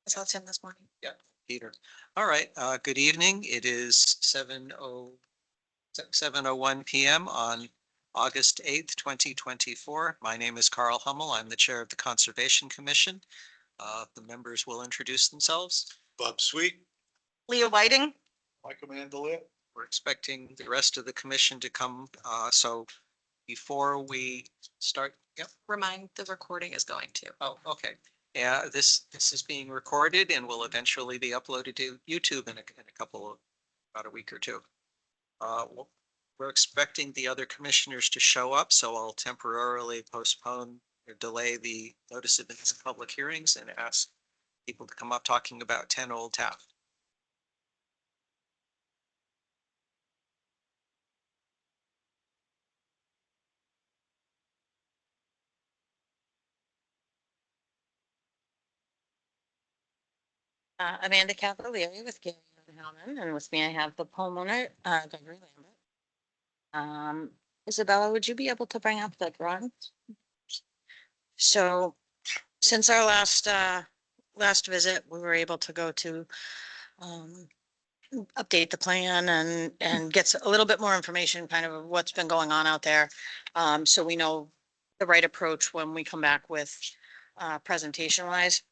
I saw Tim this morning. Yeah, Peter. All right, good evening. It is 7:01 PM on August 8th, 2024. My name is Carl Hummel. I'm the Chair of the Conservation Commission. The members will introduce themselves. Bob Sweet. Leah Whiting. Michael Mandolea. We're expecting the rest of the commission to come, so before we start, yep. Remind the recording is going to. Oh, okay. Yeah, this is being recorded and will eventually be uploaded to YouTube in a couple of, about a week or two. We're expecting the other commissioners to show up, so I'll temporarily postpone or delay the notice of public hearings and ask people to come up talking about 10 Old Taft. Amanda Cavalieri with Gary Hellman, and with me I have the homeowner, Gregory Lambert. Isabella, would you be able to bring up the drawing? So, since our last visit, we were able to go to update the plan and get a little bit more information, kind of what's been going on out there. So we know the right approach when we come back with presentation wise.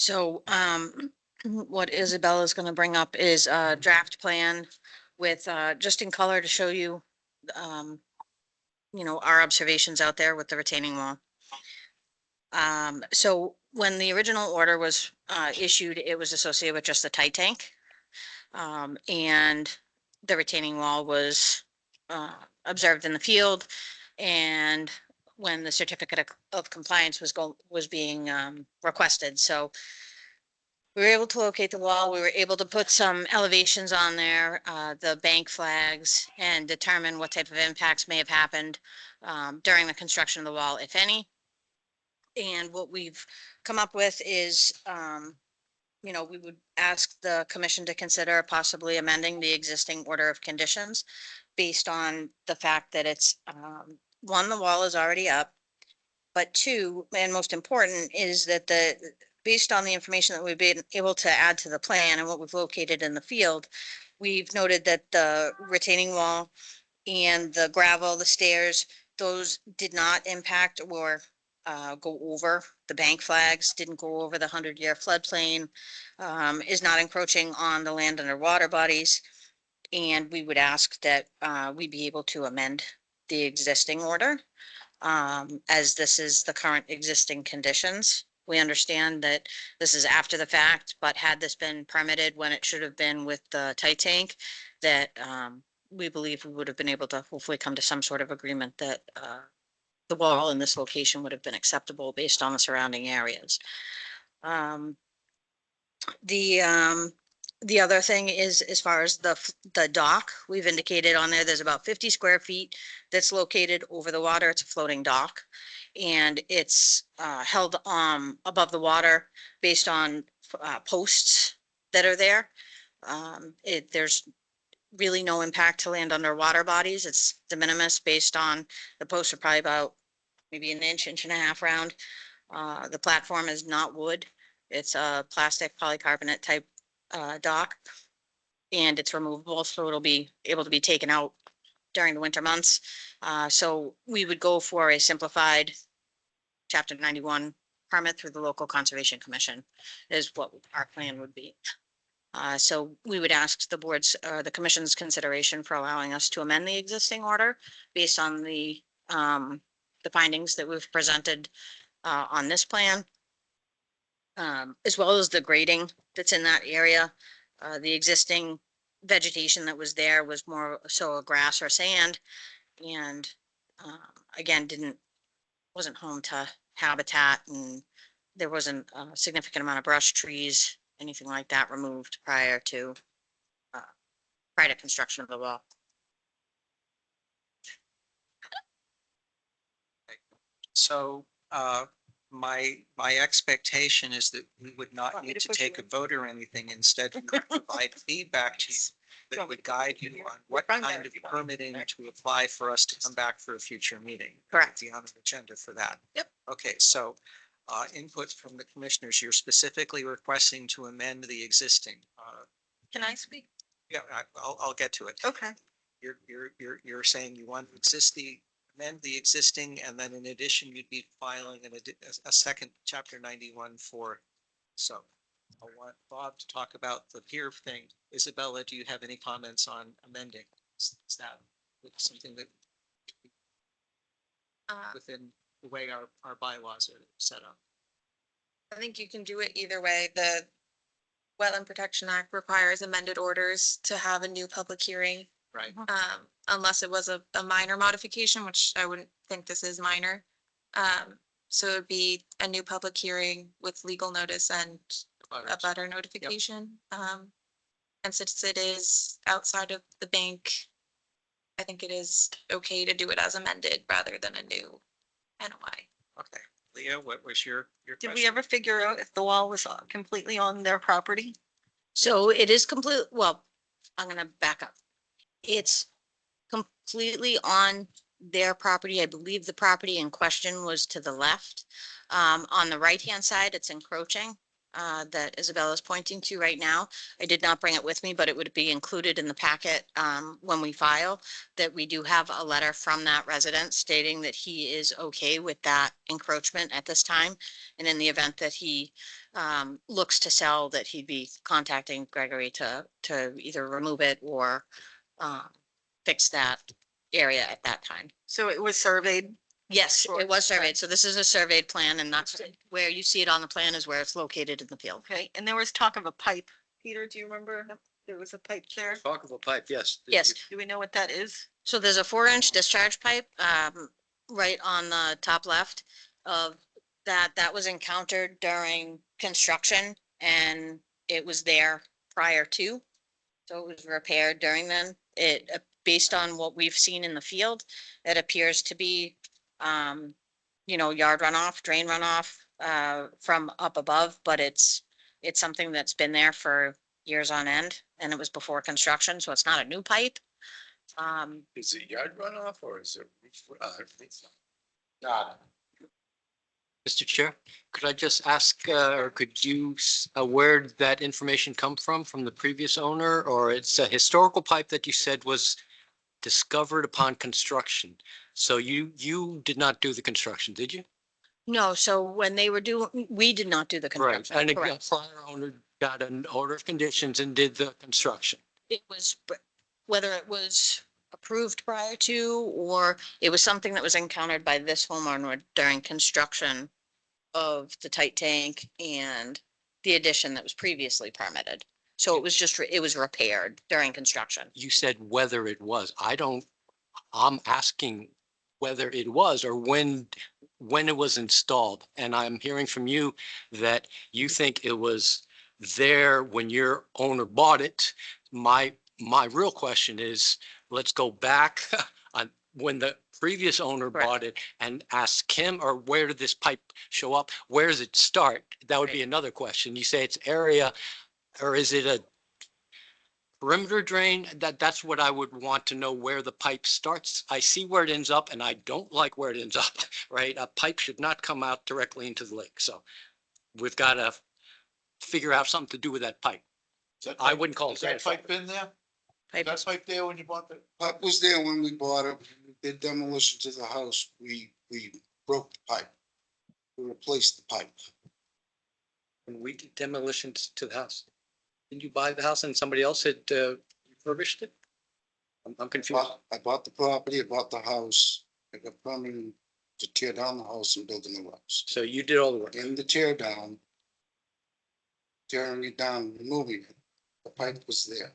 So what Isabella is going to bring up is a draft plan with just in color to show you, our observations out there with the retaining wall. So when the original order was issued, it was associated with just the tight tank. And the retaining wall was observed in the field. And when the certificate of compliance was being requested. So we were able to locate the wall. We were able to put some elevations on there, the bank flags, and determine what type of impacts may have happened during the construction of the wall, if any. And what we've come up with is, we would ask the commission to consider possibly amending the existing order of conditions based on the fact that it's, one, the wall is already up, but two, and most important, is that based on the information that we've been able to add to the plan and what we've located in the field, we've noted that the retaining wall and the gravel, the stairs, those did not impact or go over the bank flags, didn't go over the 100-year floodplain, is not encroaching on the land under water bodies. And we would ask that we be able to amend the existing order as this is the current existing conditions. We understand that this is after the fact, but had this been permitted when it should have been with the tight tank, that we believe we would have been able to hopefully come to some sort of agreement that the wall in this location would have been acceptable based on the surrounding areas. The other thing is, as far as the dock, we've indicated on there's about 50 square feet that's located over the water. It's a floating dock, and it's held above the water based on posts that are there. There's really no impact to land under water bodies. It's de minimis based on the posts are probably about maybe an inch and a half round. The platform is not wood. It's a plastic polycarbonate type dock, and it's removable, so it'll be able to be taken out during the winter months. So we would go for a simplified Chapter 91 permit through the local conservation commission is what our plan would be. So we would ask the board's the commission's consideration for allowing us to amend the existing order based on the findings that we've presented on this plan, as well as the grading that's in that area. The existing vegetation that was there was more so a grass or sand, and again, wasn't home to habitat, and there wasn't a significant amount of brush, trees, anything like that removed prior to construction of the wall. So my expectation is that we would not need to take a vote or anything. Instead, we would provide feedback to you that would guide you on what kind of permitting to apply for us to come back for a future meeting. Correct. Be on the agenda for that. Yep. Okay, so input from the commissioners. You're specifically requesting to amend the existing. Can I speak? Yeah, I'll get to it. Okay. You're saying you want to amend the existing, and then in addition, you'd be filing a second chapter 91 for. So I want Bob to talk about the peer thing. Isabella, do you have any comments on amending? Is that something that within the way our bylaws are set up? I think you can do it either way. The Wetland Protection Act requires amended orders to have a new public hearing, Right. unless it was a minor modification, which I wouldn't think this is minor. So it'd be a new public hearing with legal notice and a butter notification. And since it is outside of the bank, I think it is okay to do it as amended rather than a new NOI. Okay. Leah, what was your Did we question? ever figure out if the wall was completely on their property? So it is complete, well, I'm gonna back up. It's completely on their property. I believe the property in question was to the left. On the right-hand side, it's encroaching, that Isabella is pointing to right now. I did not bring it with me, but it would be included in the packet, when we file, that we do have a letter from that resident stating that he is okay with that encroachment at this time. And in the event that he, looks to sell, that he'd be contacting Gregory to either remove it or, fix that area at that time. So it was surveyed. Yes, Sure. it was surveyed. So this is a surveyed plan, and that's where you see it on the plan is where it's located in the field. Okay, and there was talk of a pipe. Peter, do you remember? There was a pipe there. Talk of a pipe, yes. Yes. Do we know what that is? So there's a 4-inch discharge pipe, right on the top left of that. That was encountered during construction, and it was there prior to. So it was repaired during then. It, based on what we've seen in the field, it appears to be, yard runoff, drain runoff, from up above, but it's something that's been there for years on end, and it was before construction, so it's not a new pipe. Is it yard runoff or is it? Mr. Chair, could I just ask, or could you, where did that information come from the previous owner? Or it's a historical pipe that you said was discovered upon construction? So you did not do the construction, did you? No, so when they were doing, we did not do the Right, construction. and a Correct. prior owner got an order of conditions and did the construction. It was, whether it was approved prior to, or it was something that was encountered by this homeowner during construction of the tight tank and the addition that was previously permitted. So it was just, it was repaired during construction. You said whether it was. I'm asking whether it was or when it was installed. And I'm hearing from you that you think it was there when your owner bought it. My real question is, let's go back on when the previous owner Correct. bought it and ask him, or where did this pipe show up? Where does it start? That would be Right. another question. You say it's area, or is it a perimeter drain? That's what I would want to know, where the pipe starts. I see where it ends up and I don't like where it ends up, right? A pipe should not come out directly into the lake. So we've got to figure out something to do with that pipe. I wouldn't call it Is that grandfathered. pipe in there? Pipe That pipe there when you bought the? Pipe was there when we bought it. We did demolition to the house. We broke the pipe. We replaced the pipe. When we did demolitions to the house, didn't you buy the house and somebody else had refurbished it? I'm confused. I bought the property, I bought the house. I got permission to tear down the house and build a new house. So you did all the work. In the tear down, tearing it down, removing it, the pipe was there.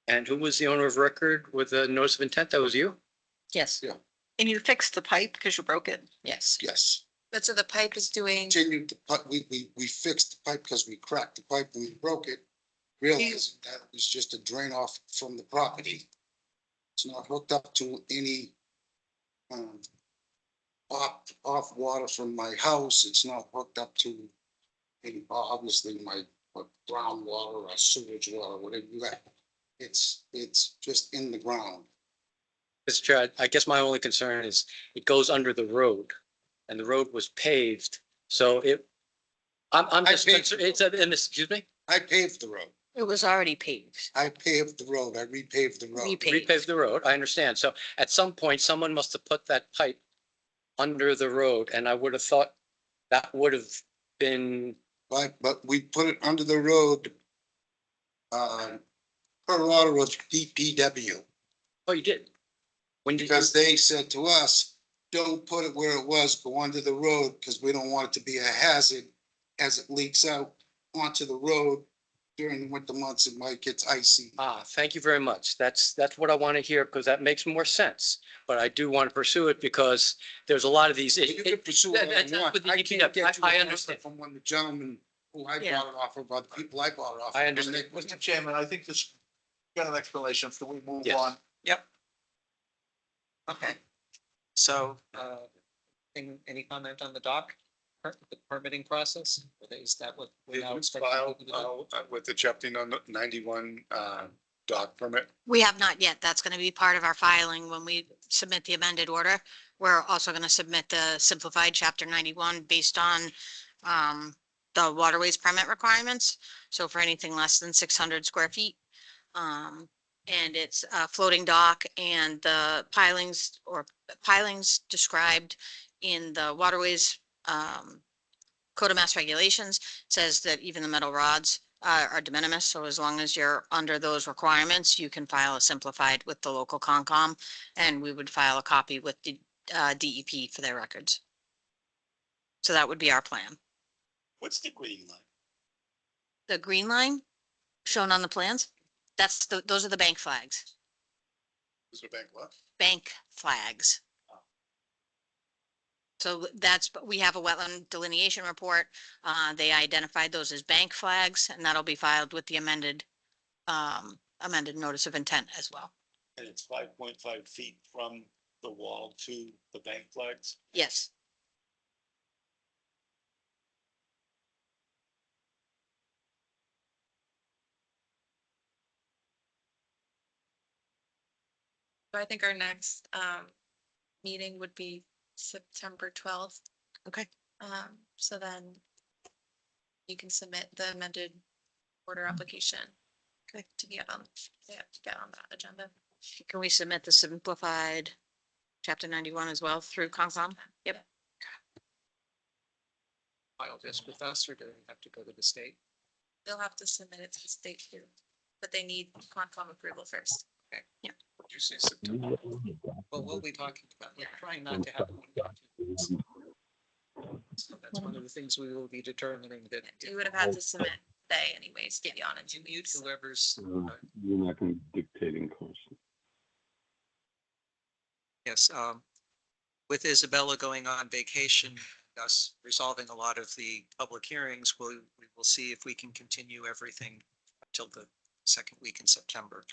And who was the owner of record with a notice of intent? That was you? Yes, Yeah. And you fixed the pipe because you broke it? yes. Yes. But so the pipe is doing, Continued the pipe, we fixed the pipe because we cracked the pipe when we broke it. Realizing that it was just a drain off from the property. It's not hooked up to any off water from my house. It's not hooked up to any, obviously my groundwater or sewage water, whatever you got. It's just in the ground. Mr. Chair, I guess my only concern is it goes under the road and the road was paved So I'm I just, paid- concerned- it's, and this, excuse me, I paved the road. It was already paved. I paved the road. I repaved the road. repave the road, I understand. So at some point, someone must have put that pipe under the road, and I would have thought that would have been, But we put it under the road. Per order of DPW, oh, you did? When did you? because they said to us, don't put it where it was, go under the road, because we don't want it to be a hazard as it leaks out onto the road during the winter months. It might get icy. Thank you very much. That's what I want to hear, because that makes more sense. But I do want to pursue it because there's a lot of these. You can pursue what that's you want. with the I can't DPW. get you I an answer understand. from one of the gentlemen who I Yeah. bought it off of, or the people I bought it off. I of. understand. Mr. Chairman, I think this got an explanation, so we move Yes. on. Yep. Okay. So, any comment on the dock, the permitting process? Is that what we're now expecting? Filed, people to do? with the chapter 91, dock permit. We have not yet. That's going to be part of our filing when we submit the amended order. We're also going to submit the simplified chapter 91 based on the waterways permit requirements. So for anything less than 600 square feet. And it's a floating dock, and the pilings described in the waterways Code of Mass Regulations says that even the metal rods are de minimis. So as long as you're under those requirements, you can file a simplified with the local Concom, and we would file a copy with the DEP for their records. So that would be our plan. What's the green line? The green line shown on the plans, those are the bank flags. Is there bank what? Bank flags. So we have a wetland delineation report. They identified those as bank flags, and that'll be filed with the amended notice of intent as well. And it's 5.5 feet from the wall to the bank flags. Yes. So I think our next meeting would be September 12th. Okay. So then you can submit the amended order application. Okay. To get on that agenda. Can we submit the simplified chapter 91 as well through Concom? Yep. File this with us, or do we have to go to the state? They'll have to submit it to the state too, but they need Concom approval first. Would you say September? Well, we'll be talking about, we're trying not to have. So that's one of the things we will be determining that. You would have had to submit today anyways, to be honest. You mute whoever's, You're not gonna be dictating course. yes, with Isabella going on vacation, us resolving a lot of the public hearings, we will see if we can continue everything until the second week in September.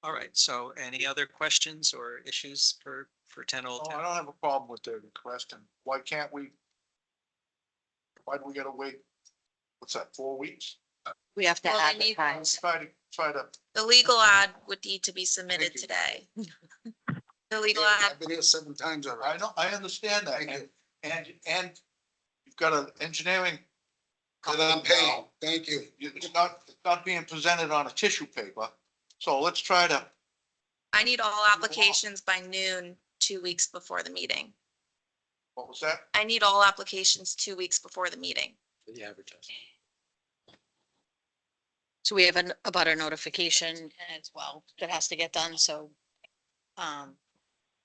All right, so any other questions or issues for 10 Old Oh, I Town? don't have a problem with the question. Why do we gotta wait? What's that, 4 weeks? We have to Well, they need- advertise. Try to, The legal ad would need to be submitted Thank you. today. The legal ad, I've been here 7 times I already. know, I understand that, Thank you. and you've got an engineering. That I'm paying. now. Thank you. It's not being presented on a tissue paper, so let's try to. I need all applications by noon, 2 weeks before the meeting. What was that? I need all applications 2 weeks before the meeting. The advertising. So we have a butter notification as well that has to get done, so.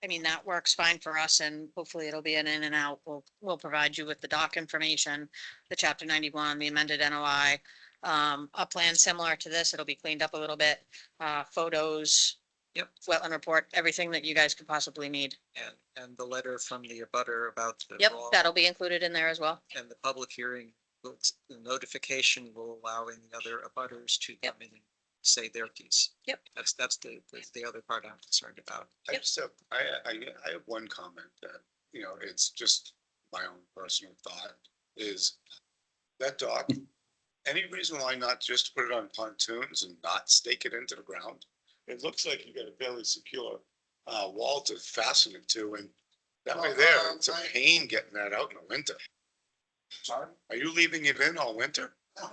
I mean, that works fine for us, and hopefully it'll be an in and out. We'll provide you with the doc information, the chapter 91, the amended NOI. A plan similar to this, it'll be cleaned up a little bit, photos. Yep. Wetland report, everything that you guys could possibly need. And the letter from the abutter about the. Yep, wall that'll be included in there as well. And the public hearing, the notification will allow any other abutters to come in and say their piece. Yep. That's the other part I'm concerned about. I just have, I have one comment that, it's just my own personal thought is that dock, any reason why not just put it on pontoons and not stake it into the ground? It looks like you got a fairly secure wall to fasten it to, and That way there, it's a pain getting that out in the winter. Sorry? Are you leaving it in all winter? No.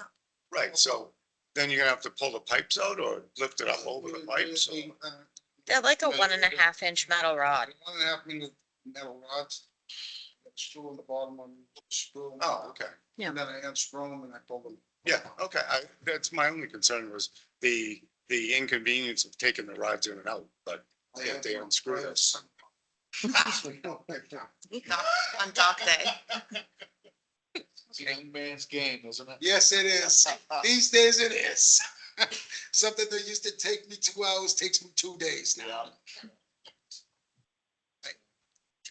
Right, so then you're gonna have to pull the pipes out or lift it up over the pipes? They're like a 1.5-inch metal rod. 1.5 metal rods. Screw in the bottom on screw. Oh, okay. Yeah. And then I unscrew them and I pull them. Yeah, okay. That's my only concern was the inconvenience of taking the rods in and out, but if they unscrew this. On dock day. It's a young man's game, isn't it? Yes, it is. These days it is. Something that used to take me 2 hours takes me 2 days now.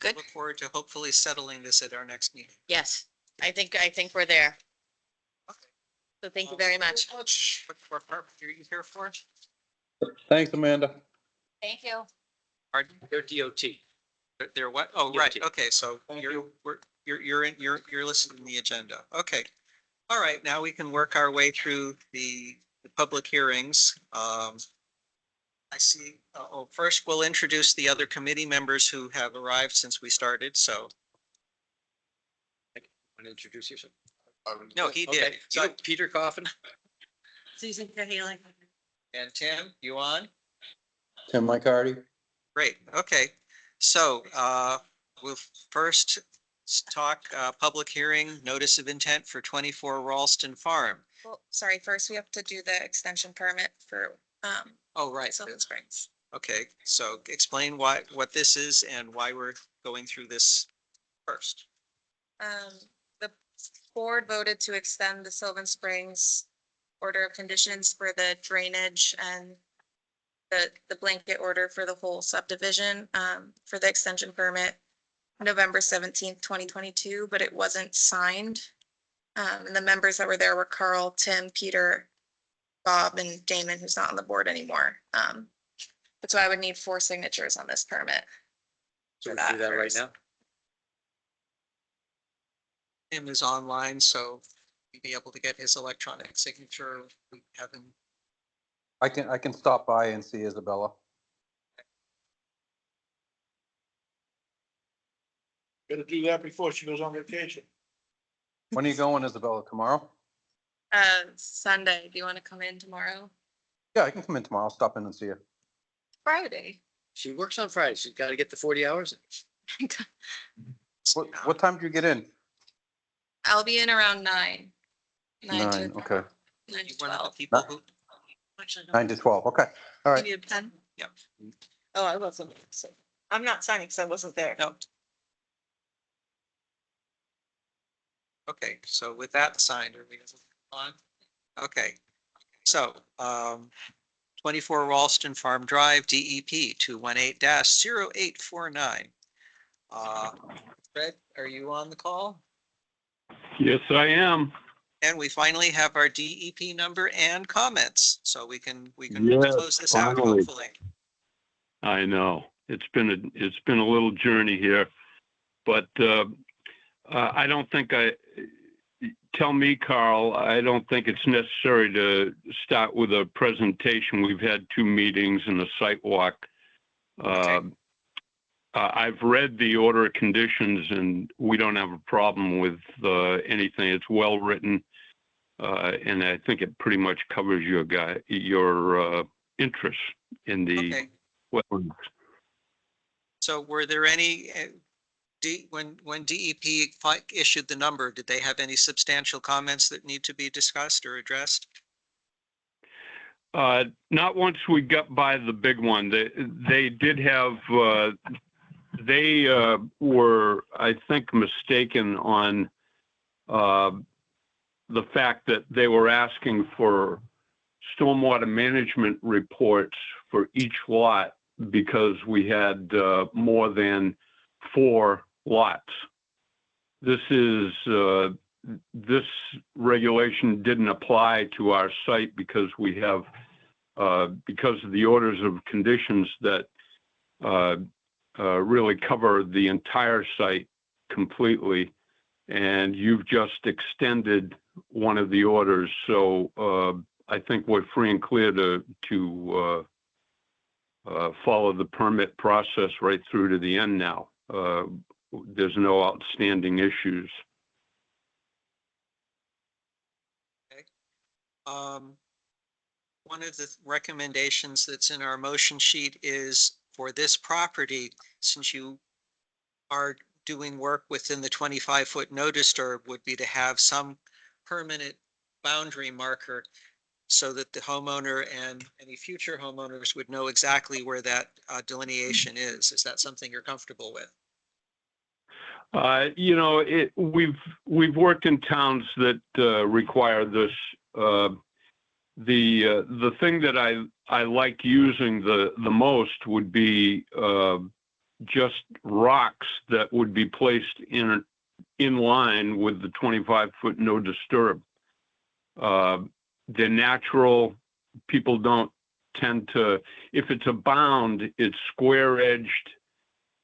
Good. Look forward to hopefully settling this at our next meeting. Yes, I think we're there. Okay. So thank you very much. What part are you here for? Thanks, Amanda. Thank you. Pardon? They're DOT. They're what? Oh, right. DOT. Okay, so you're listed in the agenda. Okay. All right, now we can work our way through the public hearings. I see, first we'll introduce the other committee members who have arrived since we started, so. Want to introduce yourself? No, he did. Okay, so Peter Coffin. Susan Cahaly. And Tim, you on? Tim McCarty. Great, okay. So, we'll first talk, public hearing, notice of intent for 24 Ralston Farm. Well, sorry, first we have to do the extension permit for, Oh, right. Silver Springs. Okay, so explain what this is and why we're going through this first. The board voted to extend the Sylvan Springs order of conditions for the drainage and the blanket order for the whole subdivision, for the extension permit, November 17th, 2022, but it wasn't signed. And the members that were there were Carl, Tim, Peter, Bob, and Damon, who's not on the board anymore. So I would need 4 signatures on this permit. So For we can do that that right first. now. Tim is online, so you'll be able to get his electronic signature. We haven't. I can stop by and see Isabella. Gotta do that before she goes on vacation. When are you going, Isabella? Tomorrow? Sunday, do you want to come in tomorrow? Yeah, I can come in tomorrow. I'll stop in and see you. Friday. She works on Friday. She's got to get the 40 hours. What time do you get in? I'll be in around 9. 9 to Okay. 9 You to one of the 12. people who, Actually, no. 9 to 12. Okay. All You right. need a pen? Yep. Oh, I wasn't. So I'm not signing because I wasn't there. no. Okay, so with that signed, are we on? Okay, so, 24 Ralston Farm Drive, DEP 218-0849. Fred, are you on the call? Yes, I am. And we finally have our DEP number and comments, so we can Yes, close this out, finally. hopefully. I know. It's been a little journey here, but I don't think tell me, Carl, I don't think it's necessary to start with a presentation. We've had 2 meetings and a site walk. I've read the order of conditions and we don't have a problem with anything. It's well written. And I think it pretty much covers your interest in the Okay, wetlands. so were there any, when DEP issued the number, did they have any substantial comments that need to be discussed or addressed? Not once we got by the big one. They did have, they were, I think, mistaken on the fact that they were asking for stormwater management reports for each lot because we had more than 4 lots. This regulation didn't apply to our site because we have, because of the orders of conditions that really cover the entire site completely. And you've just extended one of the orders. So I think we're free and clear to follow the permit process right through to the end now. there's no outstanding issues. One of the recommendations that's in our motion sheet is for this property, since you are doing work within the 25-foot no disturb, would be to have some permanent boundary marker so that the homeowner and any future homeowners would know exactly where that delineation is. Is that something you're comfortable with? You know, we've worked in towns that require this. The thing that I like using the most would be just rocks that would be placed in line with the 25-foot no disturb. They're natural. People don't tend to, if it's a bound, it's square edged,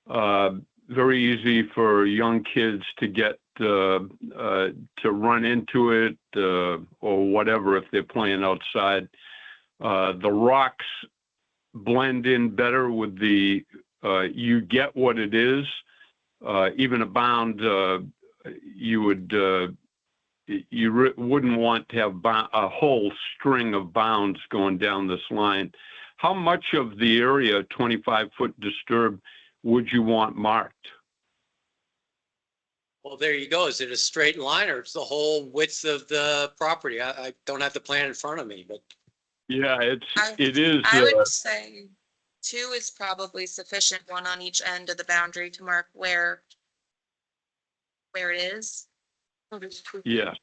very easy for young kids to get to run into it or whatever if they're playing outside. The rocks blend in better with the, you get what it is. Even a bound, you wouldn't want to have a whole string of bounds going down this line. How much of the area, 25-foot disturb, would you want marked? Well, there you go. Is it a straight line or it's the whole width of the property? I don't have the plan in front of me, but. Yeah, it is. I would say 2 is probably sufficient, 1 on each end of the boundary to mark where it is. Yeah.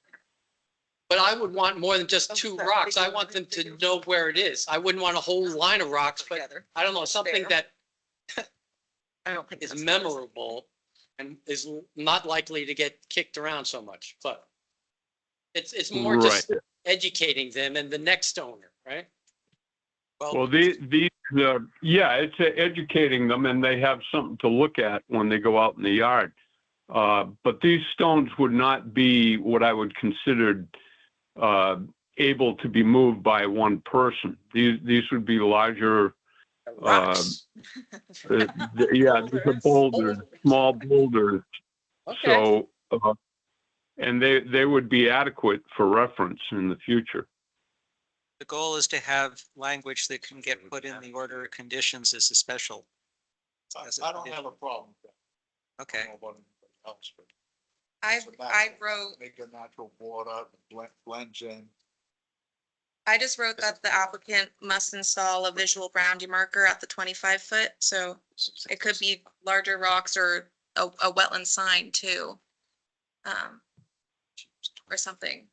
But I would want more than just 2 rocks. I want them to know where it is. I wouldn't want a whole line of rocks, but I don't know, something that I don't think is that's memorable and is not likely to get kicked around so much, but it's more just educating them and the next owner, right? Well, yeah, it's educating them and they have something to look at when they go out in the yard. But these stones would not be what I would consider able to be moved by one person. These would be larger. Rocks. Yeah, these are boulders, small boulders. Okay. So, and they would be adequate for reference in the future. The goal is to have language that can get put in the order of conditions as a special. I don't have a problem with that. Okay. I don't know about anybody else, but I it's a natural- wrote, Make a natural border, blends in. I just wrote that the applicant must install a visual boundary marker at the 25-foot. So it could be larger rocks or a wetland sign too. Or something.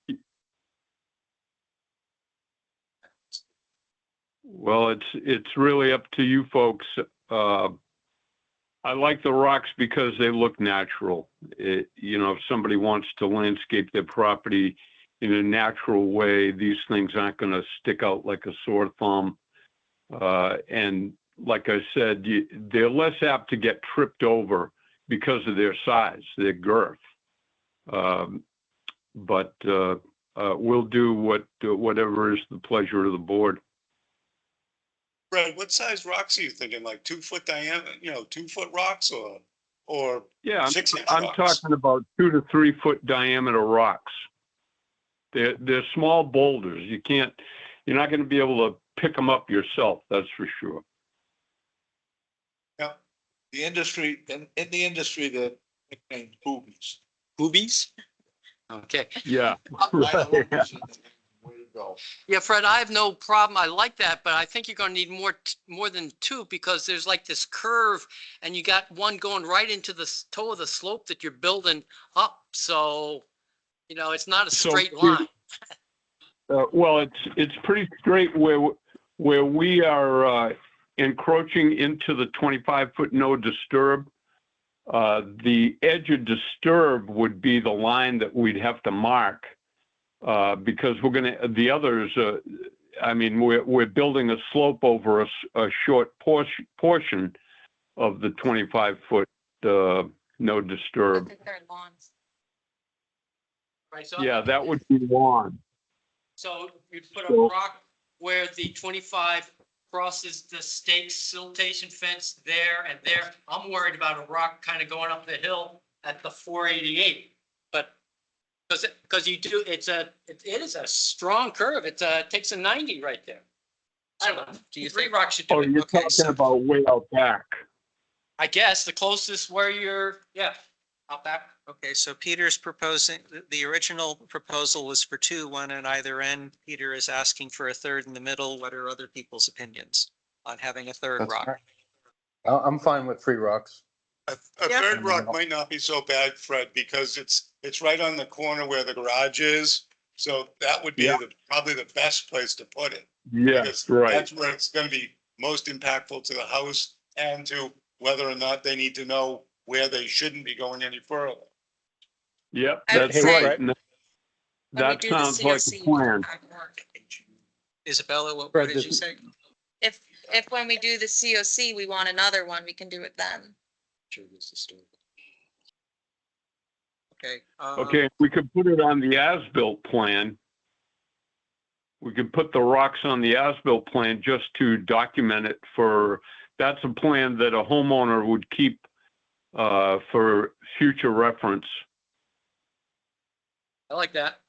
Well, it's really up to you folks. I like the rocks because they look natural. You know, if somebody wants to landscape their property in a natural way, these things aren't going to stick out like a sore thumb. And like I said, they're less apt to get tripped over because of their size, their girth. But we'll do whatever is the pleasure of the board. Brad, what size rocks are you thinking? Like 2-foot diameter, 2-foot rocks or Yeah, 6-inch I'm rocks? talking about 2 to 3 foot diameter rocks. They're small boulders. You're not going to be able to pick them up yourself. That's for sure. Yeah, the industry, in the industry, they're nicknamed boobies. Boobies? Okay. Yeah. Way to go. Yeah, Fred, I have no problem. I like that, but I think you're going to need more than 2 because there's like this curve and you got one going right into the toe of the slope that you're building up. So, you know, it's not a straight line. Well, it's pretty straight where we are encroaching into the 25-foot no disturb. The edge of disturb would be the line that we'd have to mark because the others, I mean, we're building a slope over a short portion of the 25-foot no I disturb. think they're lawns. Right, so Yeah, that would be lawn. So you'd put a rock where the 25 crosses the state siltation fence there and there. I'm worried about a rock kind of going up the hill at the 488. But because you do, it is a strong curve. It takes a 90 right there. I don't know. Do you Three think, rocks should do Oh, it. you're Okay, talking so- about way out back. I guess the closest where you're, yeah, out back. okay, so Peter's proposing, the original proposal was for two, one on either end. Peter is asking for a third in the middle. What are other people's opinions on having a third That's rock? fine. I'm fine with 3 rocks. A Yeah. third rock might not be so bad, Fred, because it's right on the corner where the garage is. So that would be Yeah. probably the best place to put it. Yes, Because right. that's where it's gonna be most impactful to the house and to whether or not they need to know where they shouldn't be going any further. Yep, I would that's say- right. And When we that do the sounds like a COC, plan. Isabella, what Fred, did you this- say? if when we do the COC, we want another one, we can do it then. Okay. Okay, we could put it on the as-built plan. We could put the rocks on the as-built plan just to document it for, that's a plan that a homeowner would keep for future reference. I like that.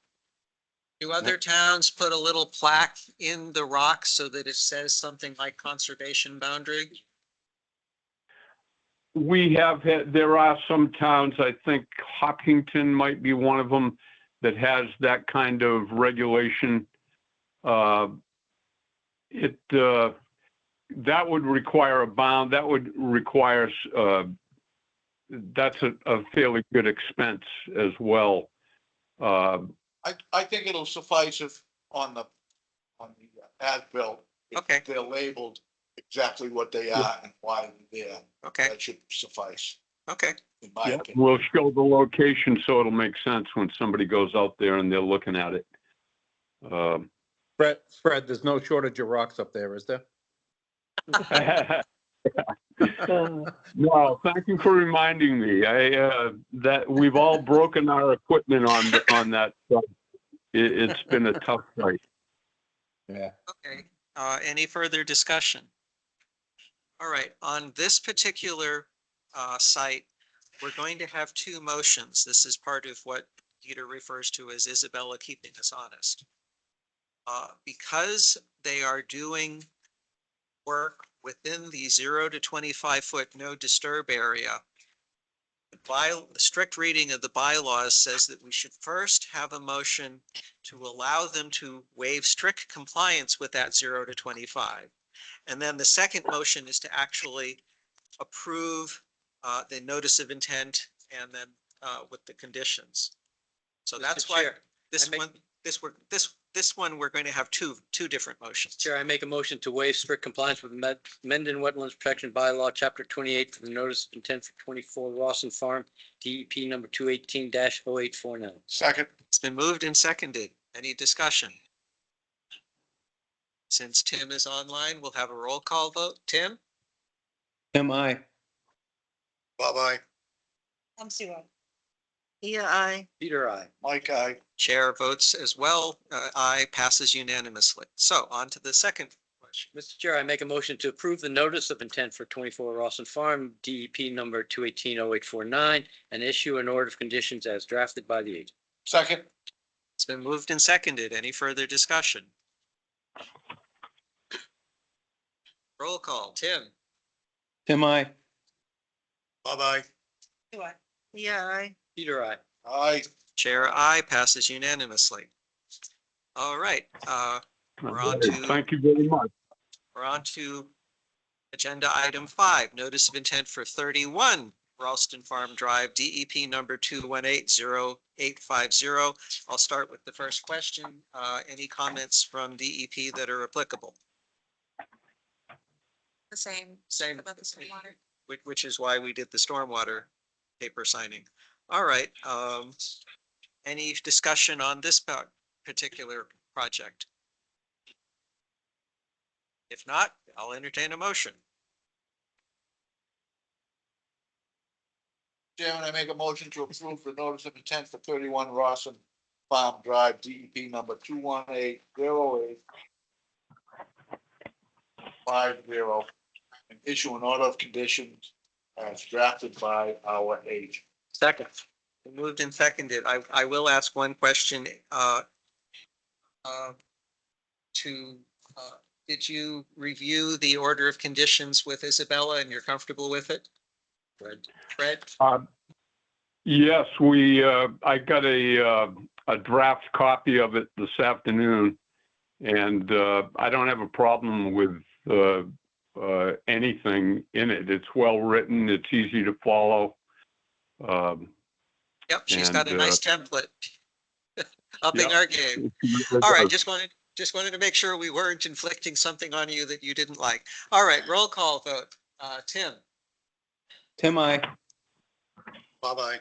Do other towns put a little plaque in the rock so that it says something like conservation boundary? We have had, there are some towns, I think Hopkinton might be one of them, that has that kind of regulation. That would require a bound, that would require, that's a fairly good expense as well. I think it'll suffice if on the as-built. if Okay. They're labeled exactly what they are and why they're there. Okay, That should suffice, okay. in my Yeah, opinion. we'll show the location so it'll make sense when somebody goes out there and they're looking at it. Fred, there's no shortage of rocks up there, is there? No, thank you for reminding me. That we've all broken our equipment on that. It's been a tough fight. Yeah. Okay, any further discussion? All right, on this particular site, we're going to have two motions. This is part of what Peter refers to as Isabella keeping us honest. Because they are doing work within the 0 to 25 foot no disturb area, the strict reading of the bylaws says that we should first have a motion to allow them to waive strict compliance with that 0 to 25. And then the second motion is to actually approve the notice of intent and then with the conditions. So that's why this one, this one, we're going to have two different motions. Chair, I make a motion to waive strict compliance with Mendon Wetlands Protection Bylaw, Chapter 28 for the notice of intent for 24 Rawson Farm, DEP number 218-0849. Second, It's been moved and seconded. Any discussion? Since Tim is online, we'll have a roll call vote. Tim? Am I? Bye-bye. Yeah, Peter, I. Mike, I. Chair votes as well. Aye, passes unanimously. So on to the second question. Mr. Chair, I make a motion to approve the notice of intent for 24 Rawson Farm, DEP number 218-0849, and issue an order of conditions as drafted by the agent. Second, It's been moved and seconded. Any further discussion? Roll call. Tim? Am I? Bye-bye. yeah, Peter, I. I. Chair, aye, passes unanimously. All right, We're on to- Thank you very much. we're on to agenda item 5, notice of intent for 31 Ralston Farm Drive, DEP number 2180850. I'll start with the first question. Any comments from DEP that are applicable? The same. Same. About the stormwater. Which is why we did the stormwater paper signing. All right, any discussion on this particular project? If not, I'll entertain a motion. Chairman, I make a motion to approve the notice of intent for 31 Rawson Farm Drive, DEP number 21808. 5-0 and issue an order of conditions as drafted by our agent. Second. Moved and seconded. I will ask one question, to, did you review the order of conditions with Isabella and you're comfortable with it? Fred? Yes, I got a draft copy of it this afternoon, and I don't have a problem with anything in it. It's well written. It's easy to follow. Yep, she's got a And, nice template. Upping yeah. our game. All right, just wanted to make sure we weren't inflicting something on you that you didn't like. All right, roll call vote. Tim? Tim, I. Bye-bye.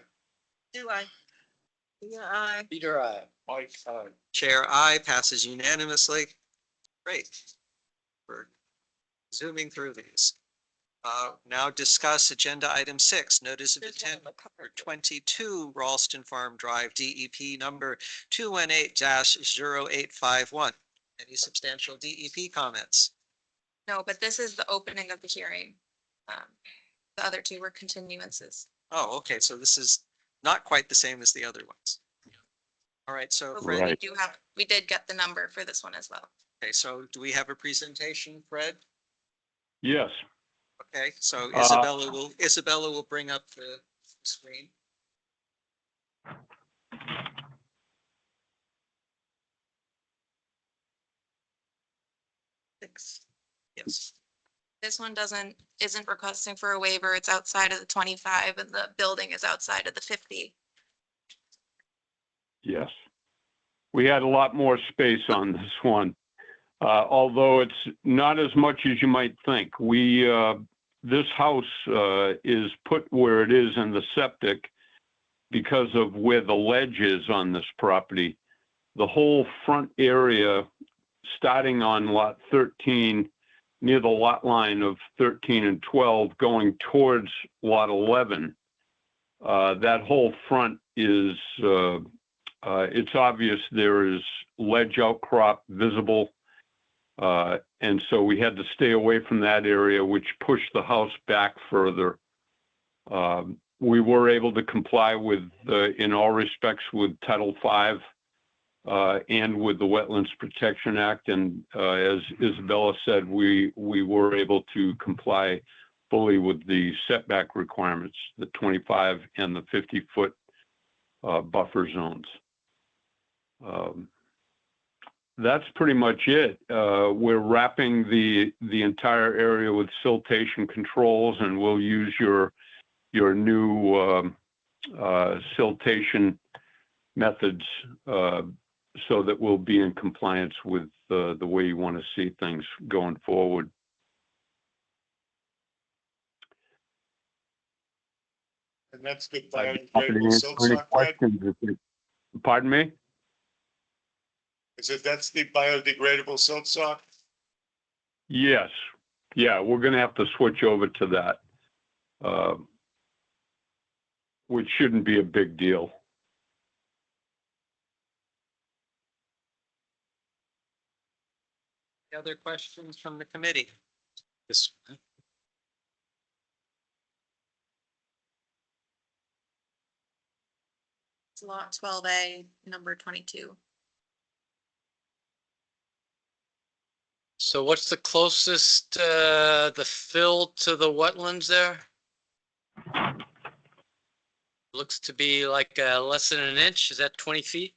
Do I? Yeah, Peter, I. Mike, Chair, I passes unanimously. Great. We're zooming through these. Now discuss agenda item 6, notice of intent for 22 Ralston Farm Drive, DEP number 218-0851. Any substantial DEP comments? No, but this is the opening of the hearing. The other two were continuances. Oh, okay, so this is not quite the same as the other ones. All right, so But Fred, we did get the number for this one as well. okay, so do we have a presentation, Fred? Yes. Okay, so Uh, Isabella will bring up the screen. Yes. This one isn't requesting for a waiver. It's outside of the 25 and the building is outside of the 50. Yes. We had a lot more space on this one. Although it's not as much as you might think. This house is put where it is in the septic because of where the ledge is on this property. The whole front area, starting on lot 13, near the lot line of 13 and 12, going towards lot 11, that whole front is, it's obvious there is ledge outcrop visible. And so we had to stay away from that area, which pushed the house back further. We were able to comply with, in all respects, with Title V and with the Wetlands Protection Act. And as Isabella said, we were able to comply fully with the setback requirements, the 25 and the 50-foot buffer zones. That's pretty much it. We're wrapping the entire area with siltation controls, and we'll use your new siltation methods so that we'll be in compliance with the way you want to see things going forward. And that's the Happy to biodegradable answer silt any sock, Fred? questions. Pardon me? Is it, that's the biodegradable silt sock? Yes. Yeah, we're going to have to switch over to that, which shouldn't be a big deal. Any other questions from the committee? This, It's lot 12A, number 22. so what's the closest, the fill to the wetlands there? Looks to be like less than an inch. Is that 20 feet?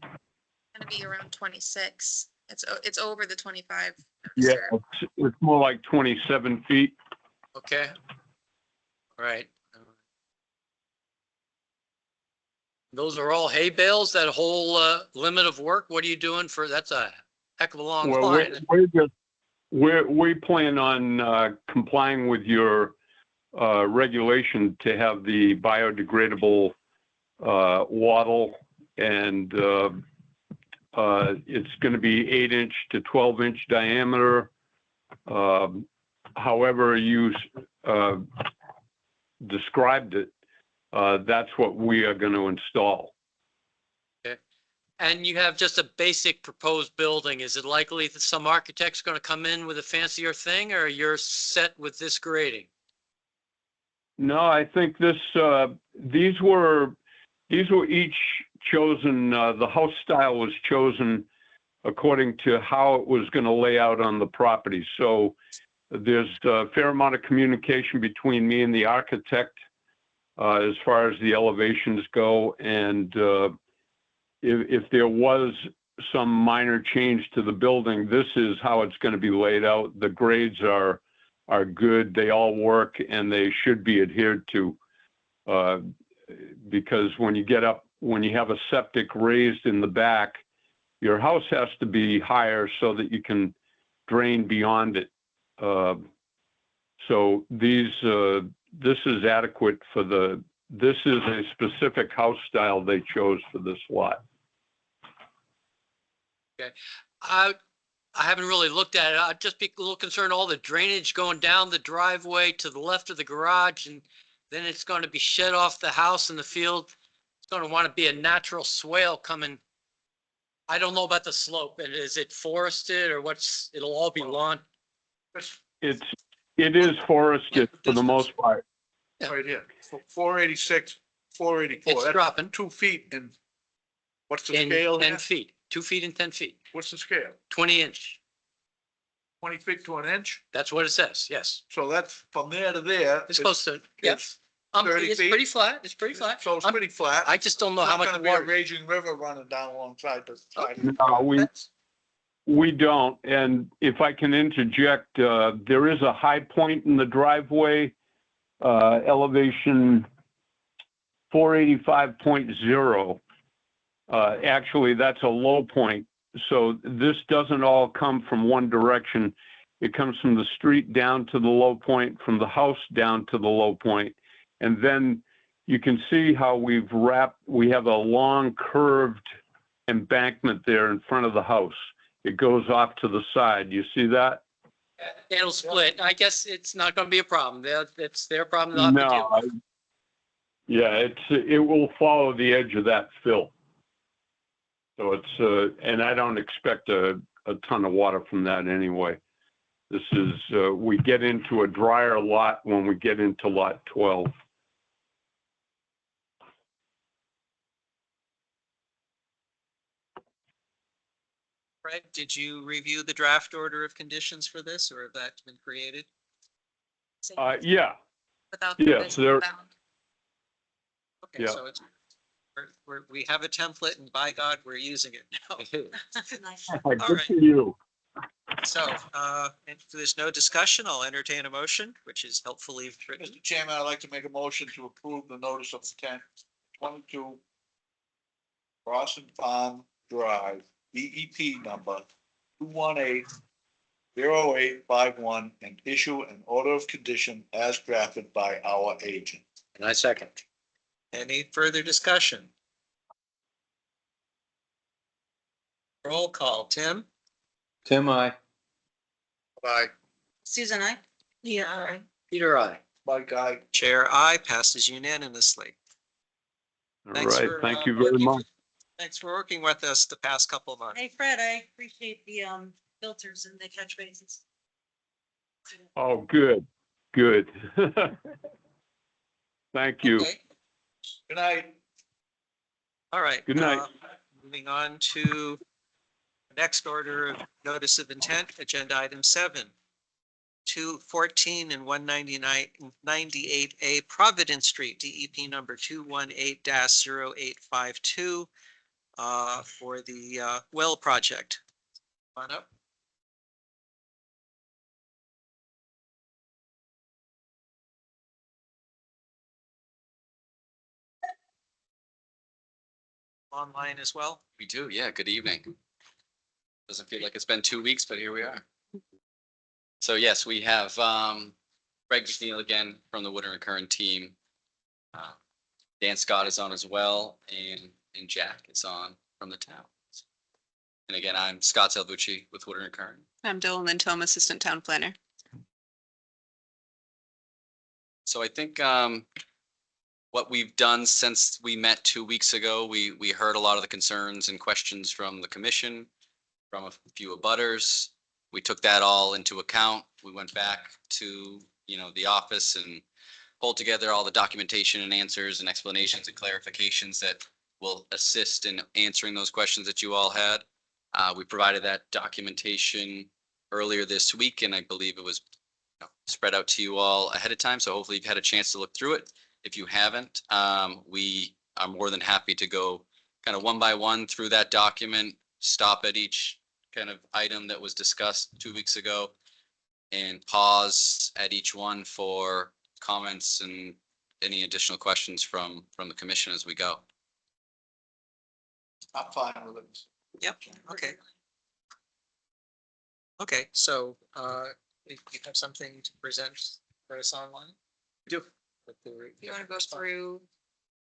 Gonna be around 26. It's over the 25. Yeah, Sure. it's more like 27 feet. Okay. All right. Those are all hay bales, that whole limit of work? What are you doing for, that's a heck of a long Well, line. we plan on complying with your regulation to have the biodegradable wattle, and it's going to be 8-inch to 12-inch diameter. However you described it, that's what we are going to install. And you have just a basic proposed building. Is it likely that some architect's going to come in with a fancier thing, or you're set with this grading? No, I think these were each chosen, the house style was chosen according to how it was going to lay out on the property. So there's a fair amount of communication between me and the architect as far as the elevations go. And if there was some minor change to the building, this is how it's going to be laid out. The grades are good. They all work and they should be adhered to. Because when you have a septic raised in the back, your house has to be higher so that you can drain beyond it. So this is adequate for this is a specific house style they chose for this lot. Okay. I haven't really looked at it. I'd just be a little concerned, all the drainage going down the driveway to the left of the garage, and then it's going to be shed off the house in the field. It's going to want to be a natural swale coming. I don't know about the slope, and is it forested or it'll all be lawn? It is forested for the most part. Right here, 486, 484. It's That's dropping 2 feet and what's the in scale 10 here? feet, 2 feet and 10 feet, What's the scale? 20 inch. 20 feet to an inch? That's what it says. Yes. So that's from there to there. It's close to, yeah. It's 30 It's feet? pretty flat. It's pretty flat. So it's I'm- pretty flat. I just don't know It's how not much gonna be a water. raging river running down alongside the side. No, we don't. And if I can interject, there is a high point in the driveway, elevation 485.0. Actually, that's a low point. So this doesn't all come from one direction. It comes from the street down to the low point, from the house down to the low point. And then you can see how we have a long curved embankment there in front of the house. It goes off to the side. You see that? It'll split. I guess it's not going to be a problem. It's their problem. They'll have to deal No. with. Yeah, it will follow the edge of that fill. So and I don't expect a ton of water from that anyway. This is, we get into a drier lot when we get into lot 12. Fred, did you review the draft order of conditions for this, or have that been created? Yeah, Without the yes, visual there- bound. Okay, Yeah. so we have a template and by God, we're using it now. good right. for you. So, if there's no discussion, I'll entertain a motion, which is helpfully written. Mr. Chairman, I'd like to make a motion to approve the notice of intent 22 Boston Farm Drive, DEP number 218-0851, and issue an order of condition as drafted by our agent. And I second. Any further discussion? Roll call, Tim? Tim, I. Bye. Susan, I? Yeah, all right. Peter, I. Bye, guy. Chair, I passes unanimously. All Thanks right, for, thank you very working- much. Thanks for working with us the past couple of months. Hey, Fred, I appreciate the filters and the catch basins. Oh, good. Thank you. Okay, Good night. all right. Good night. Moving on to the next order of notice of intent, agenda item 7. 214 and 198A Providence Street, DEP number 218-0852 for the well project. Come on up. Online as well. We do, yeah. Good evening. Doesn't feel like it's been 2 weeks, but here we are. So yes, we have Greg McNeil again from the Woodard and Curran team. Dan Scott is on as well, and Jack is on from the town. And again, I'm Scott Salvucci with Woodard and Curran. I'm Dylan Lintome, Assistant Town Planner. So I think what we've done since we met 2 weeks ago, we heard a lot of the concerns and questions from the commission, from a few abutters. We took that all into account. We went back to, the office and pulled together all the documentation and answers and explanations and clarifications that will assist in answering those questions that you all had. We provided that documentation earlier this week, and I believe it was spread out to you all ahead of time. So hopefully you've had a chance to look through it. If you haven't, we are more than happy to go kind of one by one through that document, stop at each kind of item that was discussed 2 weeks ago, and pause at each one for comments and any additional questions from the commission as we go. I'm fine with it. Yep, okay. Okay, so, you have something to present for us online? Do. Do you want to go through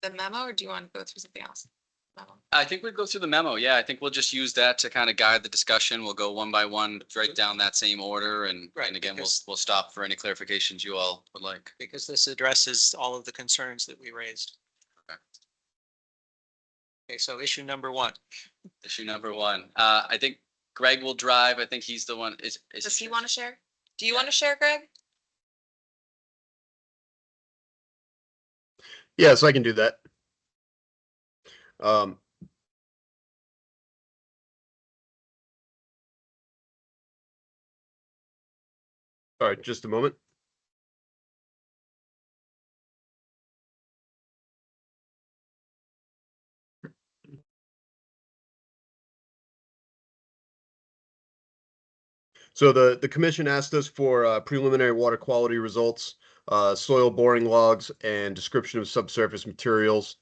the memo or do you want to go through something else? Memo. I think we'd go through the memo. Yeah, I think we'll just use that to kind of guide the discussion. We'll go one by one, right down that same order, and Right, and again, because- we'll stop for any clarifications you all would like. Because this addresses all of the concerns that we raised. Okay. Okay, so issue number 1. Issue number 1. I think Greg will drive. I think he's the one. Does he want to share? Do you want to share, Greg? Yes, I can do that. All right, just a moment. So the commission asked us for preliminary water quality results, soil boring logs, and description of subsurface materials,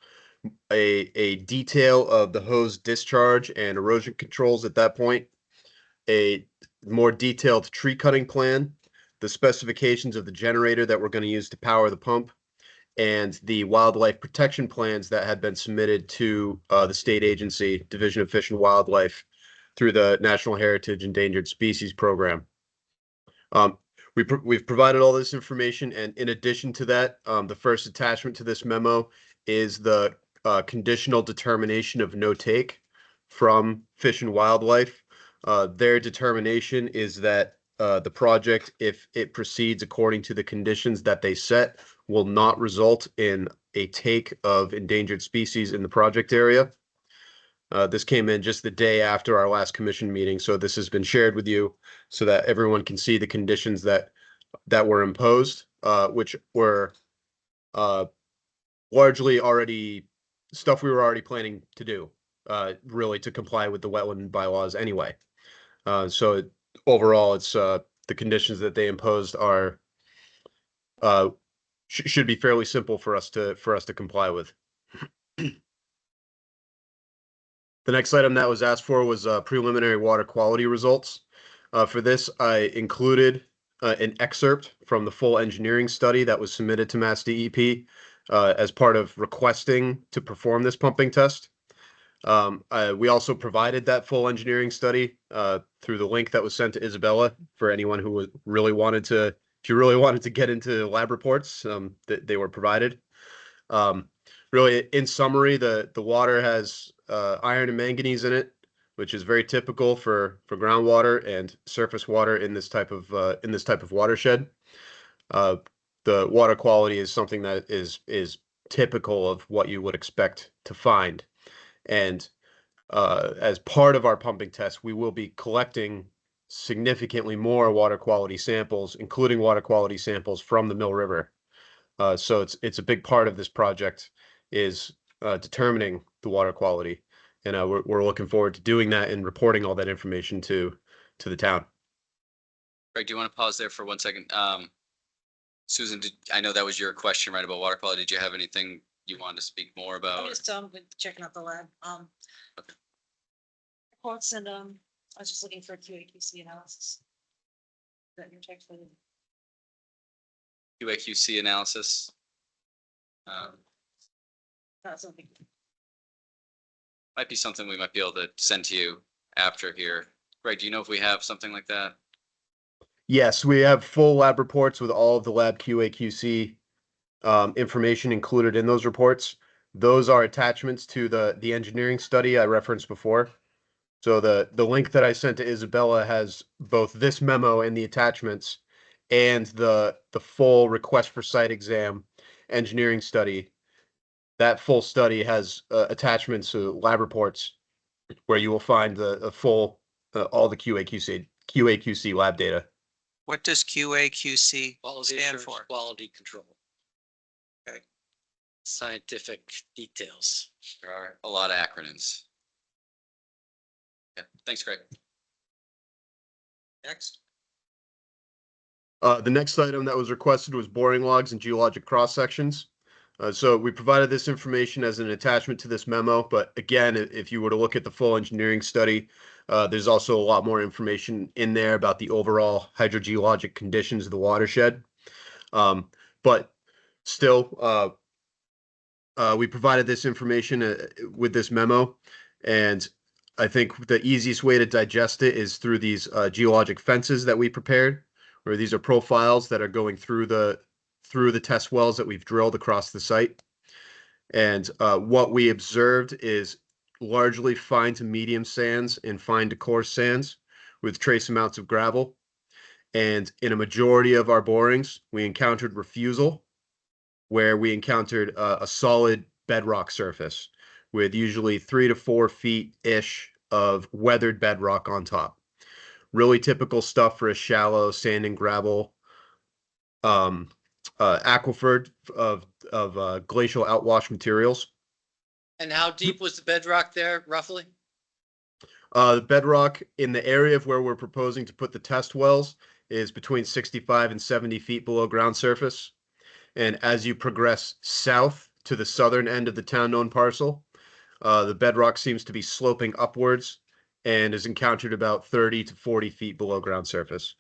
a detail of the hose discharge and erosion controls at that point, a more detailed tree cutting plan, the specifications of the generator that we're going to use to power the pump, and the wildlife protection plans that had been submitted to the state agency, Division of Fish and Wildlife, through the National Heritage Endangered Species Program. We've provided all this information, and in addition to that, the first attachment to this memo is the conditional determination of no take from Fish and Wildlife. Their determination is that the project, if it proceeds according to the conditions that they set, will not result in a take of endangered species in the project area. This came in just the day after our last commission meeting, so this has been shared with you so that everyone can see the conditions that were imposed, which were largely already stuff we were already planning to do, really to comply with the wetland bylaws anyway. So overall, it's the conditions that they imposed are should be fairly simple for us to comply with. The next item that was asked for was preliminary water quality results. For this, I included an excerpt from the full engineering study that was submitted to Mass DEP as part of requesting to perform this pumping test. We also provided that full engineering study through the link that was sent to Isabella for anyone who really wanted to, if you really wanted to get into lab reports, that they were provided. Really, in summary, the water has iron and manganese in it, which is very typical for groundwater and surface water in this type of watershed. The water quality is something that is typical of what you would expect to find. And as part of our pumping test, we will be collecting significantly more water quality samples, including water quality samples from the Mill River. So it's a big part of this project is determining the water quality, and we're looking forward to doing that and reporting all that information to the town. Greg, do you want to pause there for 1 second? Susan, I know that was your question, right, about water quality. Did you have anything you wanted to speak more about? I'm just checking out the lab. Okay. Reports and I was just looking for a QAQC analysis. That your text for the QAQC analysis. that's something. Might be something we might be able to send to you after here. Greg, do you know if we have something like that? Yes, we have full lab reports with all of the lab QAQC information included in those reports. Those are attachments to the engineering study I referenced before. So the link that I sent to Isabella has both this memo and the attachments and the full request for site exam engineering study. That full study has attachments to lab reports where you will find the full all the QA/QC lab data. What does QA/QC Quality stand assurance, for? quality control. Okay. Scientific details. There are a lot of acronyms. Yeah, thanks, Greg. Next. The next item that was requested was boring logs and geologic cross sections. So we provided this information as an attachment to this memo, but again, if you were to look at the full engineering study, there's also a lot more information in there about the overall hydrogeologic conditions of the watershed. But still, we provided this information with this memo, and I think the easiest way to digest it is through these geologic fences that we prepared, where these are profiles that are going through the test wells that we've drilled across the site. And what we observed is largely fine to medium sands and fine to coarse sands with trace amounts of gravel. And in a majority of our borings, we encountered refusal, where we encountered a solid bedrock surface with usually 3 to 4 feet-ish of weathered bedrock on top. Really typical stuff for a shallow sand and gravel aquifer of glacial outwash materials. And how deep was the bedrock there roughly? The bedrock in the area of where we're proposing to put the test wells is between 65 and 70 feet below ground surface. And as you progress south to the southern end of the town-owned parcel, the bedrock seems to be sloping upwards and is encountered about 30 to 40 feet below ground surface.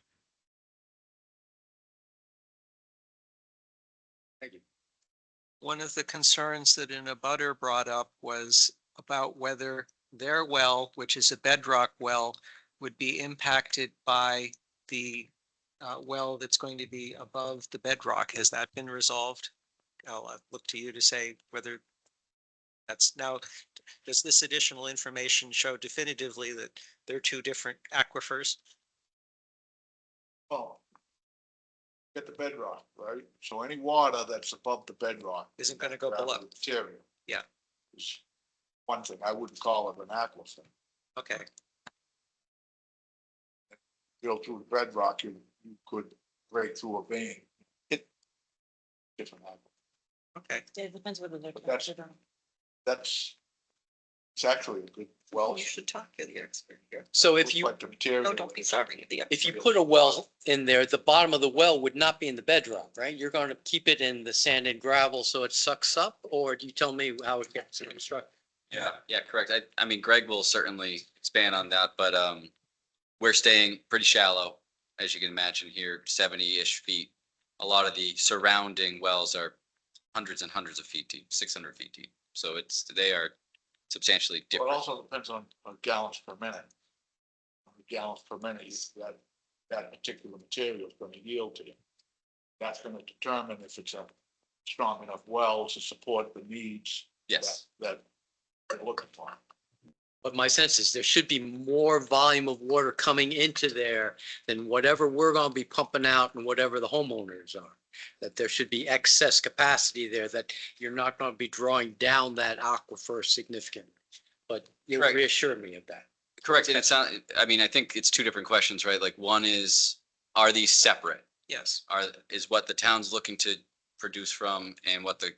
Thank you. One of the concerns that an abutter brought up was about whether their well, which is a bedrock well, would be impacted by the well that's going to be above the bedrock. Has that been resolved? I'll look to you to say whether that's now, does this additional information show definitively that they're two different aquifers? Well, get the bedrock, right? So any water that's above the bedrock. Isn't gonna go below. Material. Yeah. Is one thing, I wouldn't call it an aquifer. Okay, Go through the bedrock, you could break through a vein. Hit different aquifer. okay. It depends whether they're. But that's- connected or not. That's, it's actually a good well. You should talk to the expert here. So if Looks you, like the material. No, don't be sorry. if you put a well in there, the bottom of the well would not be in the bedrock, right? You're going to keep it in the sand and gravel so it sucks up, or do you tell me how it gets constructed? Yeah, correct. I mean, Greg will certainly expand on that, but we're staying pretty shallow, as you can imagine here, 70-ish feet. A lot of the surrounding wells are hundreds and hundreds of feet deep, 600 feet deep. So they are substantially Well, it different. also depends on gallons per minute. How many gallons per minute that particular material is gonna yield to you. That's gonna determine if it's a strong enough well to support the needs. Yes. That they're looking for. But my sense is there should be more volume of water coming into there than whatever we're going to be pumping out and whatever the homeowners are. That there should be excess capacity there, that you're not going to be drawing down that aquifer significantly. But you Correct. reassure me of that. Correct. And it's not, I mean, I think it's two different questions, right? Like one is, are these separate? Yes. Is what the town's looking to produce from and what the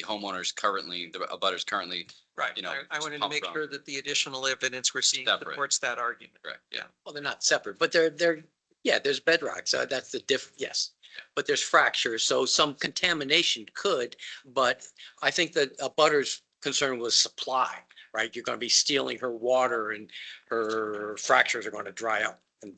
homeowners currently, the abutters currently, Right. you know, I wanted to pump make from. sure that the additional evidence we're seeing Separate. supports that argument. Correct, yeah. Well, they're not separate, but there's bedrock. So that's the yes. But there's fractures. So some contamination could, but I think that a butter's concern was supply, right? You're going to be stealing her water and her fractures are going to dry up. And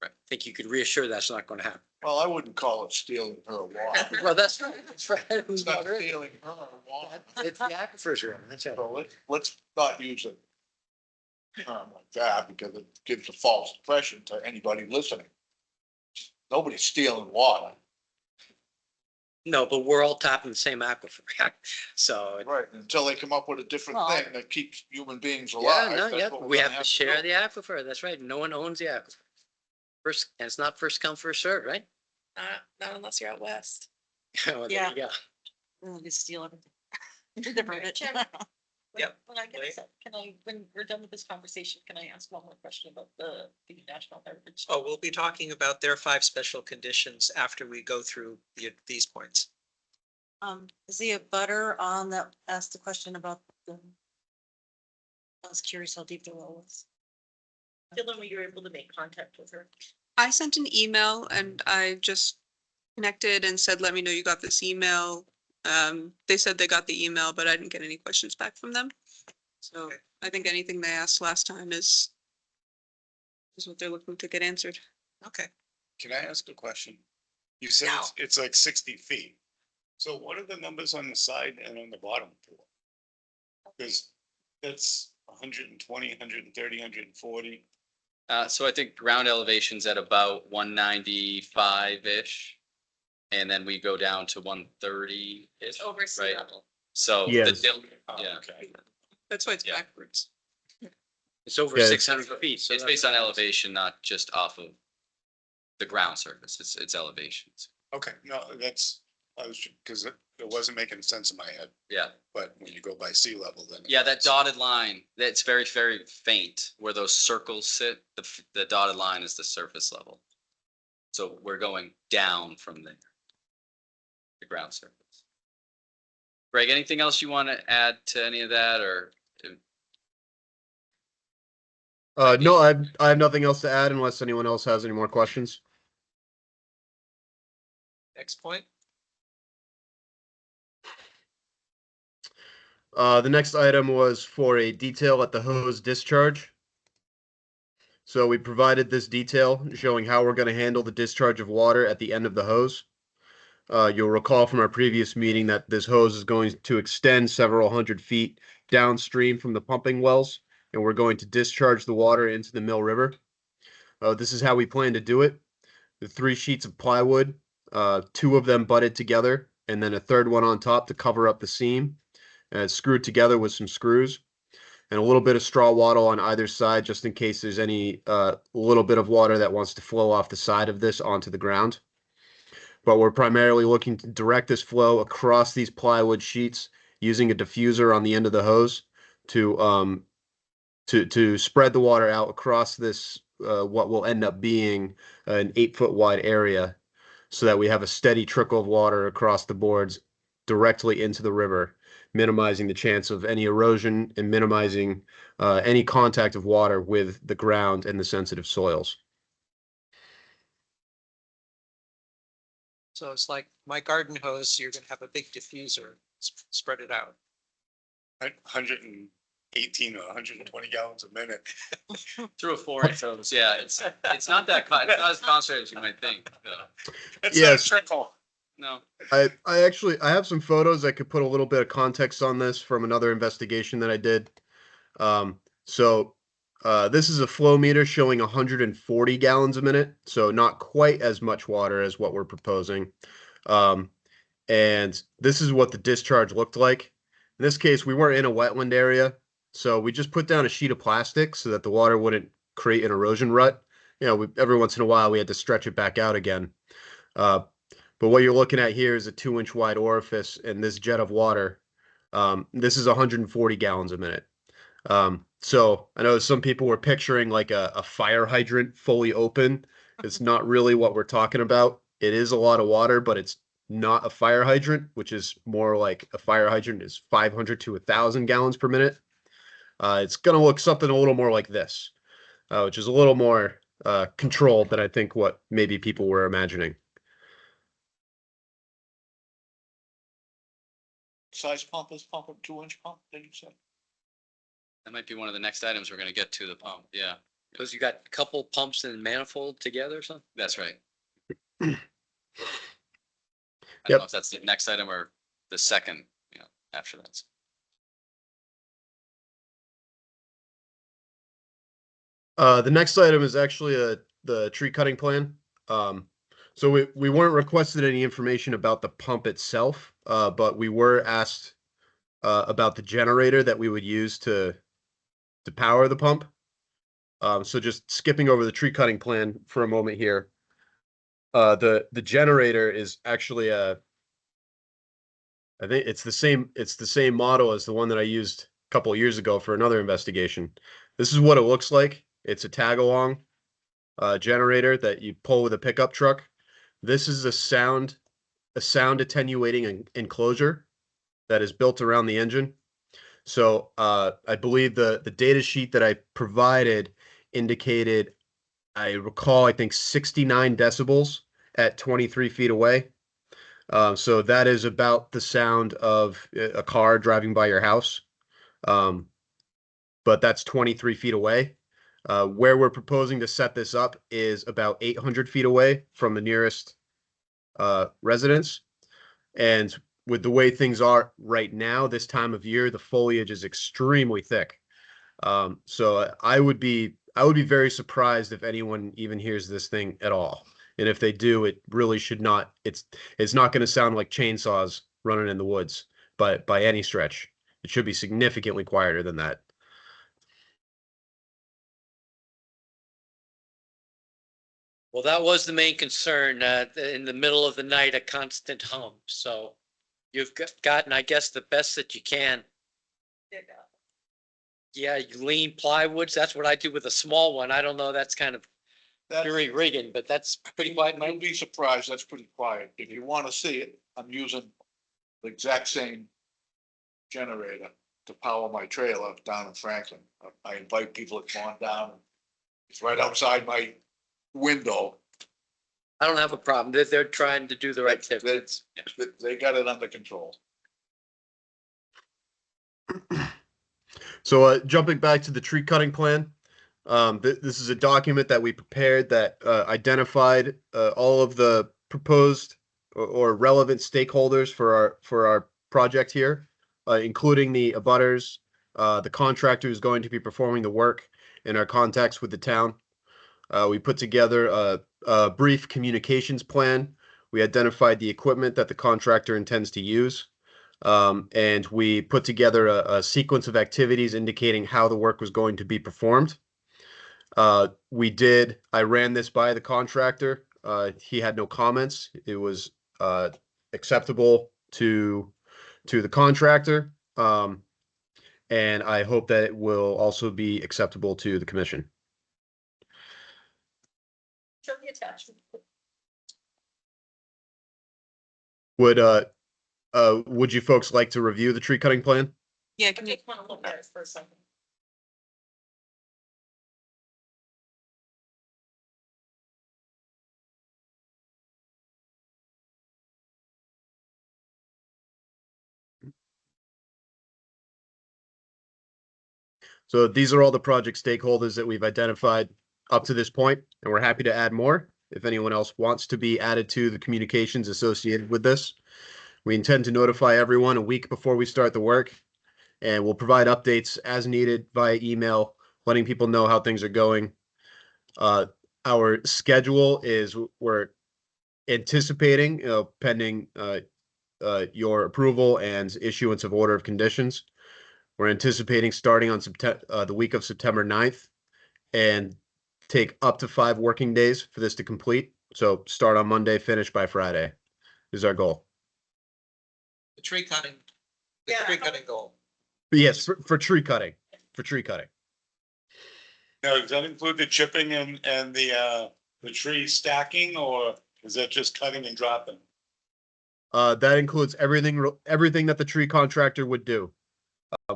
I think you could reassure that's not going to happen. Well, I wouldn't call it stealing her water. Well, that's right. That's right. It's not stealing her water. It's the aquifers room. That's right. So let's not use a term like that because it gives a false impression to anybody listening. Nobody's stealing water. No, but we're all tapping the same aquifer. So, Right, until they come up with a different Well- thing that keeps human beings yeah, alive. no, that's yeah, what we're we gonna have to share do. the aquifer. That's right. No one owns the aquifer. First, and it's not first come, first served, right? Not unless you're out west. Well, there Yeah. you go. We'll just steal everything. Different. Chairman. Yep. When I get set, when we're done with this conversation, can I ask one more question about the National Heritage? Oh, we'll be talking about their 5 special conditions after we go through these points. Is he a butter on that asked the question about the? I was curious how deep the well was. Dylan, were you able to make contact with her? I sent an email and I just connected and said, let me know you got this email. They said they got the email, but I didn't get any questions back from them. So Okay. I think anything they asked last time is what they're looking to get answered. Okay. Can I ask a question? You said it's like 60 feet. So what are the numbers on the side and on the bottom for? Because that's 120, 130, 140. So I think ground elevation's at about 195-ish. And then we go down to 130-ish. Over sea right? level. So, Yes. yeah, Okay. That's why it's Yeah. backwards. It's over Yeah, 600 feet. So it's based on elevation, not just off of the ground surface. It's elevations. Okay, no, I was, because it wasn't making sense in my head, Yeah. but when you go by sea level, then. it Yeah, that does. dotted line, that's very, very faint where those circles sit. The dotted line is the surface level. So we're going down from there. The ground surface. Greg, anything else you want to add to any of that or? No, I have nothing else to add unless anyone else has any more questions. Next point. The next item was for a detail at the hose discharge. So we provided this detail showing how we're going to handle the discharge of water at the end of the hose. You'll recall from our previous meeting that this hose is going to extend several hundred feet downstream from the pumping wells, and we're going to discharge the water into the Mill River. This is how we plan to do it. The 3 sheets of plywood, 2 of them butted together, and then a third one on top to cover up the seam, and it's screwed together with some screws, and a little bit of straw wattle on either side, just in case there's any little bit of water that wants to flow off the side of this onto the ground. But we're primarily looking to direct this flow across these plywood sheets using a diffuser on the end of the hose to spread the water out across this what will end up being an 8-foot wide area, so that we have a steady trickle of water across the boards directly into the river, minimizing the chance of any erosion and minimizing any contact of water with the ground and the sensitive soils. So it's like my garden hose, you're gonna have a big diffuser, spread it out. 118 or 120 gallons a minute. Through a 4-inch hose, yeah, it's not that, it's not as concentrated as you might think. No. It's not a Yes. trickle. No. I have some photos that could put a little bit of context on this from another investigation that I did. This is a flow meter showing 140 gallons a minute, so not quite as much water as what we're proposing. And this is what the discharge looked like. In this case, we weren't in a wetland area, so we just put down a sheet of plastic so that the water wouldn't create an erosion rut. You know, every once in a while we had to stretch it back out again. But what you're looking at here is a 2-inch wide orifice in this jet of water. This is 140 gallons a minute. So I know some people were picturing like a fire hydrant fully open. It's not really what we're talking about. It is a lot of water, but it's not a fire hydrant, which is more like a fire hydrant is 500 to 1,000 gallons per minute. It's going to look something a little more like this, which is a little more controlled than I think what maybe people were imagining. Size pump is pump, a 2-inch pump, did you say? That might be one of the next items we're gonna get to, the pump, yeah. Because you got a couple pumps and manifold together or something? That's right. I don't Yep. know if that's the next item or the second, after that. The next item is actually the tree cutting plan. So we weren't requested any information about the pump itself, but we were asked about the generator that we would use to power the pump. So just skipping over the tree cutting plan for a moment here. The generator is actually I think it's the same model as the one that I used a couple of years ago for another investigation. This is what it looks like. It's a tag along generator that you pull with a pickup truck. This is a sound attenuating enclosure that is built around the engine. So I believe the data sheet that I provided indicated, I recall, I think 69 decibels at 23 feet away. So that is about the sound of a car driving by your house. But that's 23 feet away. Where we're proposing to set this up is about 800 feet away from the nearest residence. And with the way things are right now, this time of year, the foliage is extremely thick. So I would be very surprised if anyone even hears this thing at all. And if they do, it really should not. It's not going to sound like chainsaws running in the woods, but by any stretch, it should be significantly quieter than that. Well, that was the main concern, in the middle of the night, a constant hum. So you've gotten, I guess, the best that you can. Yeah, you lean plywoods. That's what I do with a small one. I don't know. That's kind of jury rigging, but that's pretty quiet. You'll be surprised, that's pretty quiet. If you want to see it, I'm using the exact same generator to power my trailer down in Franklin. I invite people to come on down. It's right outside my window. I don't have a problem. They're trying to do the right thing. They got it under control. So jumping back to the tree cutting plan, this is a document that we prepared that identified all of the proposed or relevant stakeholders for our project here, including the abutters, the contractor who's going to be performing the work, and our contacts with the town. We put together a brief communications plan. We identified the equipment that the contractor intends to use. And we put together a sequence of activities indicating how the work was going to be performed. I ran this by the contractor. He had no comments. It was acceptable to the contractor. And I hope that it will also be acceptable to the commission. Show the attachment. Would you folks like to review the tree cutting plan? Yeah, I can you, just want to look at it for a second. So these are all the project stakeholders that we've identified up to this point, and we're happy to add more if anyone else wants to be added to the communications associated with this. We intend to notify everyone a week before we start the work, and we'll provide updates as needed via email, letting people know how things are going. Our schedule is we're anticipating, pending your approval and issuance of order of conditions. We're anticipating starting on the week of September 9th and take up to 5 working days for this to complete. So start on Monday, finish by Friday is our goal. The tree cutting goal. But yes, for tree cutting, Now, does that include the chipping and the tree stacking, or is that just cutting and dropping? That includes everything that the tree contractor would do,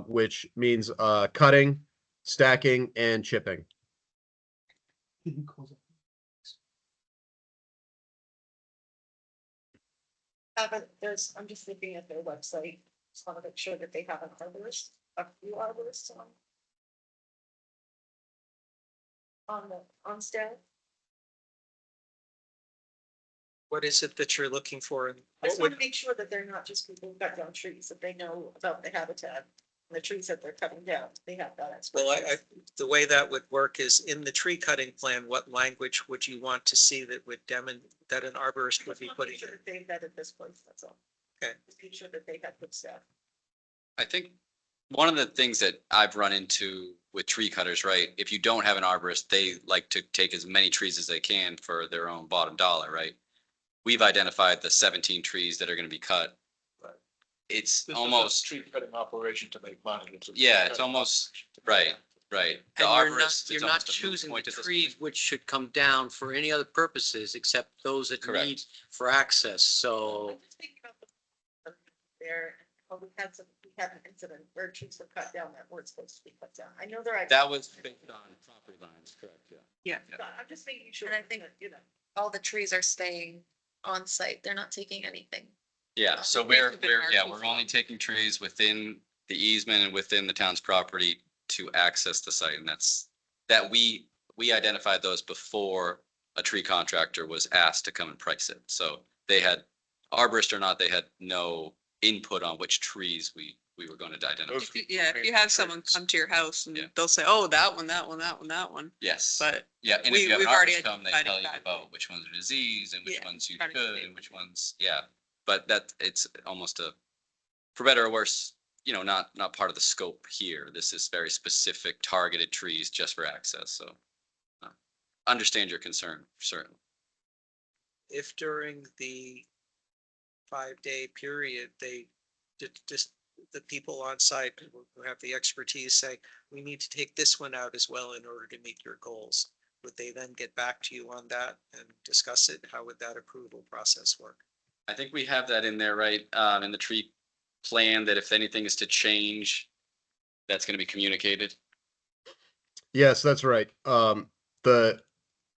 which means cutting, stacking, and chipping. I'm just looking at their website, just want to make sure that they have an arborist, a few arborists on staff. What is it that you're looking for? I just want to make sure that they're not just people who cut down trees, that they know about the habitat. The trees that they're cutting down, they have that. Well, the way that would work is in the tree cutting plan, what language would you want to see that would that an arborist would be putting in? They've vetted this place, that's all. Okay. Just make sure that they have good staff. I think one of the things that I've run into with tree cutters, right? If you don't have an arborist, they like to take as many trees as they can for their own bottom dollar, right? We've identified the 17 trees that are going to be cut. Right. It's This is a almost, tree cutting operation to make money. It's a Yeah, tree it's cutting almost- operation to make right, money. right. The And arborist, you're not, it's you're not almost a moot choosing the point at this trees point. which should come down for any other purposes except those that Correct. need for access. So I'm just thinking about the there, well, we had an incident where trees were cut down that weren't supposed to be cut down. I know they're. That was based on property lines, correct, yeah. Yeah. I'm just making sure. And I think- that, you know. All the trees are staying on site. They're not taking anything. Yeah, so It needs we're, to be yeah, marked. we're only taking trees within the easement and within the town's property to access the site, and that we identified those before a tree contractor was asked to come and price it. So they had, arborist or not, they had no input on which trees we were going to identify. Those- Yeah, if you have someone come to your house and Yeah. they'll say, oh, that one, that one, that one, that one. Yes, But yeah, and if we- you have an we've already arborist come, they identified tell you that. about which ones are disease and which Yeah, ones you try to could stay and which away. ones, yeah. But that, it's almost for better or worse, not part of the scope here. This is very specific targeted trees just for access, so. Understand your concern, certainly. If during the 5-day period, just the people on site who have the expertise say, we need to take this one out as well in order to meet your goals. Would they then get back to you on that and discuss it? How would that approval process work? I think we have that in there, right, in the tree plan, that if anything is to change, that's gonna be communicated. Yes, that's right.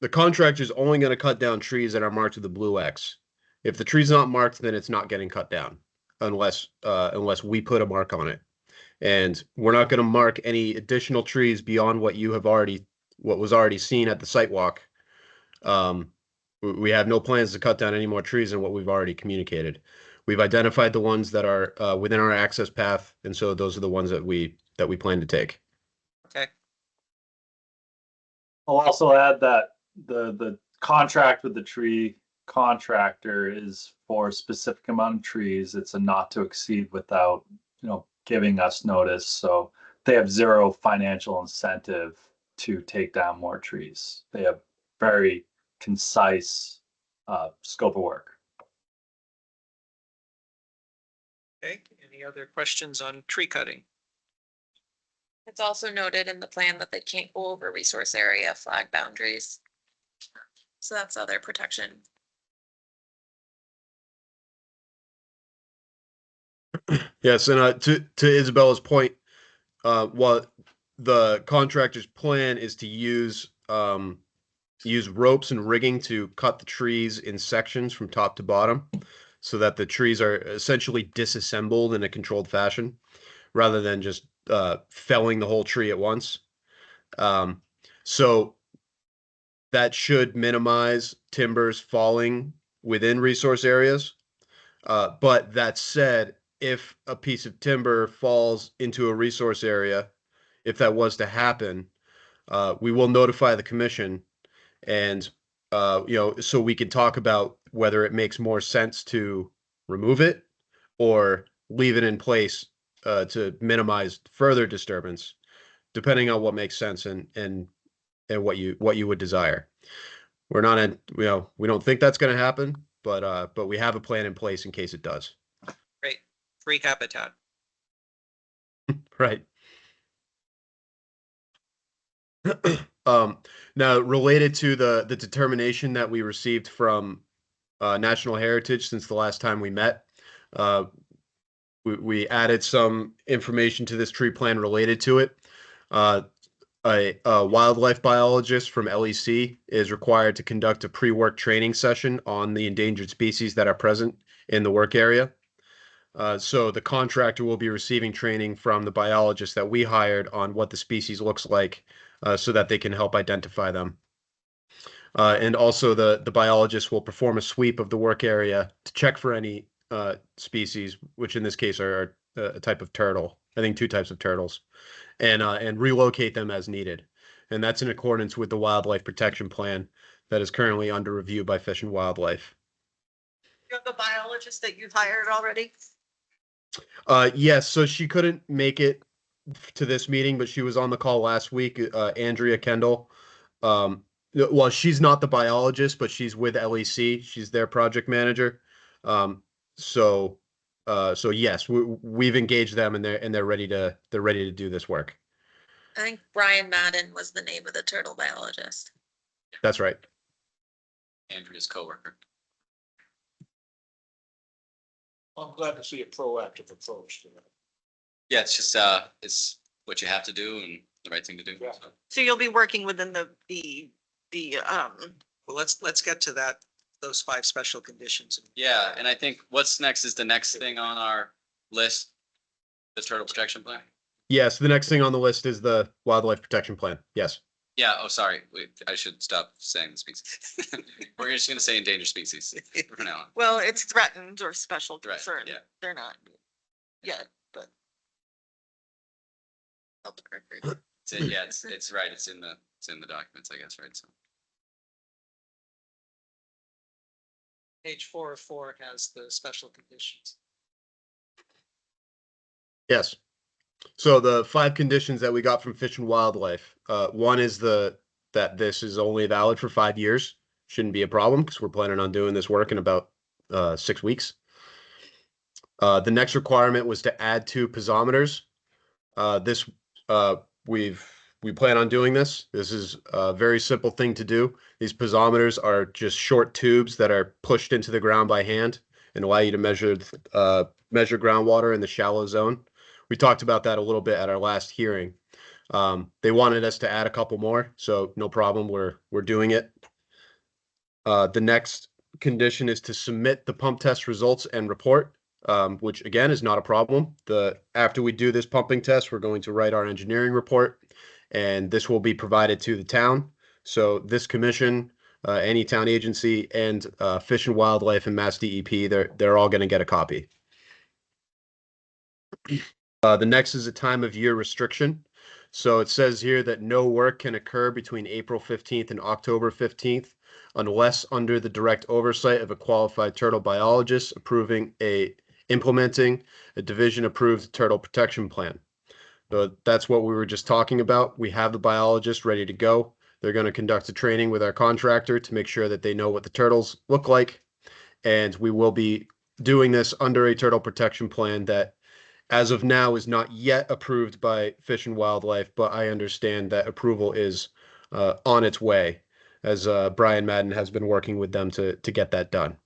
The contractor's only going to cut down trees that are marked with the blue X. If the tree's not marked, then it's not getting cut down unless we put a mark on it. And we're not going to mark any additional trees beyond what was already seen at the site walk. We have no plans to cut down any more trees than what we've already communicated. We've identified the ones that are within our access path, and so those are the ones that we plan to take. Okay, I'll also add that the contract with the tree contractor is for a specific amount of trees. It's a not to exceed without, giving us notice. So they have zero financial incentive to take down more trees. They have very concise scope of work. okay. Any other questions on tree cutting? It's also noted in the plan that they can't go over resource area flag boundaries. So that's other protection. Yes, and to Isabella's point, what the contractor's plan is to use ropes and rigging to cut the trees in sections from top to bottom, so that the trees are essentially disassembled in a controlled fashion, rather than just felling the whole tree at once. So that should minimize timbers falling within resource areas. But that said, if a piece of timber falls into a resource area, if that was to happen, we will notify the commission, and so we can talk about whether it makes more sense to remove it or leave it in place to minimize further disturbance, depending on what makes sense and what you would desire. We're not in, we don't think that's going to happen, but we have a plan in place in case it does. Great, free habitat. Right. Now, related to the determination that we received from National Heritage since the last time we met, we added some information to this tree plan related to it. A wildlife biologist from LEC is required to conduct a pre-work training session on the endangered species that are present in the work area. So the contractor will be receiving training from the biologist that we hired on what the species looks like, so that they can help identify them. And also the biologist will perform a sweep of the work area to check for any species, which in this case are a type of turtle, I think 2 types of turtles, and relocate them as needed. And that's in accordance with the wildlife protection plan that is currently under review by Fish and Wildlife. You have a biologist that you've hired already? Yes, so she couldn't make it to this meeting, but she was on the call last week, Andrea Kendall. Well, she's not the biologist, but she's with LEC. She's their project manager. Um, so, so yes, we've engaged them and they're ready to do this work. I think Brian Madden was the name of the turtle biologist. That's right. Andrea's coworker. I'm glad to see a proactive approach to that. Yeah, it's just, it's what you have to do and the right thing to do. Yeah. So, So you'll be working within the, Well, let's get to that, those 5 special conditions. yeah, and I think what's next is the next thing on our list, the turtle protection plan. Yes, the next thing on the list is the wildlife protection plan. Yes. Yeah, oh, sorry, wait, I should stop saying the species. We're just gonna say endangered species from now on. well, it's threatened or special Right, concern. yeah. They're not yet, but. Public record. Yeah, it's right, it's in the documents, I guess, right, so. Page 4 of 4 has the special conditions. Yes. So the 5 conditions that we got from Fish and Wildlife, one is that this is only valid for 5 years. Shouldn't be a problem because we're planning on doing this work in about 6 weeks. The next requirement was to add 2 piezometers. We plan on doing this. This is a very simple thing to do. These piezometers are just short tubes that are pushed into the ground by hand and allow you to measure groundwater in the shallow zone. We talked about that a little bit at our last hearing. They wanted us to add a couple more, so no problem. We're doing it. The next condition is to submit the pump test results and report, which again is not a problem. After we do this pumping test, we're going to write our engineering report, and this will be provided to the town. So this commission, any town agency, and Fish and Wildlife and Mass DEP, they're all going to get a copy. The next is a time of year restriction. So it says here that no work can occur between April 15th and October 15th unless under the direct oversight of a qualified turtle biologist implementing a division approved turtle protection plan. So that's what we were just talking about. We have the biologist ready to go. They're going to conduct a training with our contractor to make sure that they know what the turtles look like. And we will be doing this under a turtle protection plan that as of now is not yet approved by Fish and Wildlife, but I understand that approval is on its way, as Brian Madden has been working with them to get that done.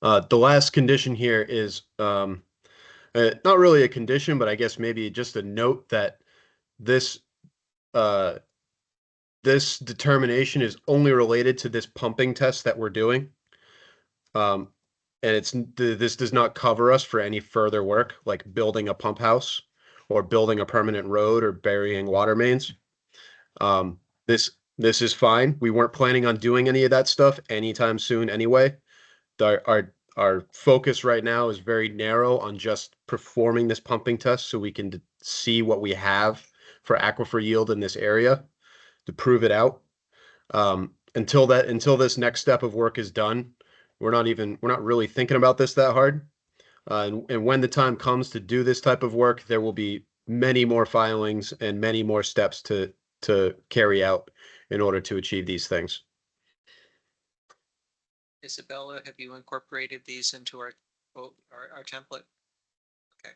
The last condition here is not really a condition, but I guess maybe just a note that this this determination is only related to this pumping test that we're doing. And this does not cover us for any further work, like building a pump house or building a permanent road or burying water mains. This is fine. We weren't planning on doing any of that stuff anytime soon anyway. Our focus right now is very narrow on just performing this pumping test so we can see what we have for aquifer yield in this area to prove it out. Until this next step of work is done, we're not really thinking about this that hard. And when the time comes to do this type of work, there will be many more filings and many more steps to carry out in order to achieve these things. Isabella, have you incorporated these into our template? Okay.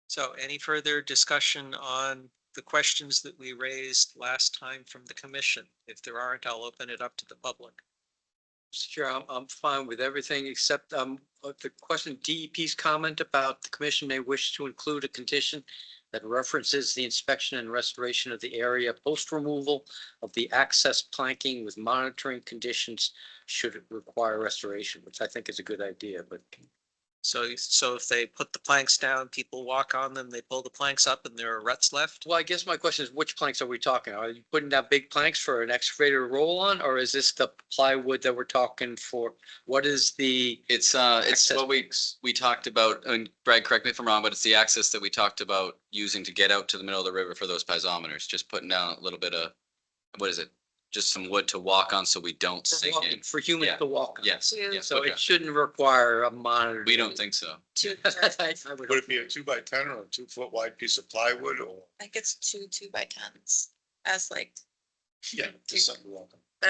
So any further discussion on the questions that we raised last time from the commission? If there aren't, I'll open it up to the public. Sure, I'm fine with everything except the question, DEP's comment about the commission may wish to include a condition that references the inspection and restoration of the area post removal of the access planking with monitoring conditions should it require restoration, which I think is a good idea, but So if they put the planks down, people walk on them, they pull the planks up and there are ruts left? Well, I guess my question is, which planks are we talking? Are you putting down big planks for an excavator to roll on, or is this the plywood that we're talking for? What is the? It's Access what we talked about, and Brad, correct me if I'm wrong, but it's the access that we talked about using to get out to the middle of the river for those piezometers, just putting down a little bit of, what is it? Just some wood to walk on so we don't sink in. For humans Yeah. to walk on. Yes, Yeah. yes, So okay. it shouldn't require a monitor. We don't think so. I would Would it be a 2x10 or a 2-foot wide piece of plywood or? I think it's two 2x10s as like, Yeah. Just something to walk on. but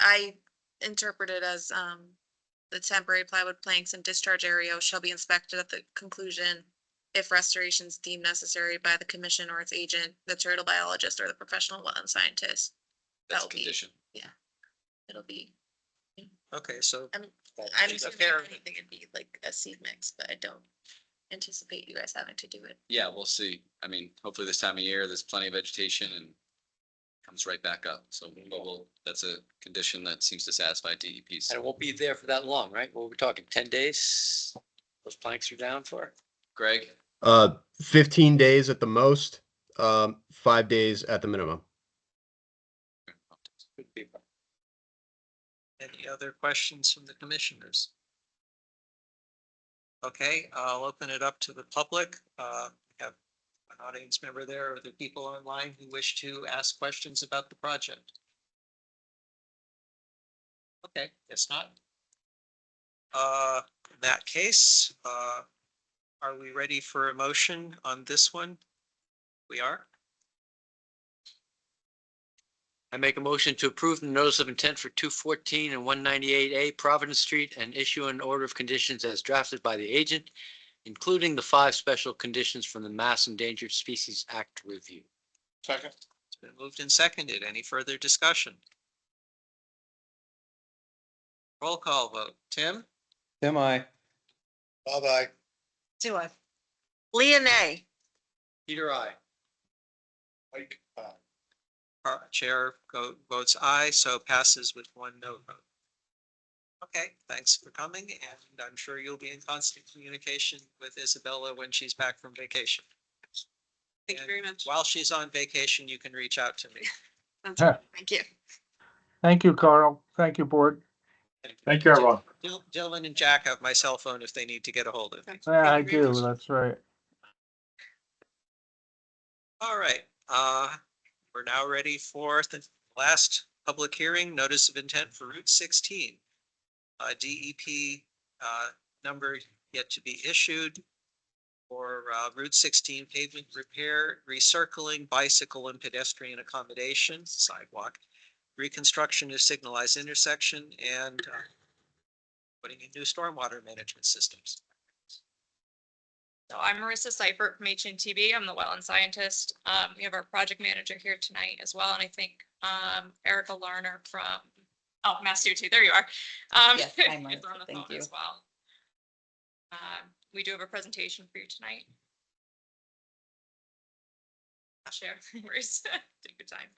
I interpret it as, the temporary plywood planks and discharge area shall be inspected at the conclusion if restorations deemed necessary by the commission or its agent, the turtle biologist, or the professional wetland scientist. That's a That'll be- condition. It'll be, Okay, so I'm She's assuming fair. anything it'd be like a seed mix, but I don't anticipate you guys having to do it. Yeah, we'll see. I mean, hopefully this time of year, there's plenty of vegetation and comes right back up. So that's a condition that seems to satisfy DEPs. And it won't be there for that long, right? Well, we're talking 10 days. Those planks are down for. Greg, 15 days at the most, 5 days at the minimum. Could be. any other questions from the commissioners? Okay, I'll open it up to the public. We have an audience member there, or the people online who wish to ask questions about the project. Okay, guess not. In that case, are we ready for a motion on this one? We are. I make a motion to approve the notice of intent for 214 and 198A Providence Street and issue an order of conditions as drafted by the agent, including the 5 special conditions from the Mass Endangered Species Act review. Second. It's been moved and seconded. Any further discussion? Roll call vote. Tim? Tim, I. Bye-bye. Do I? Leonay, Peter, I. Mike, Chair votes aye, so passes with 1 no vote. Okay, thanks for coming, and I'm sure you'll be in constant communication with Isabella when she's back from vacation. Thank you very much. While she's on vacation, you can reach out to me. Sounds good. Thank you. Thank you, Carl. Thank you, board. Thank you, everyone. Dylan and Jack have my cell phone if they need to get a hold of me. Yeah, I Thank you very do. much. That's right. All right, we're now ready for the last public hearing, notice of intent for Route 16. DEP number yet to be issued for Route 16 pavement repair, recircling, bicycle and pedestrian accommodation, sidewalk, reconstruction of signalized intersection, and putting in new stormwater management systems. So I'm Marissa Seifert from HNTB. I'm the wetland scientist. We have our project manager here tonight as well, and I think Erica Lerner from Mass DOT. There you are. Yes, hi, is Marissa. on the Thank phone you. as well. We do have a presentation for you tonight. I'll share. Worries. Take your time.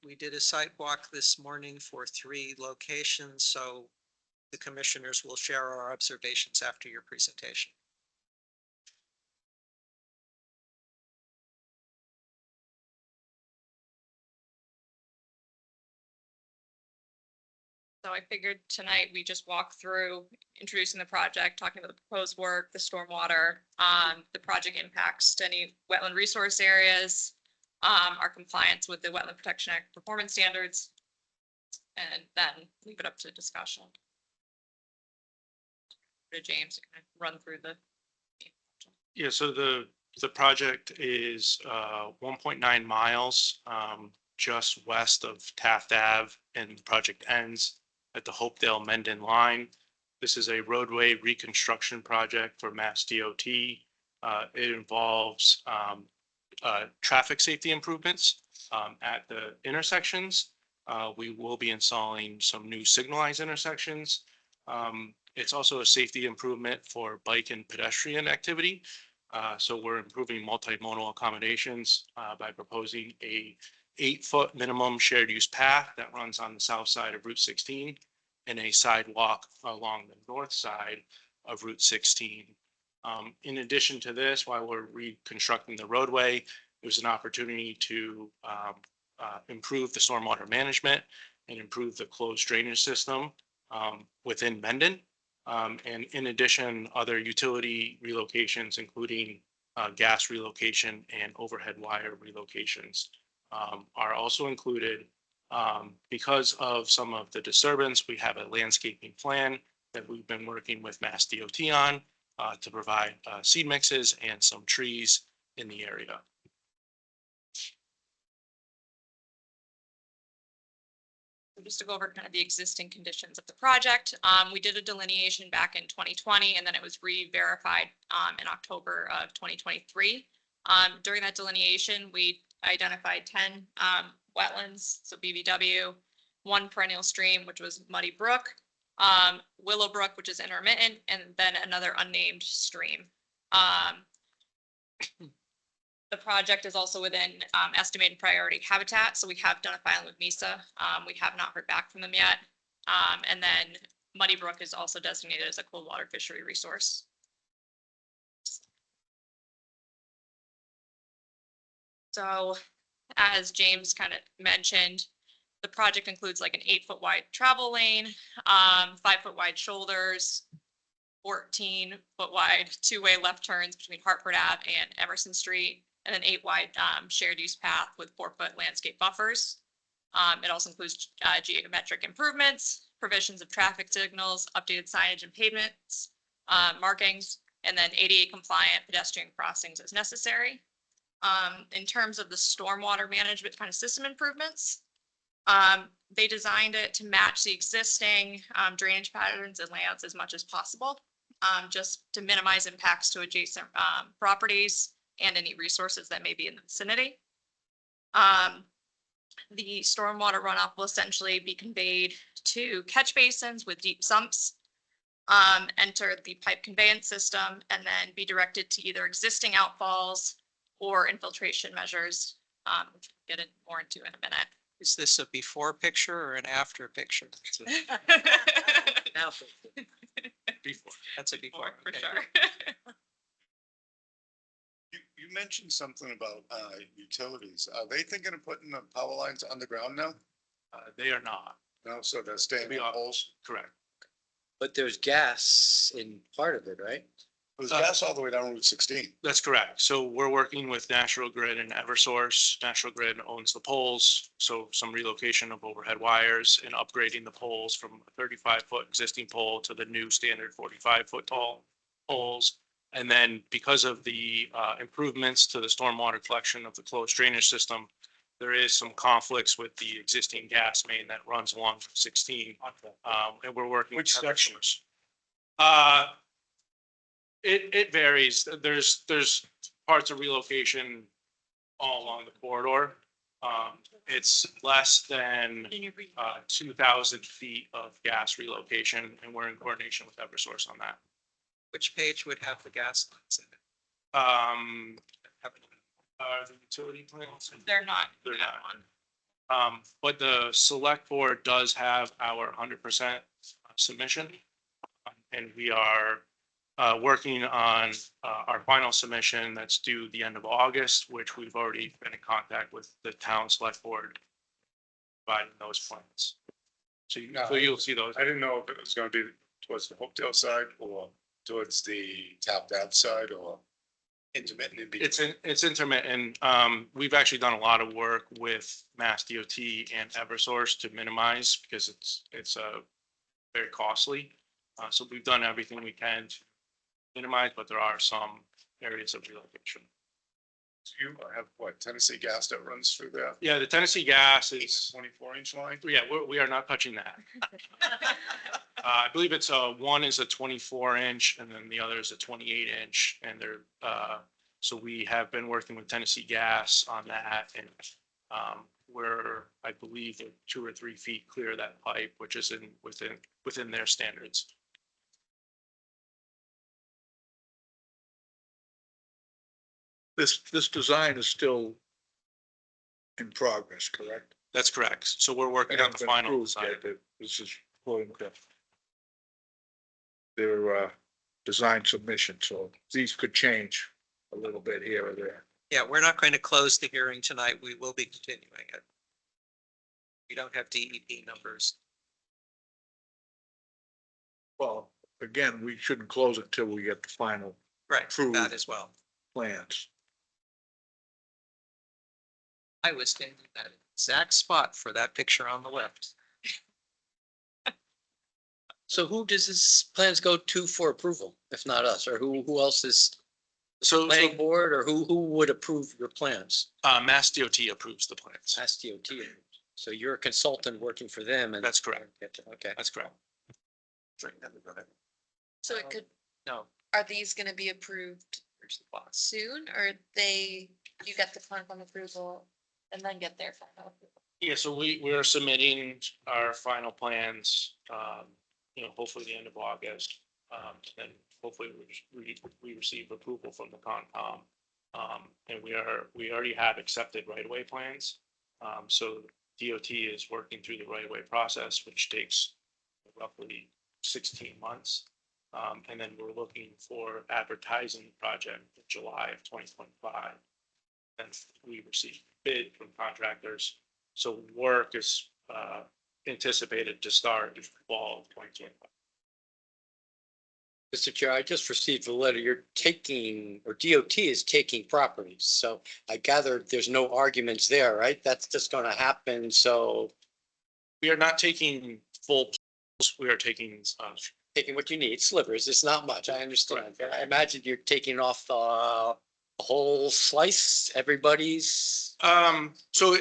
We did a sidewalk this morning for 3 locations, so the commissioners will share our observations after your presentation. So I figured tonight we just walk through introducing the project, talking about the proposed work, the stormwater, the project impacts to any wetland resource areas, our compliance with the Wetland Protection Act performance standards, and then leave it up to discussion. To James to kind of run through the. Yeah, so the project is 1.9 miles just west of Taft Ave, and the project ends at the Hopedale Mendon line. This is a roadway reconstruction project for Mass DOT. It involves traffic safety improvements at the intersections. We will be installing some new signalized intersections. It's also a safety improvement for bike and pedestrian activity. So we're improving multimodal accommodations by proposing a 8-foot minimum shared use path that runs on the south side of Route 16 and a sidewalk along the north side of Route 16. In addition to this, while we're reconstructing the roadway, there's an opportunity to improve the stormwater management and improve the closed drainage system within Mendon. And in addition, other utility relocations, including gas relocation and overhead wire relocations, are also included. Because of some of the disturbance, we have a landscaping plan that we've been working with Mass DOT on to provide seed mixes and some trees in the area. Just to go over kind of the existing conditions of the project, we did a delineation back in 2020, and then it was re-verified in October of 2023. During that delineation, we identified 10 wetlands, so BVW, 1 perennial stream, which was Muddy Brook, Willow Brook, which is intermittent, and then another unnamed stream. The project is also within estimated priority habitat, so we have done a filing with MESA. We have not heard back from them yet. And then Muddy Brook is also designated as a cold water fishery resource. So as James kind of mentioned, the project includes like an 8-foot wide travel lane, 5-foot wide shoulders, 14-foot wide two-way left turns between Hartford Ave and Emerson Street, and an 8 wide shared use path with 4-foot landscape buffers. It also includes geometric improvements, provisions of traffic signals, updated signage and pavements, markings, and then ADA compliant pedestrian crossings as necessary. In terms of the stormwater management kind of system improvements, they designed it to match the existing drainage patterns and layouts as much as possible, just to minimize impacts to adjacent properties and any resources that may be in the vicinity. The stormwater runoff will essentially be conveyed to catch basins with deep sumps, enter the pipe conveyance system, and then be directed to either existing outfalls or infiltration measures, which we'll get more into in a minute. Is this a before picture or an after picture? Before. That's a before. For Okay. sure. You mentioned something about utilities. Are they thinking of putting the power lines underground now? They are not. No, so they're staying We on are. poles? Correct. But there's gas in part of it, right? There's gas all the way down Route 16. That's correct. So we're working with National Grid and Eversource. National Grid owns the poles, so some relocation of overhead wires and upgrading the poles from a 35-foot existing pole to the new standard 45-foot tall poles. And then because of the improvements to the stormwater collection of the closed drainage system, there is some conflicts with the existing gas main that runs along 16. And we're working. Which with section? Eversource. It varies. There's parts of relocation all along the corridor. It's less than 2,000 feet of gas relocation, and we're in coordination with Eversource on that. Which page would have the gas lines in it? The utility plans. They're not. They're not. But the select board does have our 100% submission. And we are working on our final submission that's due the end of August, which we've already been in contact with the town select board providing those plans. So you'll see those. I didn't know if it was gonna be towards the Hopedale side or towards the Tapped Ave side or intermittent in between. It's intermittent. We've actually done a lot of work with Mass DOT and Eversource to minimize because it's very costly. So we've done everything we can to minimize, but there are some areas of relocation. You have what, Tennessee Gas that runs through there? Yeah, the Tennessee Gas is, 24-inch line? yeah, we are not touching that. I believe it's one is a 24-inch and then the other is a 28-inch, and they're so we have been working with Tennessee Gas on that, and we're, I believe, 2 or 3 feet clear of that pipe, which is within their standards. This design is still in progress, correct? That's correct. So we're working on the final design. This is according to their design submission, so these could change a little bit here or there. Yeah, we're not going to close the hearing tonight. We will be continuing it. We don't have DEP numbers. Well, again, we shouldn't close it till we get the final Right, True. that as well. plans. I was standing in that exact spot for that picture on the left. So who does this plans go to for approval, if not us, or who else is planning board, or who would approve your plans? Mass DOT approves the plans. Mass DOT. So you're a consultant working for them and. That's correct. Okay. That's correct. So it could, No, are these gonna be approved soon, or you get the final approval and then get their final approval? Yeah, so we're submitting our final plans, hopefully the end of August. Then hopefully we receive approval from the Concom. And we already have accepted right-of-way plans. So DOT is working through the right-of-way process, which takes roughly 16 months. And then we're looking for advertising the project in July of 2025. Then we received bid from contractors. So work is anticipated to start in fall of 2025. Mr. Chair, I just received a letter. You're taking, or DOT is taking properties. So I gather there's no arguments there, right? That's just gonna happen. So We are not taking full, we are taking, taking what you need, slivers. It's not much. I understand. I imagine you're taking off the whole slice, everybody's. so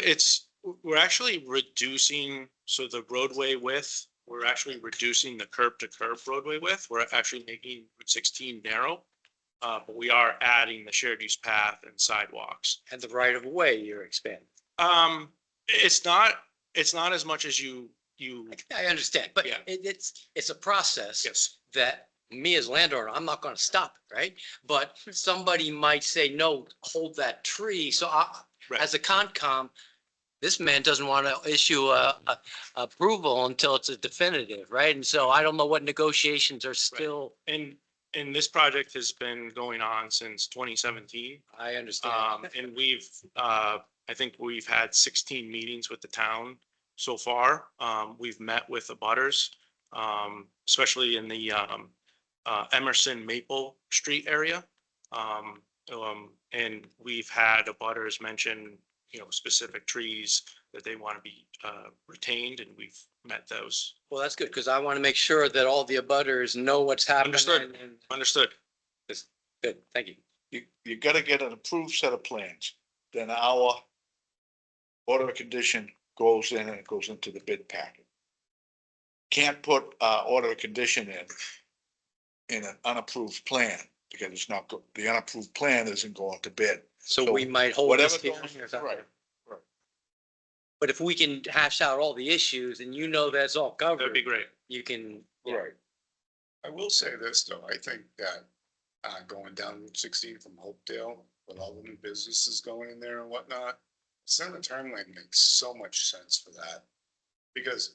we're actually reducing, so the roadway width, we're actually reducing the curb to curb roadway width. We're actually making Route 16 narrow. But we are adding the shared use path and sidewalks. And the right of way you're expanding. It's not as much as you. I understand, but Yeah. it's a process. Yes. That me as landowner, I'm not gonna stop it, right? But somebody might say, no, hold that tree. So Right. as a Concom, this man doesn't want to issue a approval until it's a definitive, right? And so I don't know what negotiations are still. And this project has been going on since 2017. I understand. And I think we've had 16 meetings with the town so far. We've met with the abutters, especially in the Emerson Maple Street area. And we've had abutters mention, specific trees that they want to be retained, and we've met those. Well, that's good, because I want to make sure that all the abutters know what's happening. Understood. and- Understood. Good, thank you. You gotta get an approved set of plans, then our order of condition goes in and it goes into the bid packet. Can't put order of condition in an unapproved plan, because it's not, the unapproved plan isn't going to bid. So we might hold Whatever this hearing goes, or something. right, But if we can hash out all the issues and that's all covered. That'd be great. You can. right. I will say this, though, I think that going down Route 16 from Hopedale with all the new businesses going in there and whatnot, center turn lane makes so much sense for that. Because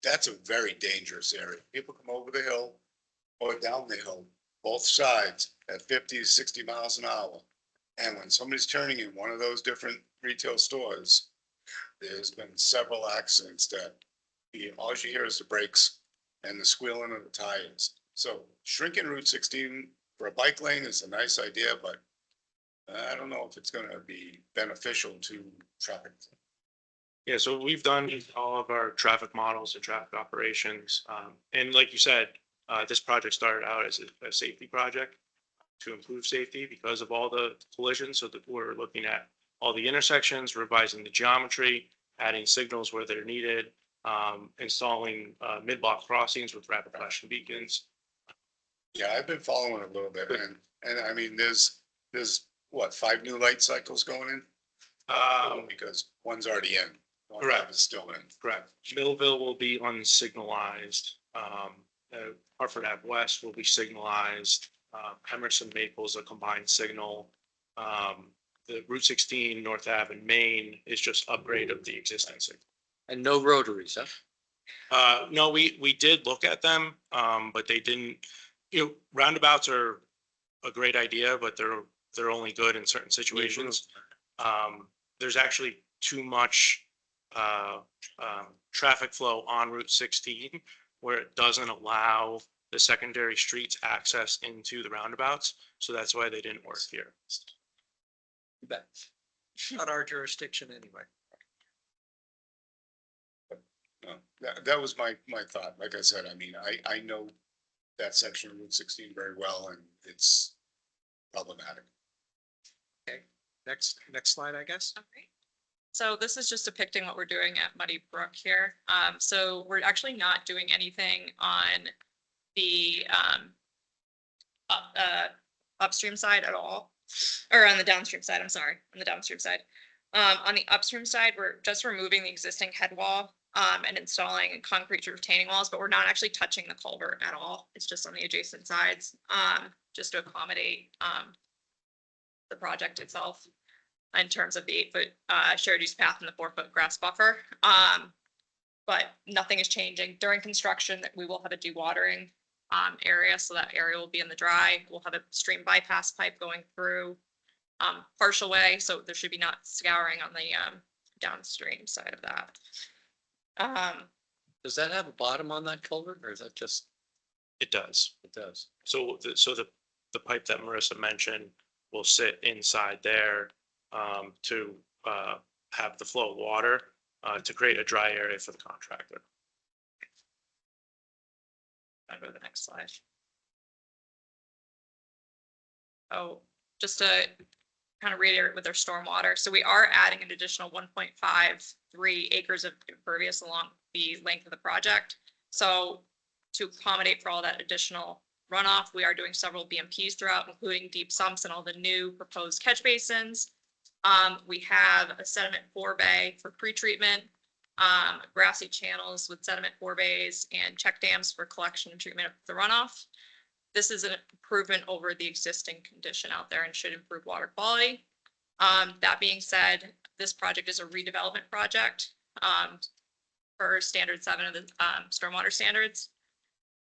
that's a very dangerous area. People come over the hill or down the hill, both sides at 50 to 60 miles an hour. And when somebody's turning in one of those different retail stores, there's been several accidents that all you hear is the brakes and the squealing of the tires. So shrinking Route 16 for a bike lane is a nice idea, but I don't know if it's going to be beneficial to traffic. Yeah, so we've done all of our traffic models and traffic operations. And like you said, this project started out as a safety project to improve safety because of all the collisions. So that we're looking at all the intersections, revising the geometry, adding signals where they're needed, installing mid-block crossings with rapid flashing beacons. Yeah, I've been following a little bit, and I mean, there's what, 5 new light cycles going in? Because one's already in. One Correct. is still in. Correct. Millville will be unsignalized. Hartford Ave West will be signalized. Emerson Maple is a combined signal. The Route 16 North Ave in Maine is just upgrade of the existing signal. And no rotaries, huh? No, we did look at them, but they didn't, roundabouts are a great idea, but they're only good in certain situations. There's actually too much traffic flow on Route 16 where it doesn't allow the secondary streets access into the roundabouts. So that's why they didn't work here. You bet. Not our jurisdiction anyway. No, that was my thought. Like I said, I mean, I know that section of Route 16 very well, and it's problematic. Okay, next slide, I guess. Okay. So this is just depicting what we're doing at Muddy Brook here. So we're actually not doing anything on the upstream side at all, or on the downstream side, I'm sorry, on the downstream side. On the upstream side, we're just removing the existing head wall and installing concrete retaining walls, but we're not actually touching the culvert at all. It's just on the adjacent sides, just to accommodate the project itself in terms of the 8-foot shared use path and the 4-foot grass buffer. But nothing is changing. During construction, we will have a dewatering area, so that area will be in the dry. We'll have a stream bypass pipe going through partial way, so there should be not scouring on the downstream side of that. Does that have a bottom on that culvert, or is that just? It does. It does. So the pipe that Marissa mentioned will sit inside there to have the flow of water to create a dry area for the contractor. I'll go to the next slide. Oh, just to kind of reiterate with our stormwater. So we are adding an additional 1.53 acres of impervious along the length of the project. So to accommodate for all that additional runoff, we are doing several BMPs throughout, including deep sumps and all the new proposed catch basins. We have a sediment forebay for pretreatment, grassy channels with sediment forebays, and check dams for collection and treatment of the runoff. This is an improvement over the existing condition out there and should improve water quality. That being said, this project is a redevelopment project for standard 7 of the stormwater standards.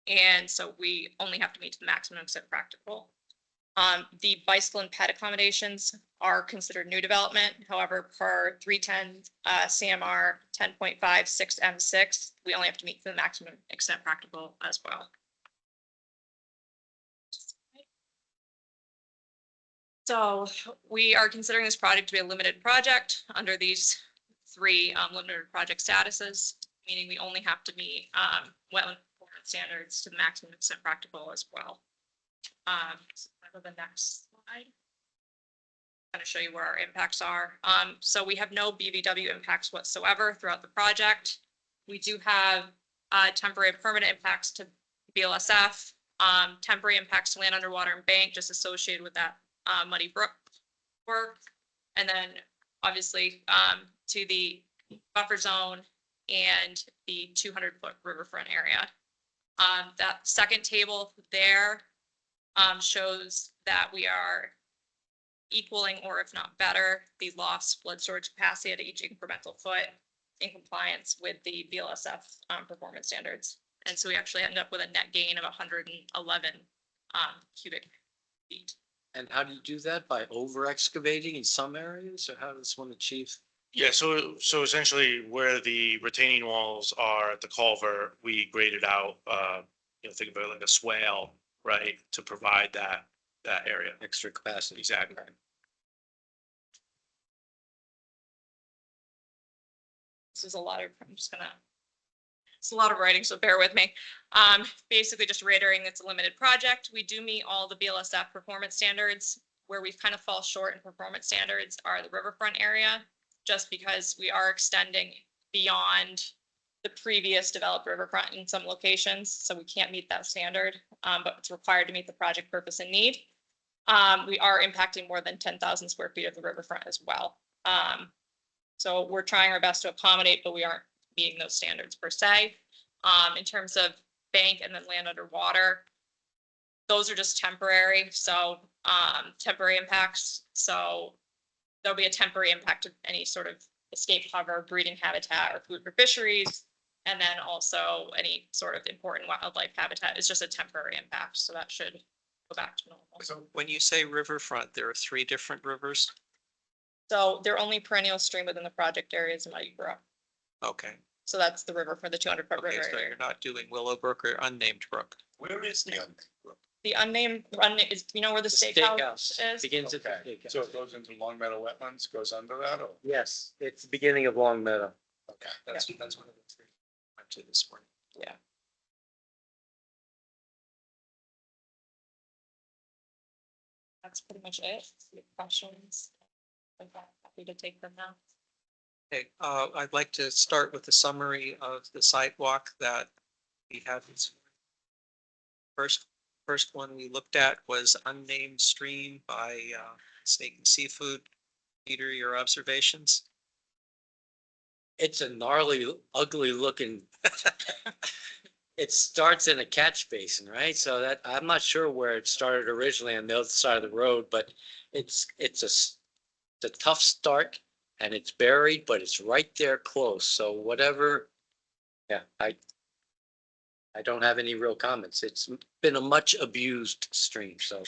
And so we only have to meet the maximum extent practical. The bicycle and pet accommodations are considered new development. However, per 310 CMR 10.56 M6, we only have to meet the maximum extent practical as well. So we are considering this project to be a limited project under these 3 limited project statuses, meaning we only have to meet wetland performance standards to the maximum extent practical as well. So go to the next slide. I'm going to show you where our impacts are. So we have no BVW impacts whatsoever throughout the project. We do have temporary and permanent impacts to BLSF, temporary impacts to land underwater and bank just associated with that Muddy Brook work, and then obviously to the buffer zone and the 200-foot riverfront area. That second table there shows that we are equaling, or if not better, the lost flood storage capacity at each incremental foot in compliance with the BLSF performance standards. And so we actually end up with a net gain of 111 cubic feet. And how do you do that? By over excavating in some areas, or how does one achieve? Yeah, so essentially where the retaining walls are at the culvert, we graded out, think of it like a swale, right, to provide that area. Extra capacity. Exactly. This is a lot of, it's a lot of writing, so bear with me. Basically just reiterating it's a limited project. We do meet all the BLSF performance standards. Where we kind of fall short in performance standards are the riverfront area, just because we are extending beyond the previous developed riverfront in some locations. So we can't meet that standard, but it's required to meet the project purpose and need. We are impacting more than 10,000 square feet of the riverfront as well. So we're trying our best to accommodate, but we aren't meeting those standards per se. In terms of bank and then land underwater, those are just temporary. So temporary impacts. So there'll be a temporary impact of any sort of escape cover, breeding habitat, or food for fisheries. And then also any sort of important wildlife habitat is just a temporary impact, so that should go back to normal. So when you say riverfront, there are 3 different rivers? So their only perennial stream within the project area is Muddy Brook. Okay, So that's the river for the 200-foot okay, river so area. you're not doing Willowbrook or unnamed brook. Where is the unnamed brook? The unnamed is, you know where the steakhouse is? Begins at the Okay, steakhouse. so it goes into Long Meadow Wetlands, goes under that, or? Yes, it's the beginning of Long Meadow. Okay. That's one of the 3 I went to this morning. Yeah. That's pretty much it. Questions? Like that, happy to take them now. Okay, I'd like to start with a summary of the sidewalk that we had. First one we looked at was unnamed stream by Steak and Seafood. Peter, your observations? It's a gnarly, ugly looking. It starts in a catch basin, right? So that, I'm not sure where it started originally on the other side of the road, but it's a tough start and it's buried, but it's right there close. So whatever, yeah, I don't have any real comments. It's been a much abused stream, so.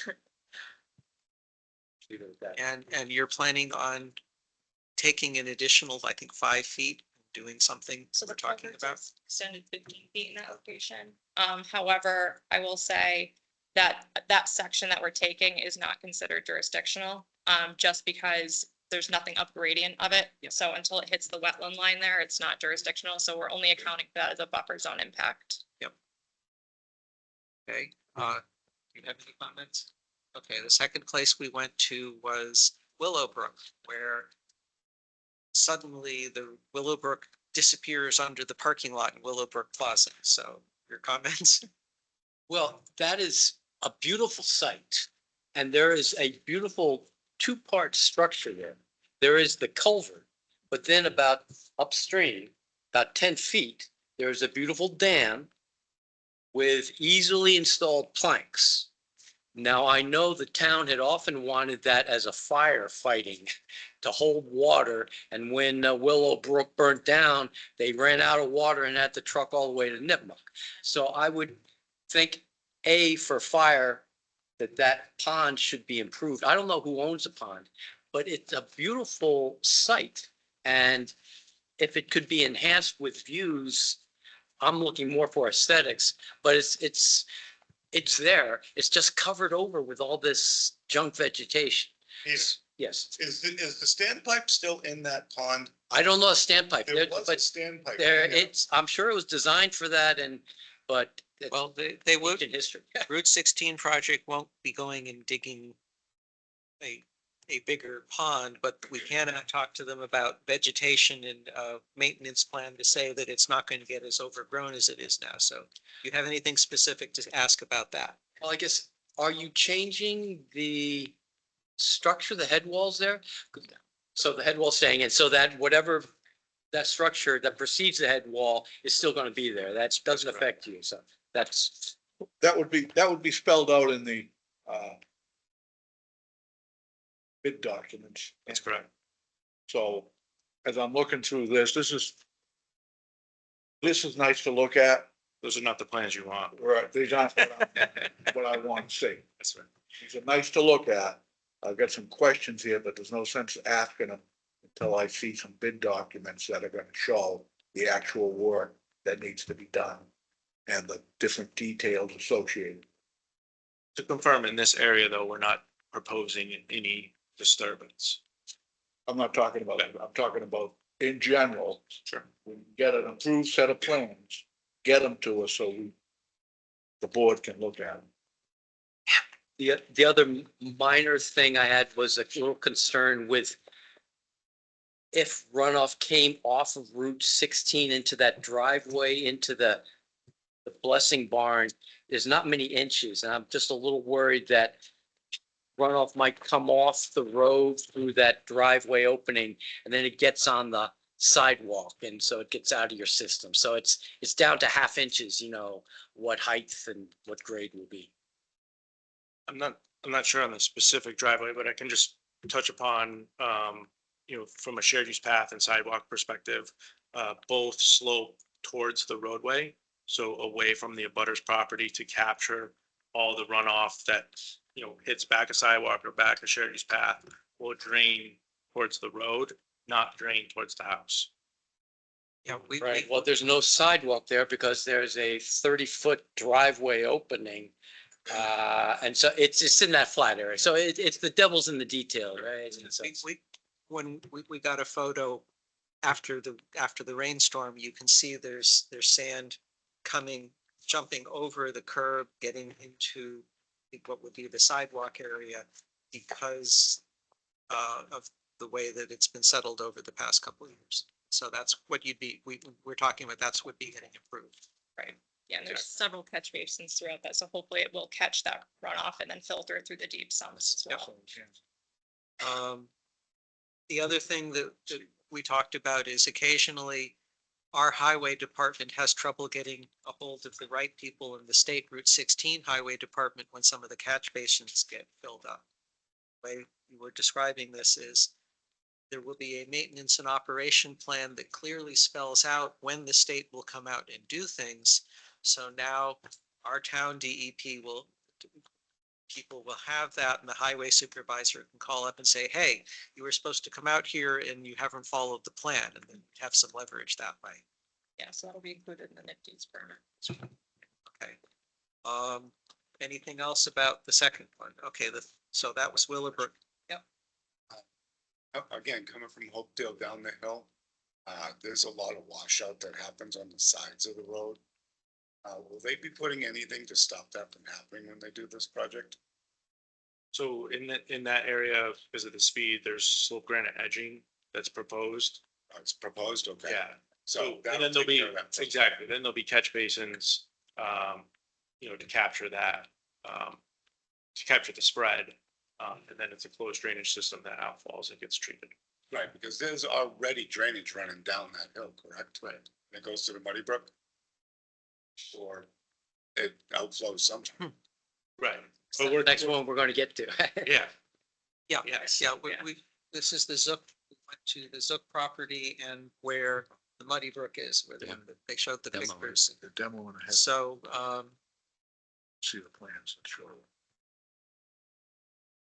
Leave it at that. And you're planning on taking an additional, I think, 5 feet, doing something So we're the talking culverts about? is extended 15 feet in that location. However, I will say that that section that we're taking is not considered jurisdictional, just because there's nothing up gradient of it. So until it hits the wetland line there, it's not jurisdictional. So we're only accounting for that as a buffer zone impact. Okay, do you have any comments? Okay, the second place we went to was Willowbrook, where suddenly the Willowbrook disappears under the parking lot in Willowbrook Plaza. So your comments? Well, that is a beautiful site. And there is a beautiful 2-part structure there. There is the culvert, but then about upstream, about 10 feet, there's a beautiful dam with easily installed planks. Now, I know the town had often wanted that as a firefighting to hold water. And when Willowbrook burnt down, they ran out of water and had to truck all the way to Nipmuc. So I would think, for fire, that pond should be improved. I don't know who owns the pond, but it's a beautiful site. And if it could be enhanced with views, I'm looking more for aesthetics, but it's there. It's just covered over with all this junk vegetation. Is Yes, the standpipe still in that pond? I don't know a standpipe, There was a but standpipe. there, in there. I'm sure it was designed for that but. it's Well, they would, ancient history. Route 16 project won't be going and digging a bigger pond, but we cannot talk to them about vegetation and maintenance plan to say that it's not going to get as overgrown as it is now. So do you have anything specific to ask about that? Well, I guess, are you changing the structure, the head walls there? So the head wall staying in, so that whatever that structure that precedes the head wall is still going to be there. That doesn't affect you. So that's, That would be spelled out in the, bid documents. That's correct. So as I'm looking through this is nice to look at. Those are not the plans you want. Right, these aren't what I want to see. That's right. These are nice to look at. I've got some questions here, but there's no sense asking them until I see some bid documents that are gonna show the actual work that needs to be done and the different details associated. To confirm, in this area, though, we're not proposing any disturbance. I'm not talking about, I'm talking about in general. Sure. We get an approved set of plans, get them to us so the board can look at them. the other minor thing I had was a little concern with if runoff came off of Route 16 into that driveway into the Blessing Barn, there's not many inches, and I'm just a little worried that runoff might come off the road through that driveway opening, and then it gets on the sidewalk, and so it gets out of your system. So it's down to half inches, what height and what grade will be. I'm not sure on the specific driveway, but I can just touch upon, from a shared use path and sidewalk perspective, both slope towards the roadway. So away from the abutter's property to capture all the runoff that, hits back a sidewalk or back a shared use path will drain towards the road, not drain towards the house. Yeah, Right, well, there's no sidewalk there because there's a 30-foot driveway opening. And so it's in that flat area. So it's the devil's in the detail, right? And so- when we got a photo after the rainstorm, you can see there's sand jumping over the curb, getting into what would be the sidewalk area because of the way that it's been settled over the past couple of years. So that's what we're talking about. That's what be getting improved. Right. Yeah, and there's several catch basins throughout that, so hopefully it will catch that runoff and then filter it through the deep sumps as well. The other thing that we talked about is occasionally our highway department has trouble getting a hold of the right people in the state Route 16 highway department when some of the catch basins get filled up. The way you were describing this is there will be a maintenance and operation plan that clearly spells out when the state will come out and do things. So now our town DEP people will have that, and the highway supervisor can call up and say, hey, you were supposed to come out here and you haven't followed the plan, and then have some leverage that way. Yeah, so that'll be included in the NIPD's permit. Okay. Anything else about the second one? Okay, so that was Willowbrook. Again, coming from Hopedale down the hill, there's a lot of washout that happens on the sides of the road. Will they be putting anything to stop that from happening when they do this project? So in that area, because of the speed, there's slope granite edging that's proposed. It's proposed, okay. Yeah. So And that'll then there'll take be, care of that. exactly, then there'll be catch basins, to capture that, to capture the spread. And then it's a closed drainage system that outfalls and gets treated. Right, because there's already drainage running down that hill, correct? Right. It goes to the Muddy Brook? Or it outflows sometime? Right. But we're next one we're going to get to. Yeah. Yeah, Yes. yeah, this is the Zook, we went to the Zook property and where the Muddy Brook is, where they showed the Demo. pictures. The demo and a half, So, see the plans, I'm sure.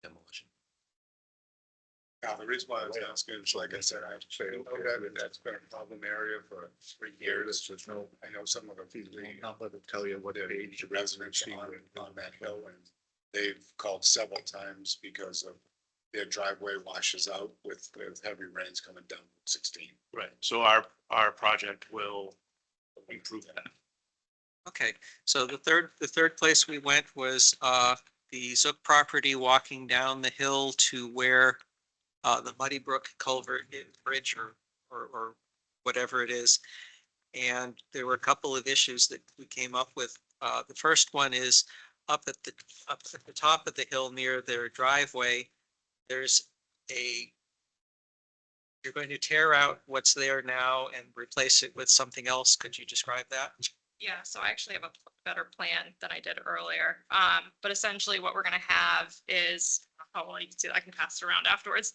Demolition. Now, the reason why I was asking is, like I said, I know that that's been a problem area for 3 years. There's no I know some of the number to tell you what age the residents on that hill, and they've called several times because of their driveway washes out with heavy rains coming down 16. Right. So our project will improve that. okay, so the third place we went was the Zook property, walking down the hill to where the Muddy Brook culvert bridge or whatever it is. And there were a couple of issues that we came up with. The first one is up at the top of the hill near their driveway. You're going to tear out what's there now and replace it with something else. Could you describe that? Yeah, so I actually have a better plan than I did earlier. But essentially what we're gonna have is, oh, well, you can see that I can pass it around afterwards.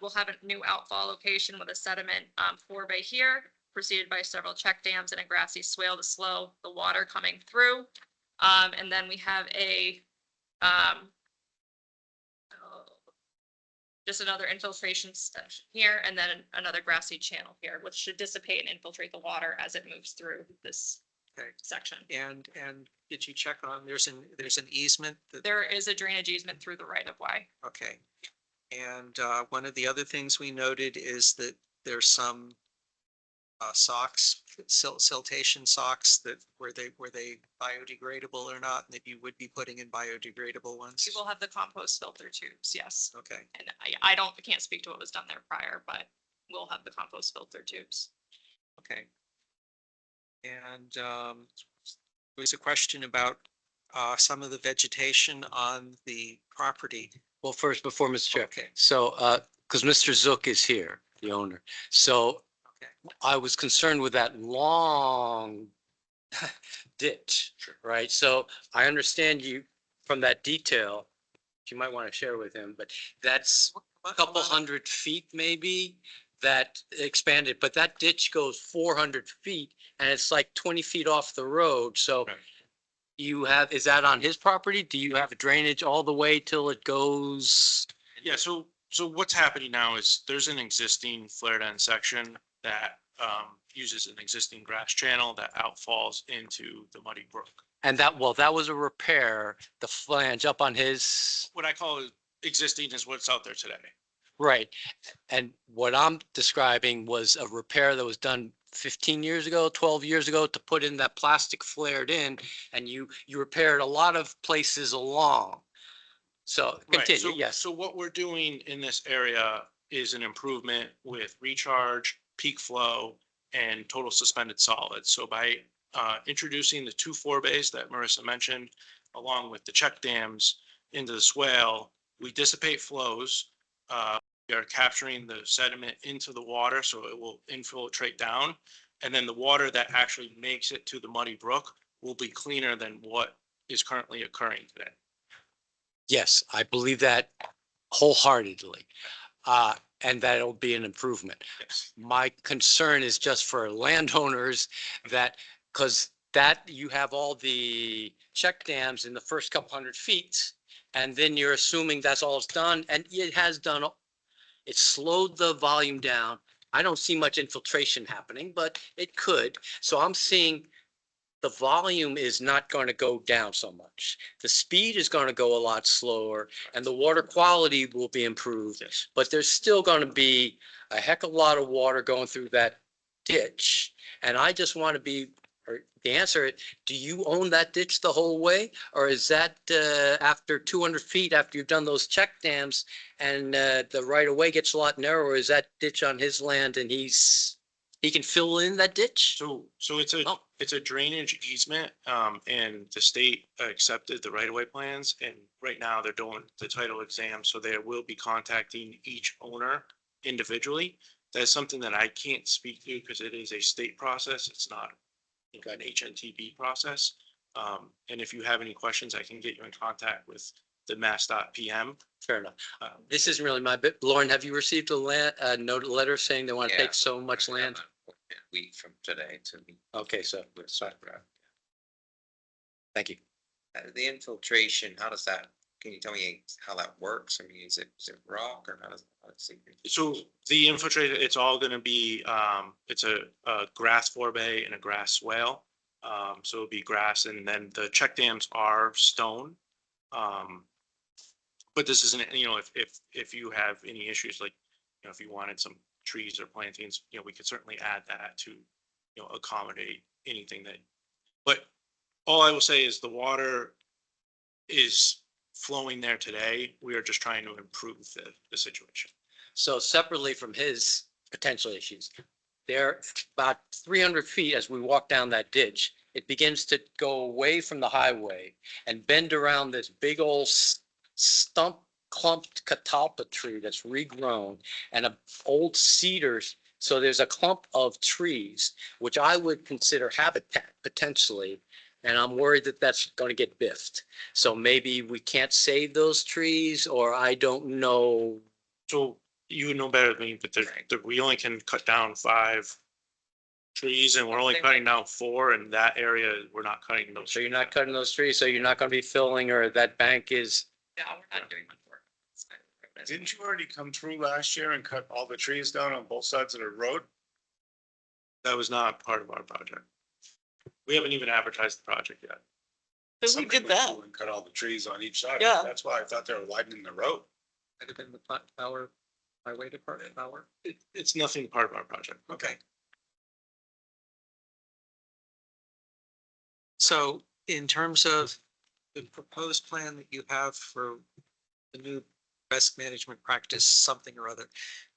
We'll have a new outfall location with a sediment forebay here, preceded by several check dams and a grassy swale to slow the water coming through. And then we have just another infiltration section here, and then another grassy channel here, which should dissipate and infiltrate the water as it moves through this Okay. section. And did you check on, there's an easement that, There is a drainage easement through the right of way. okay. And one of the other things we noted is that there's some socks, siltation socks that were they biodegradable or not, and that you would be putting in biodegradable ones? We will have the compost filter tubes, yes. Okay, And I can't speak to what was done there prior, but we'll have the compost filter tubes. okay. And there was a question about some of the vegetation on the property. Well, first, before Mr. Chair, Okay. so, because Mr. Zook is here, the owner, so Okay. I was concerned with that long ditch, right? So I understand you from that detail, you might want to share with him, but that's a couple hundred feet maybe that expanded, but that ditch goes 400 feet and it's like 20 feet off the road. So Right. you have, is that on his property? Do you have drainage all the way till it goes? Yeah, so what's happening now is there's an existing flared end section that uses an existing grass channel that outfalls into the Muddy Brook. And that, well, that was a repair, the flange up on his, What I call existing is what's out there today. right. And what I'm describing was a repair that was done 15 years ago, 12 years ago to put in that plastic flared in, and you repaired a lot of places along. So Right, continue, yes. So what we're doing in this area is an improvement with recharge, peak flow, and total suspended solids. So by introducing the 2 forebays that Marissa mentioned, along with the check dams into the swale, we dissipate flows. We are capturing the sediment into the water, so it will infiltrate down. And then the water that actually makes it to the Muddy Brook will be cleaner than what is currently occurring today. Yes, I believe that wholeheartedly. And that'll be an improvement. Yes. My concern is just for landowners that, because that you have all the check dams in the first couple 100 feet, and then you're assuming that's all it's done, and it has done, it slowed the volume down. I don't see much infiltration happening, but it could. So I'm seeing the volume is not going to go down so much. The speed is going to go a lot slower and the water quality will be improved. Yes. But there's still going to be a heck of a lot of water going through that ditch. And I just want to be, or the answer, do you own that ditch the whole way? Or is that after 200 feet, after you've done those check dams and the right of way gets a lot narrower, is that ditch on his land and he can fill in that ditch? So Oh. it's a drainage easement, and the state accepted the right-of-way plans, and right now they're doing the title exam, so they will be contacting each owner individually. That's something that I can't speak to because it is a state process. It's not an HNTB process. And if you have any questions, I can get you in contact with the Mass.PM. Fair enough. This isn't really my bit. Lauren, have you received a note, letter saying they want to Yeah. take so much land? A week from today to meet Okay, so, with Sutcliffe. thank you. The infiltration, how does that, can you tell me how that works? I mean, is it rock or how does it? So the infiltrator, it's all gonna be, it's a grass forebay and a grass swale. So it'll be grass and then the check dams are stone. But this isn't, if you have any issues, like, if you wanted some trees or plantings, we could certainly add that to, accommodate anything that, but all I will say is the water is flowing there today. We are just trying to improve the situation. So separately from his potential issues, there about 300 feet as we walk down that ditch, it begins to go away from the highway and bend around this big old stump clumped catalpa tree that's regrown and a old cedars. So there's a clump of trees, which I would consider habitat potentially. And I'm worried that that's going to get biffed. So maybe we can't save those trees, or I don't know. So you know better than me, but we only can cut down 5 trees and we're only cutting down 4 in that area. We're not cutting those. So you're not cutting those trees, so you're not going to be filling, or that bank is. No, we're not doing much work. Didn't you already come through last year and cut all the trees down on both sides of the road? That was not part of our project. We haven't even advertised the project yet. So we Somebody did went that. through and cut all the trees on each side. Yeah. That's why I thought they were widening the road. Might have been the power, highway department power. It's nothing part of our project. Okay. So in terms of the proposed plan that you have for the new risk management practice, something or other,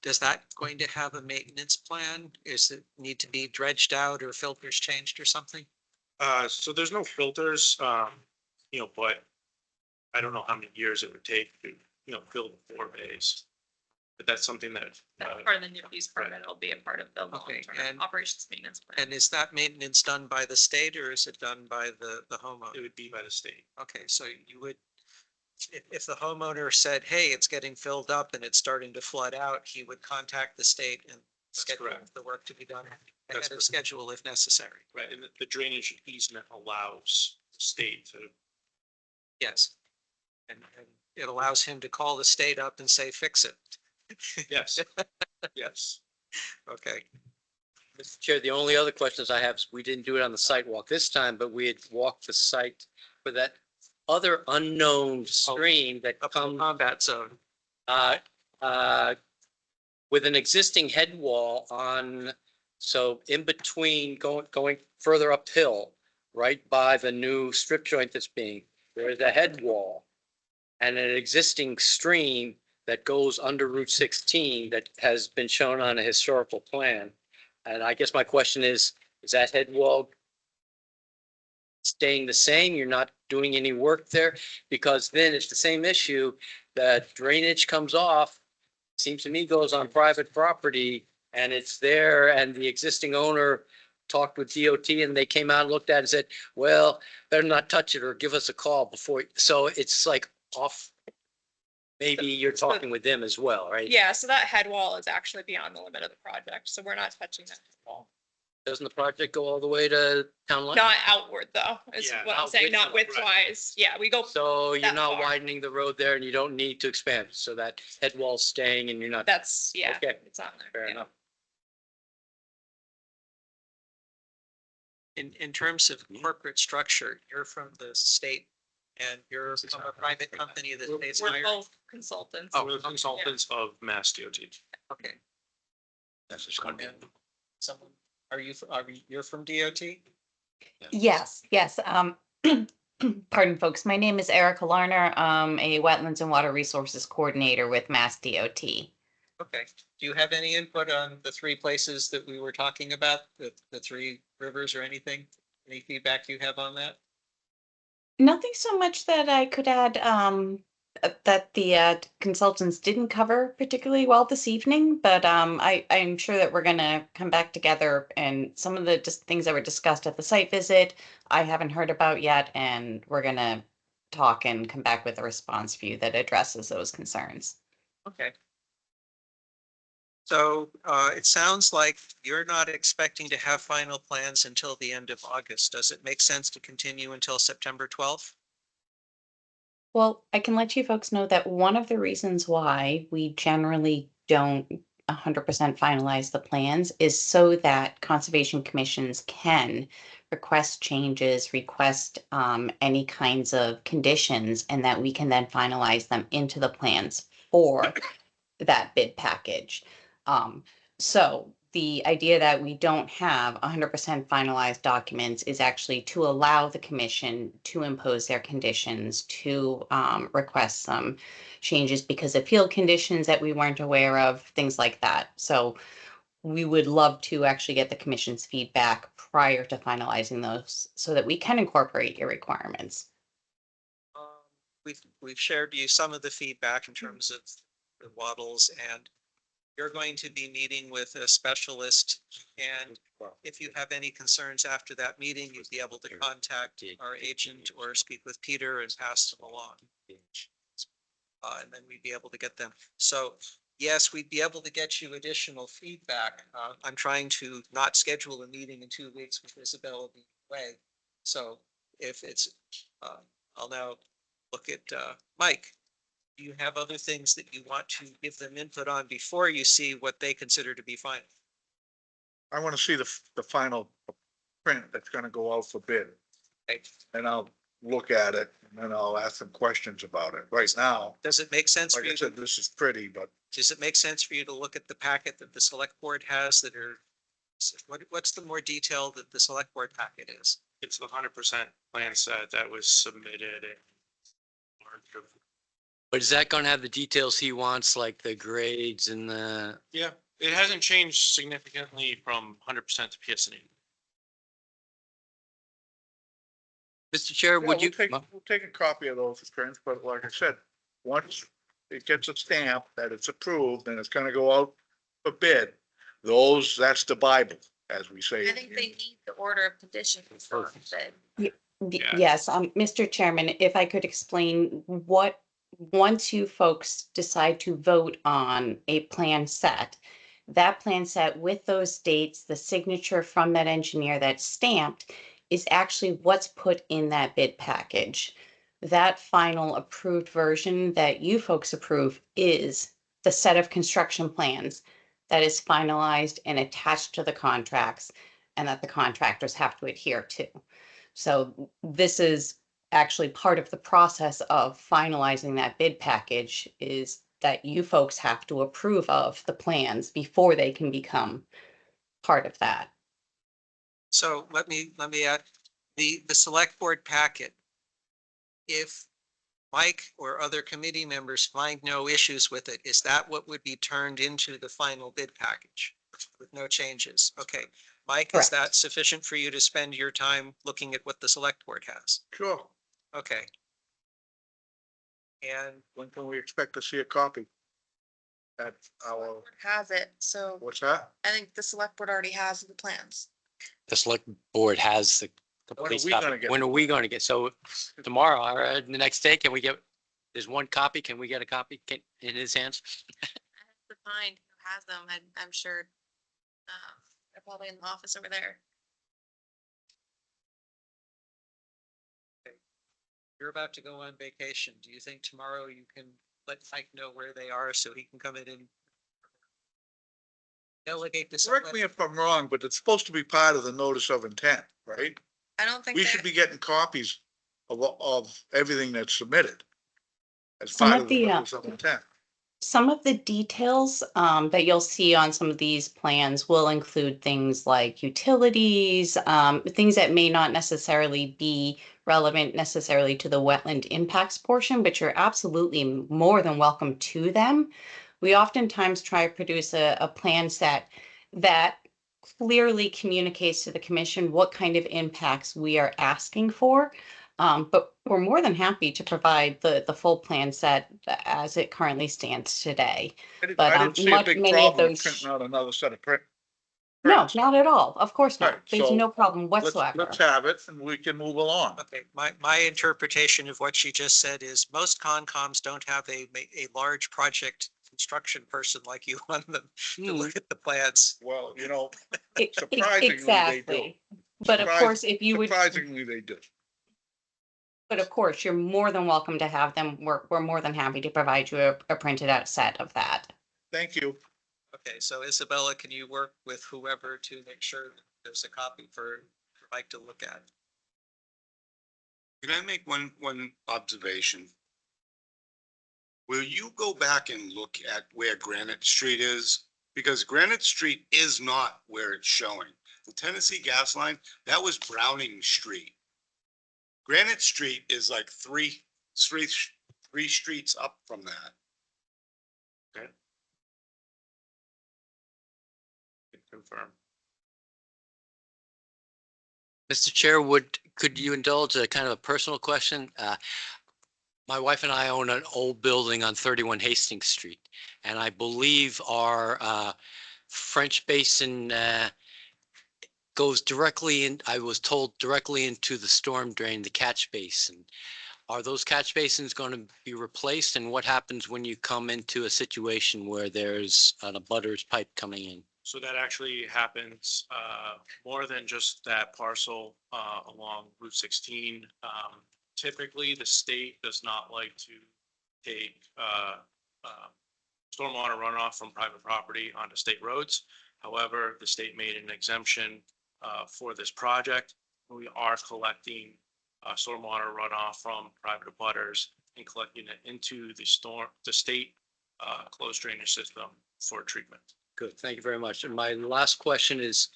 does that going to have a maintenance plan? Is it need to be dredged out or filters changed or something? So there's no filters, but I don't know how many years it would take to, fill the 4 bays. But that's something that, That's part of the new use permit. It'll be a part of the Okay, long-term and- operations maintenance plan. And is that maintenance done by the state or is it done by the homeowner? it would be by the state. Okay, so you would, if the homeowner said, hey, it's getting filled up and it's starting to flood out, he would contact the state and schedule correct. the work to be done ahead That's of correct. schedule if necessary. Right, and the drainage easement allows the state to, Yes. And it allows him to call the state up and say, fix it. yes, yes. Okay. Mr. Chair, the only other questions I have is we didn't do it on the sidewalk this time, but we had walked the site for that other unknown stream that Up in the comes combat zone. uh, uh, with an existing head wall on, so in between going further uphill, right by the new strip joint that's being, there is a head wall and an existing stream that goes under Route 16 that has been shown on a historical plan. And I guess my question is that head wall staying the same? You're not doing any work there? Because then it's the same issue, that drainage comes off, seems to me goes on private property, and it's there, and the existing owner talked with DOT and they came out and looked at it and said, well, better not touch it or give us a call before. So it's like off. Maybe you're talking with them as well, right? Yeah, so that head wall is actually beyond the limit of the project, so we're not touching that head wall. Doesn't the project go all the way to town line? Not outward though, is Yeah, what I'm not saying, not width- widthwise. Yeah, we go, So you're that not far. widening the road there and you don't need to expand, so that head wall's staying and you're not. that's, yeah, Okay, it's on there. fair yeah. enough. In terms of corporate structure, you're from the state and you're from a private company that stays We're hired. both consultants. Oh, We're consultants of Mass DOT. Okay. That's just gonna be. And someone, you're from DOT? Yes, yes. Pardon, folks. My name is Erica Larner. I'm a Wetlands and Water Resources Coordinator with Mass DOT. Okay. Do you have any input on the three places that we were talking about, the three rivers or anything? Any feedback you have on that? Nothing so much that I could add that the consultants didn't cover particularly well this evening, but I'm sure that we're going to come back together, and some of the just things that were discussed at the site visit I haven't heard about yet, and we're going to talk and come back with a response for you that addresses those concerns. Okay. So it sounds like you're not expecting to have final plans until the end of August. Does it make sense to continue until September 12th? Well, I can let you folks know that one of the reasons why we generally don't 100% finalize the plans is so that conservation commissions can request changes, request any kinds of conditions, and that we can then finalize them into the plans for that bid package. So the idea that we don't have 100% finalized documents is actually to allow the commission to impose their conditions, to request some changes because of field conditions that we weren't aware of, things like that. So we would love to actually get the commission's feedback prior to finalizing those so that we can incorporate your requirements. We've shared you some of the feedback in terms of the waddles, and you're going to be meeting with a specialist. And if you have any concerns after that meeting, you'd be able to contact our agent or speak with Peter and pass them along. And then we'd be able to get them. So yes, we'd be able to get you additional feedback. I'm trying to not schedule a meeting in 2 weeks with Isabella being away. So if it's, I'll now look at Mike. Do you have other things that you want to give them input on before you see what they consider to be final? I want to see the final print that's gonna go out for bid. Okay. And I'll look at it and then I'll ask some questions about it. Right now, Does it make sense for like I you? said, this is pretty, but Does it make sense for you to look at the packet that the select board has that are, what's the more detail that the select board packet is? It's the 100% plan set that was submitted in March of. But is that gonna have the details he wants, like the grades and the? Yeah, it hasn't changed significantly from 100% to PSNE. Mr. Chair, yeah, would you? we'll take a copy of those prints, but like I said, once it gets a stamp that it's approved and it's gonna go out for bid, that's the Bible, as we say. I think they need the order of conditions for bid. Yeah. Yes, Mr. Chairman, if I could explain once you folks decide to vote on a plan set, That plan set with those dates, the signature from that engineer that's stamped is actually what's put in that bid package. That final approved version that you folks approve is the set of construction plans that is finalized and attached to the contracts and that the contractors have to adhere to. So this is actually part of the process of finalizing that bid package is that you folks have to approve of the plans before they can become part of that. So let me add, the select board packet. If Mike or other committee members find no issues with it, is that what would be turned into the final bid package with no changes? Okay, Mike, is Correct. that sufficient for you to spend your time looking at what the select board has? Sure. Okay. And When can we expect to see a copy? At our, Has it, so what's that? I think the select board already has the plans. The select board has the When are complete we gonna copy. get When the are we going to get? So tomorrow or the next day, can we get, there's one copy. Can we get a copy in his hands? I have to find who has them, I'm sure. They're probably in the office over there. you're about to go on vacation. Do you think tomorrow you can let Mike know where they are so he can come in and delegate this? Correct me if I'm wrong, but it's supposed to be part of the notice of intent, right? I don't think We they- should be getting copies of everything that's submitted. As Some part of of the the, notice of intent. Some of the details that you'll see on some of these plans will include things like utilities, things that may not necessarily be relevant necessarily to the wetland impacts portion, but you're absolutely more than welcome to them. We oftentimes try to produce a plan set that clearly communicates to the commission what kind of impacts we are asking for. But we're more than happy to provide the full plan set as it currently stands today. But, I didn't see a much- big many of problem with those- printing out another set of print. No, prints. not at all. Of course not. Right, There's so no problem Let's whatsoever. have it and we can move along. Okay, my interpretation of what she just said is most Concoms don't have a large project construction person like you on them to look at the plans. Well, E- surprisingly, they do. Exactly. But of course, if you would, Surprisingly, they do. but of course, you're more than welcome to have them. We're more than happy to provide you a printed out set of that. Thank you. Okay, so Isabella, can you work with whoever to make sure that there's a copy for Mike to look at? Can I make one observation? Will you go back and look at where Granite Street is? Because Granite Street is not where it's showing. The Tennessee gas line, that was Browning Street. Granite Street is like three streets up from that. Okay. Confirm. Mr. Chair, could you indulge a kind of a personal question? My wife and I own an old building on 31 Hastings Street, and I believe our French Basin goes directly in, I was told, directly into the storm drain, the catch basin. Are those catch basins going to be replaced, and what happens when you come into a situation where there's an abutter's pipe coming in? So that actually happens more than just that parcel along Route 16. Typically, the state does not like to take stormwater runoff from private property onto state roads. However, the state made an exemption for this project. We are collecting stormwater runoff from private abutters and collecting it into the state closed drainage system for treatment. Good, thank you very much. And my last question is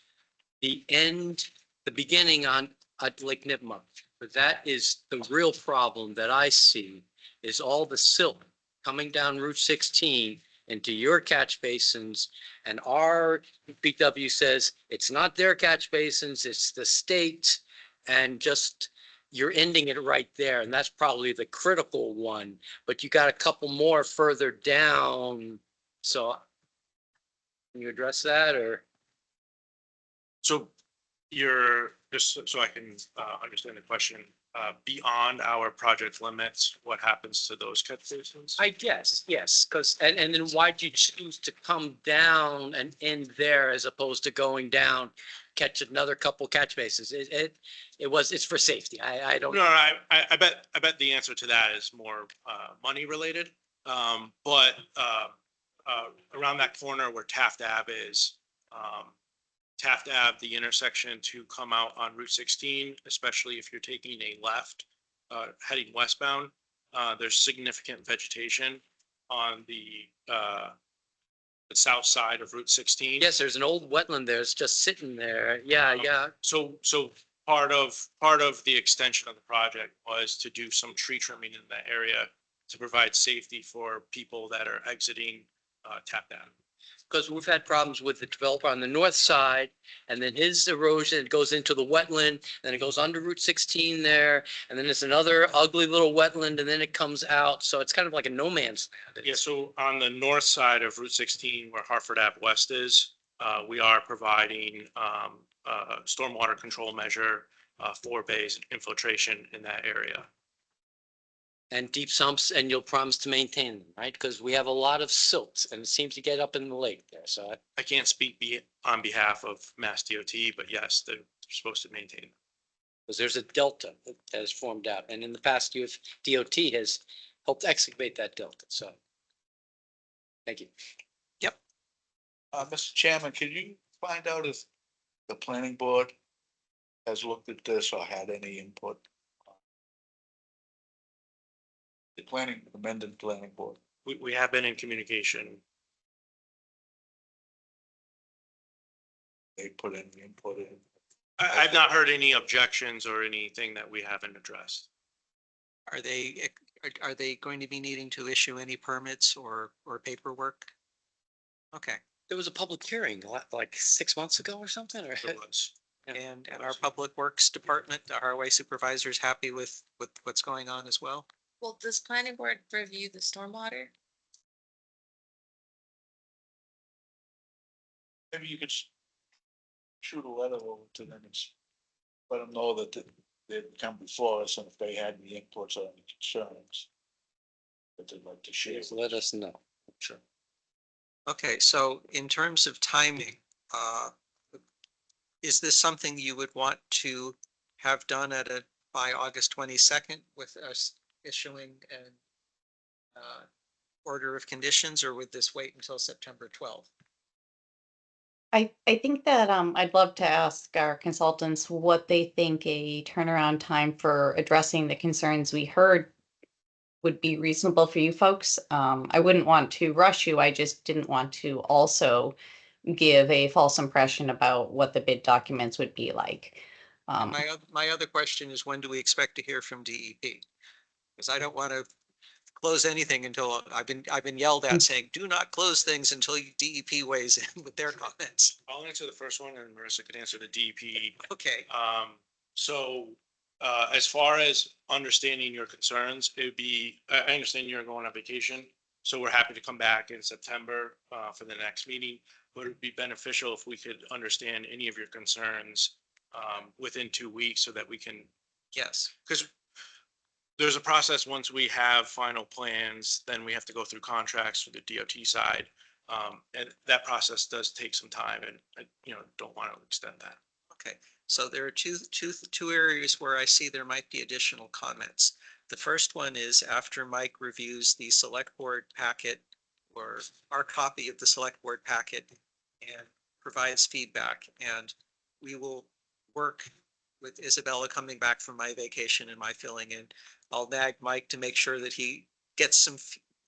the beginning at Lake Nipmuc. But that is the real problem that I see is all the silt coming down Route 16 into your catch basins. And our BW says it's not their catch basins, it's the state. And just, you're ending it right there. And that's probably the critical one, but you got a couple more further down. So can you address that or? So you're, just so I can understand the question, beyond our project limits, what happens to those catch basins? I guess, yes, because, and then why'd you choose to come down and end there as opposed to going down, catch another couple catch bases? It's for safety. I don't. No, I bet the answer to that is more money related. But around that corner where Taft Ave is, Taft Ave, the intersection to come out on Route 16, especially if you're taking a left, heading westbound, there's significant vegetation on the south side of Route 16. Yes, there's an old wetland there. It's just sitting there. Yeah, yeah. So part of the extension of the project was to do some tree trimming in that area to provide safety for people that are exiting Taft Ave. Because we've had problems with the developer on the north side, and then his erosion goes into the wetland, then it goes under Route 16 there, and then there's another ugly little wetland, and then it comes out. So it's kind of like a no man's land. Yeah, so on the north side of Route 16, where Hartford Ave West is, we are providing stormwater control measure, 4 bays infiltration in that area. And deep sumps, and you'll promise to maintain them, right? Because we have a lot of silt, and it seems to get up in the lake there. So I can't speak on behalf of Mass DOT, but yes, they're supposed to maintain them. because there's a delta that has formed out, and in the past, DOT has helped excavate that delta. So, thank you. Mr. Chairman, can you find out if the planning board has looked at this or had any input? The Mendon Planning Board. We have been in communication. They put any input in. I've not heard any objections or anything that we haven't addressed. Are they going to be needing to issue any permits or paperwork? Okay, There was a public hearing like 6 months ago or something, or? There was. and our Public Works Department, the highway supervisors happy with what's going on as well? Well, does planning board review the stormwater? Maybe you could shoot a letter over to them and let them know that they'd come before us, and if they had any inputs or any concerns that they'd like to share. Please let us know. Sure. Okay, so in terms of timing, is this something you would want to have done by August 22nd with us issuing an order of conditions, or would this wait until September 12th? I think that I'd love to ask our consultants what they think a turnaround time for addressing the concerns we heard would be reasonable for you folks. I wouldn't want to rush you. I just didn't want to also give a false impression about what the bid documents would be like. My other question is, when do we expect to hear from DEP? Because I don't want to close anything until I've been yelled at saying, do not close things until DEP weighs in with their comments. I'll answer the first one and Marissa could answer the DEP. Okay. So as far as understanding your concerns, it would be, I understand you're going on vacation, so we're happy to come back in September for the next meeting. But it'd be beneficial if we could understand any of your concerns within 2 weeks so that we can. Yes. Because there's a process. Once we have final plans, then we have to go through contracts for the DOT side. And that process does take some time, and I, don't want to extend that. Okay, so there are two areas where I see there might be additional comments. The first one is after Mike reviews the select board packet, or our copy of the select board packet, and provides feedback, and we will work with Isabella coming back from my vacation and my filling in. I'll nag Mike to make sure that he gets some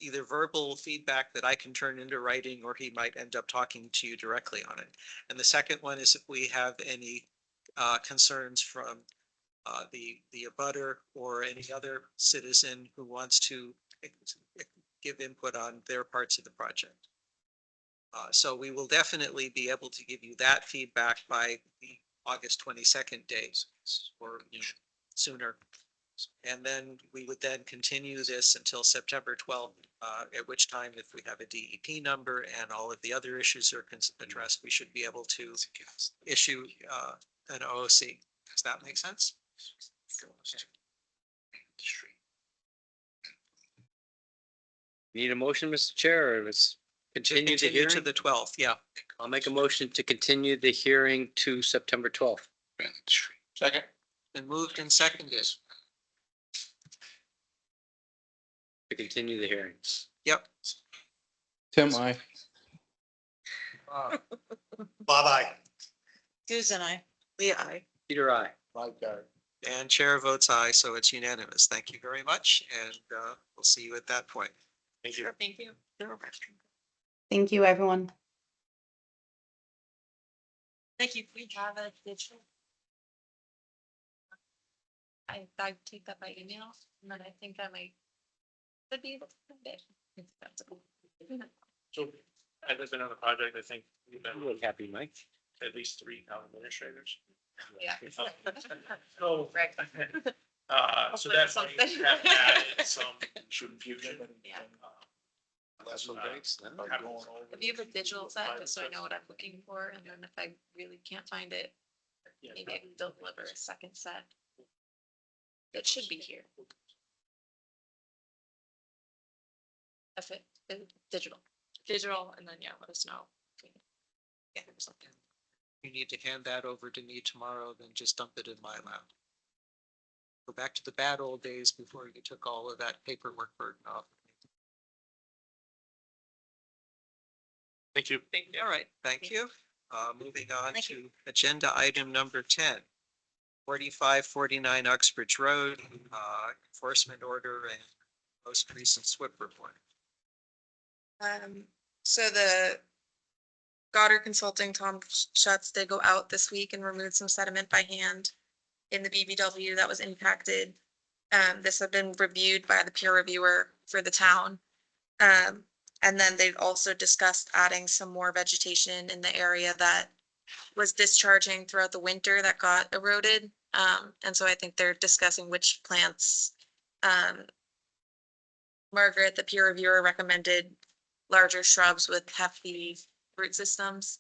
either verbal feedback that I can turn into writing, or he might end up talking to you directly on it. And the second one is if we have any concerns from the abutter or any other citizen who wants to give input on their parts of the project. So we will definitely be able to give you that feedback by the August 22nd date, or sooner. And then we would then continue this until September 12th, at which time, if we have a DEP number and all of the other issues are addressed, we should be able to issue an OOC. Does that make sense? Need a motion, Mr. Chair, or let's continue the Continue to hearing? the 12th, yeah. I'll make a motion to continue the hearing to September 12th. Second. Been moved and seconded. To continue the hearing. Yep. Tim, I. Bye-bye. Susan, I. Yeah, I. Peter, I. Like that. And chair votes aye, so it's unanimous. Thank you very much, and we'll see you at that point. Thank you. Thank you. Thank you, everyone. Thank you. We have a digital. I take that by email, and then I think I might. Could be able to send it. If that's okay. So as I've been on the project, I think we've been Look happy, Mike. at least 3 town administrators. Yeah. So, Right. so that might Something. have added some confusion. Yeah. Last one breaks, then. If you have a digital set, just so I know what I'm looking for, and then if I really can't find it, maybe I can deliver a second set. It should be here. If it, digital. Digital, and then, yeah, let us know. Yeah, or something. You need to hand that over to me tomorrow, then just dump it in my lap. Go back to the bad old days before you took all of that paperwork burden off. Thank you. All right, thank you. Moving on to agenda item number 10. 4549 Uxbridge Road, enforcement order and most recent SWIP report. So the Goddard Consulting, Tom Schutz, did go out this week and removed some sediment by hand in the BBW that was impacted. This had been reviewed by the peer reviewer for the town. And then they've also discussed adding some more vegetation in the area that was discharging throughout the winter that got eroded. And so I think they're discussing which plants. Margaret, the peer reviewer, recommended larger shrubs with hefty root systems.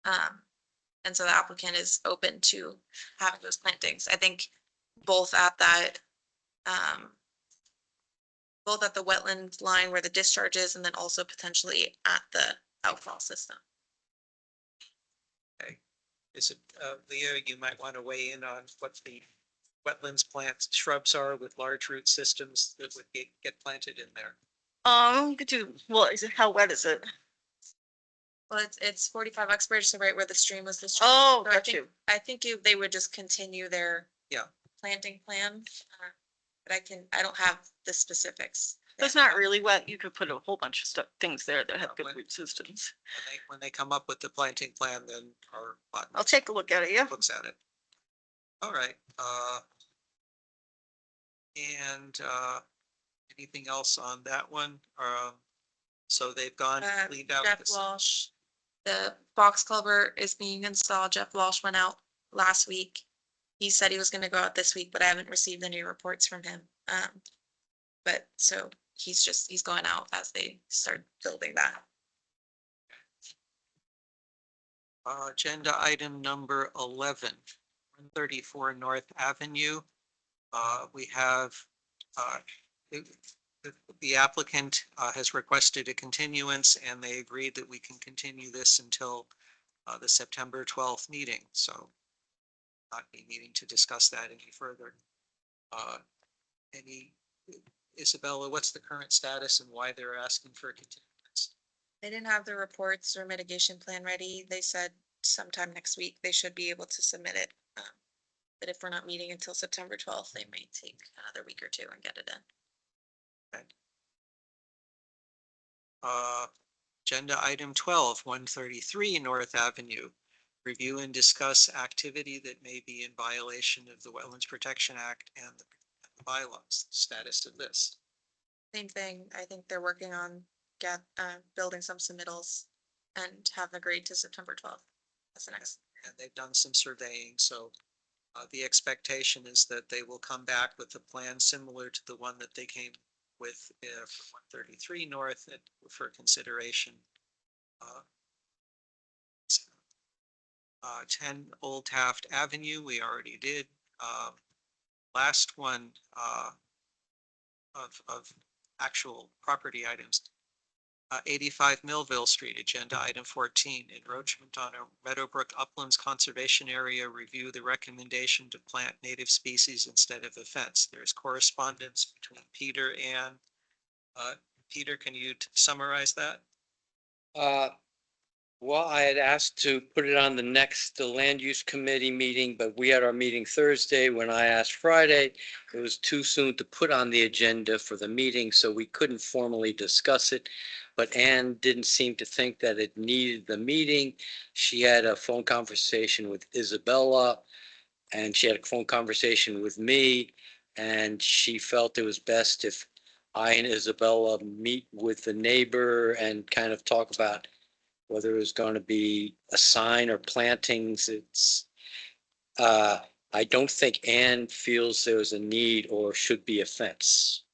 And so the applicant is open to having those plantings. I think both at that, both at the wetland line where the discharge is, and then also potentially at the outfall system. Is it, Leah, you might want to weigh in on what the wetlands plants, shrubs are with large root systems that would get planted in there. Could you, well, is it, how wet is it? Well, it's 45 Uxbridge, so right where the stream was discharged. Oh, So got you. I think they would just continue their Yeah. planting plan. But I don't have the specifics. It's not really wet. You could put a whole bunch of stuff, things there that have good When- root systems. When they come up with the planting plan, then our botanist I'll take a look at it, yeah. looks at it. All right, and anything else on that one? So they've gone, cleaned out Jeff this. Walsh, the box culvert is being installed. Jeff Walsh went out last week. He said he was gonna go out this week, but I haven't received any reports from him. But so he's going out as they start building that. Agenda item number 11, 134 North Avenue. We have, the applicant has requested a continuance, and they agreed that we can continue this until the September 12th meeting. So not be needing to discuss that any further. Isabella, what's the current status and why they're asking for a continuance? They didn't have the reports or mitigation plan ready. They said sometime next week they should be able to submit it. But if we're not meeting until September 12th, they may take another week or two and get it in. Okay. Agenda item 12, 133 North Avenue. Review and discuss activity that may be in violation of the Wetlands Protection Act and the bylaws. Status of this. Same thing. I think they're working on building some submittals and have agreed to September 12th. That's the next. And they've done some surveying, so the expectation is that they will come back with a plan similar to the one that they came with for 133 North for consideration. 10 Old Taft Avenue, we already did. Last one of actual property items. 85 Millville Street, agenda item 14, encroachment on a Meadowbrook Uplands Conservation Area, review the recommendation to plant native species instead of a fence. There's correspondence between Peter and, Peter, can you summarize that? Well, I had asked to put it on the land use committee meeting, but we had our meeting Thursday. When I asked Friday, it was too soon to put on the agenda for the meeting, so we couldn't formally discuss it. But Ann didn't seem to think that it needed the meeting. She had a phone conversation with Isabella, and she had a phone conversation with me, and she felt it was best if I and Isabella meet with the neighbor and kind of talk about whether it's going to be a sign or plantings. I don't think Ann feels there's a need or should be a fence.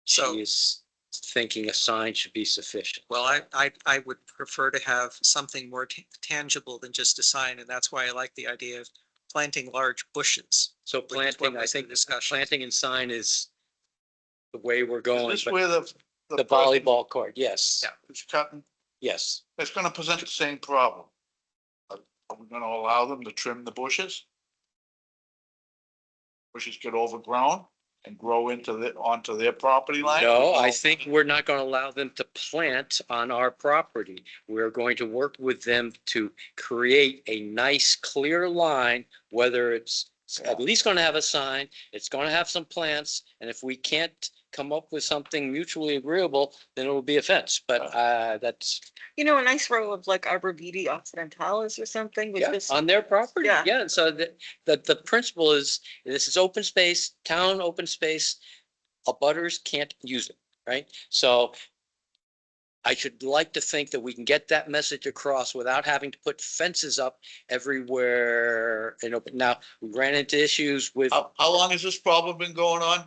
So- She is thinking a sign should be sufficient. Well, I would prefer to have something more tangible than just a sign, and that's why I like the idea of planting large bushes. So which is what planting, I was the think discussion. planting and sign is the way we're going. Is this but where The person volleyball court, yes, Yeah. who's cutting, yes. it's gonna present the same problem. Are we gonna allow them to trim the bushes? Bushes get overgrown and grow onto their property line? No, I think we're not going to allow them to plant on our property. We're going to work with them to create a nice, clear line, whether it's at least going to have a sign, it's going to have some plants, and if we can't come up with something mutually agreeable, then it will be a fence. But that's You know, a nice row of like arborvitae occidentalis or something with this. on their property. Yeah. Yeah, so the principle is, this is open space, town open space. Abutters can't use it, right? So I should like to think that we can get that message across without having to put fences up everywhere. Now, we ran into issues with, How long has this problem been going on?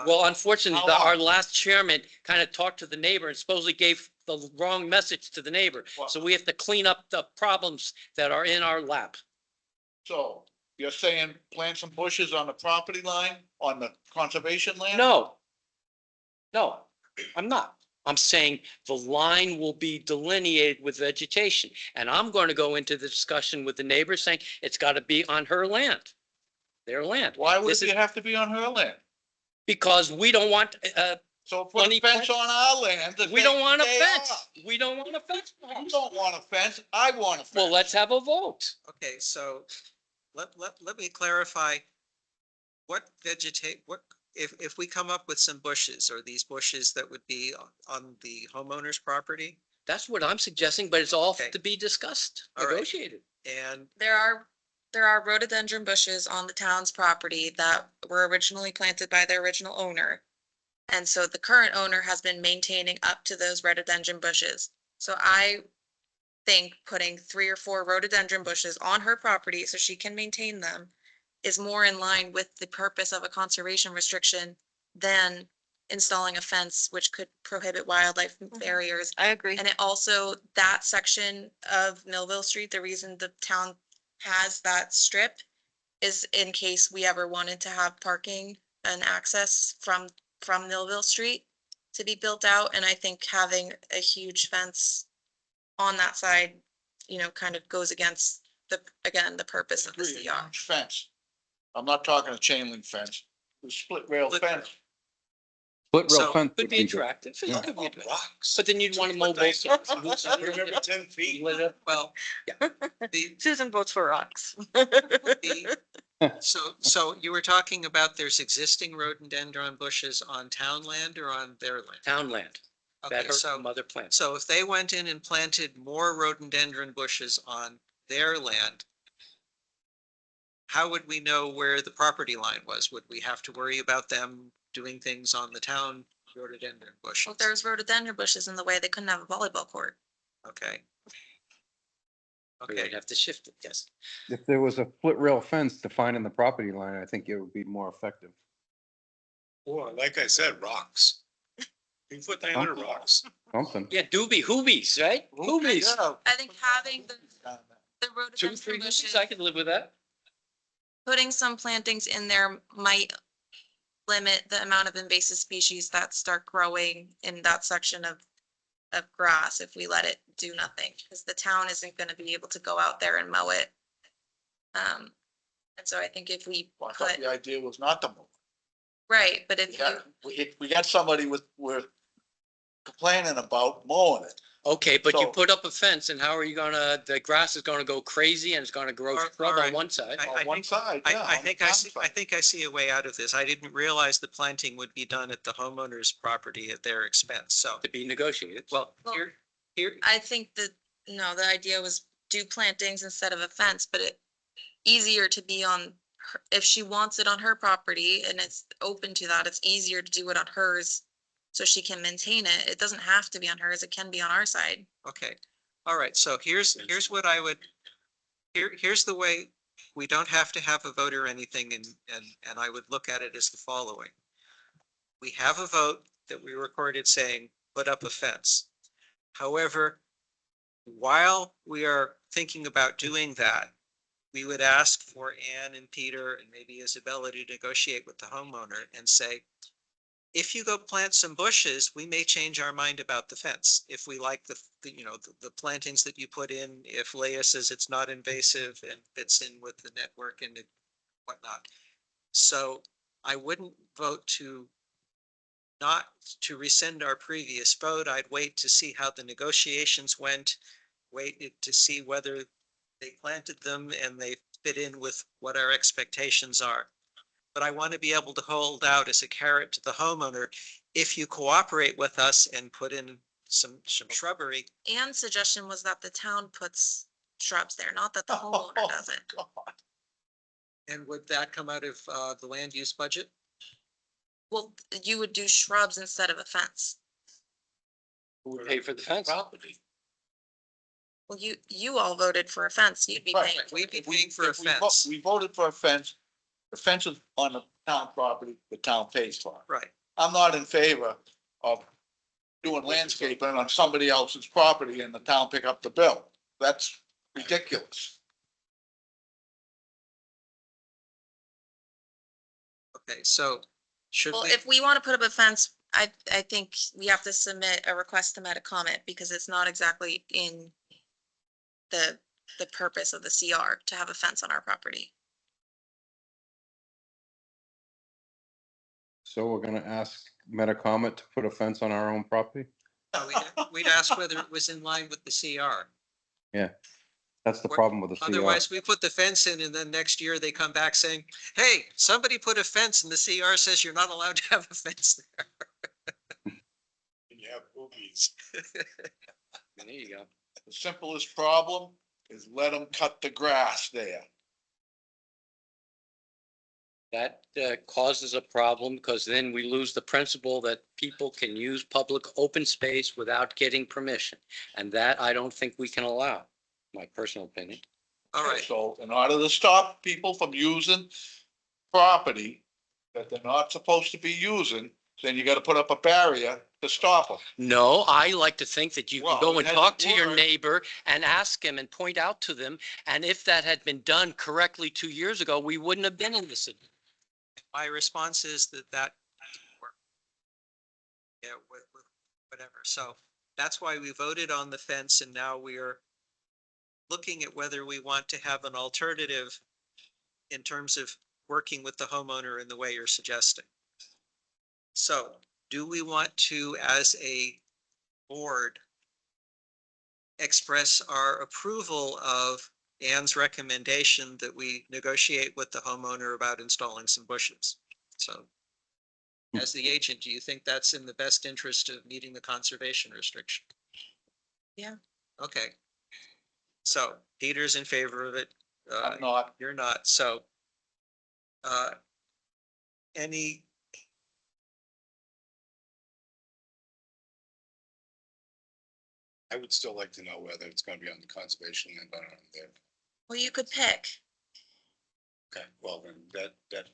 well, unfortunately, How long? our last chairman kind of talked to the neighbor and supposedly gave the wrong message to the neighbor. What? So we have to clean up the problems that are in our lap. So you're saying plant some bushes on the property line, on the conservation land? No. No, I'm not. I'm saying the line will be delineated with vegetation. And I'm going to go into the discussion with the neighbor saying it's got to be on her land, their land. Why would This is it have to be on her land? because we don't want, So put Funny a fence on our land. we don't want a Stay fence. off. We don't want a fence. You don't want a fence, I want a fence. Well, let's have a vote. Okay, so let me clarify. What if we come up with some bushes, or these bushes that would be on the homeowner's property? That's what I'm suggesting, but it's all Okay. to be discussed, All right. negotiated. And There are rhododendron bushes on the town's property that were originally planted by the original owner. And so the current owner has been maintaining up to those rhododendron bushes. So I think putting 3 or 4 rhododendron bushes on her property so she can maintain them is more in line with the purpose of a conservation restriction than installing a fence, which could prohibit wildlife barriers. I agree. And it also, that section of Millville Street, the reason the town has that strip is in case we ever wanted to have parking and access from Millville Street to be built out. And I think having a huge fence on that side, kind of goes against the purpose of the Agree, a CR. huge fence. I'm not talking a chain link fence, a split rail fence. Split So, rail fence. Could would be good. attractive. It Yeah. could be attractive. Rocks. But then you'd want to mow both sides. Every 10 feet. well, the, Susan votes for rocks. so you were talking about there's existing rhododendron bushes on town land or on their land? Town land, Okay, better so from other plants. so if they went in and planted more rhododendron bushes on their land, how would we know where the property line was? Would we have to worry about them doing things on the town rhododendron bushes? Well, if there's rhododendron bushes in the way, they couldn't have a volleyball court. Okay. We would have to shift it, yes. If there was a split rail fence defining the property line, I think it would be more effective. Well, like I said, rocks. 2-foot diameter rocks. Something. Yeah, hoobies, right? Hoobies. Yeah. I think having the 2, 3 rhododendron hoobies, bushes, I could live with that. putting some plantings in there might limit the amount of invasive species that start growing in that section of of grass if we let it do nothing, because the town isn't gonna be able to go out there and mow it. And so I think if we Well, I thought put, the idea was not to move. right, but if We you, got, we got somebody we're complaining about mowing it. Okay, but you So- put up a fence and how are you gonna, the grass is gonna go crazy and it's gonna grow All shrub on right. one side. On one side, I, yeah. I on think the I see, downside. I think I see a way out of this. I didn't realize the planting would be done at the homeowner's property at their expense, so. To be negotiated. Well, Well, here, I think that, no, the idea was do plantings instead of a fence, but it easier to be on, if she wants it on her property and it's open to that, it's easier to do it on hers so she can maintain it. It doesn't have to be on hers. It can be on our side. okay, all right, so here's what I would, here's the way, we don't have to have a vote or anything, and I would look at it as the following. We have a vote that we recorded saying, put up a fence. However, while we are thinking about doing that, we would ask for Ann and Peter and maybe Isabella to negotiate with the homeowner and say, if you go plant some bushes, we may change our mind about the fence. If we like the plantings that you put in, if Leah says it's not invasive and fits in with the network and whatnot. So I wouldn't vote not to rescind our previous vote. I'd wait to see how the negotiations went, wait to see whether they planted them and they fit in with what our expectations are. But I want to be able to hold out as a carrot to the homeowner. If you cooperate with us and put in some shrubbery. Ann's suggestion was that the town puts shrubs there, not that the homeowner does it. God. And would that come out of the land use budget? Well, you would do shrubs instead of a fence. Who would pay for the fence? Property. Well, you all voted for a fence. You'd be Right. paying. We'd be If we- paying for a if we vo- fence. We voted for a fence. The fence is on the town property, the town pays for it. Right. I'm not in favor of doing landscaping on somebody else's property and the town pick up the bill. That's ridiculous. Okay, so should Well, we? if we want to put up a fence, I think we have to submit a request to Meta-Comment because it's not exactly in the purpose of the CR to have a fence on our property. So we're gonna ask Metacomet to put a fence on our own property? No, we'd ask whether it was in line with the CR. Yeah, that's the Or- problem with the CR. Otherwise, we put the fence in and then next year they come back saying, hey, somebody put a fence and the CR says you're not allowed to have a fence there. You have boobies. There you go. The simplest problem is let them cut the grass there. That causes a problem because then we lose the principle that people can use public open space without getting permission. And that I don't think we can allow, my personal opinion. All right, So in order to stop people from using property that they're not supposed to be using, then you gotta put up a barrier to stop them. No, I like to think that you can Well, go it and hasn't talk to your worked. neighbor and ask him and point out to them. And if that had been done correctly 2 years ago, we wouldn't have been in this. my response is that didn't work. Yeah, with whatever. So that's why we voted on the fence and now we are looking at whether we want to have an alternative in terms of working with the homeowner in the way you're suggesting. So do we want to, as a board, express our approval of Ann's recommendation that we negotiate with the homeowner about installing some bushes? So as the agent, do you think that's in the best interest of meeting the conservation restriction? Yeah. Okay. So Peter's in favor of it. I'm not. You're not, so. Any? I would still like to know whether it's gonna be on the conservation land or on there. Well, you could pick. Okay, well, then that,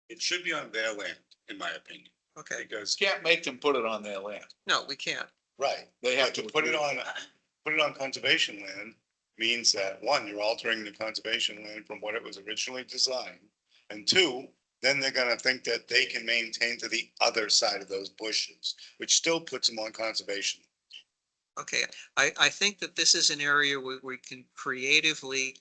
it should be on their land, in my opinion, Okay, because, Can't make them put it on their land. no, we can't. right, They have but to to put it agree. on conservation land means that, one, you're altering the conservation land from what it was originally designed. And two, then they're gonna think that they can maintain to the other side of those bushes, which still puts them on conservation. Okay, I think that this is an area where we can creatively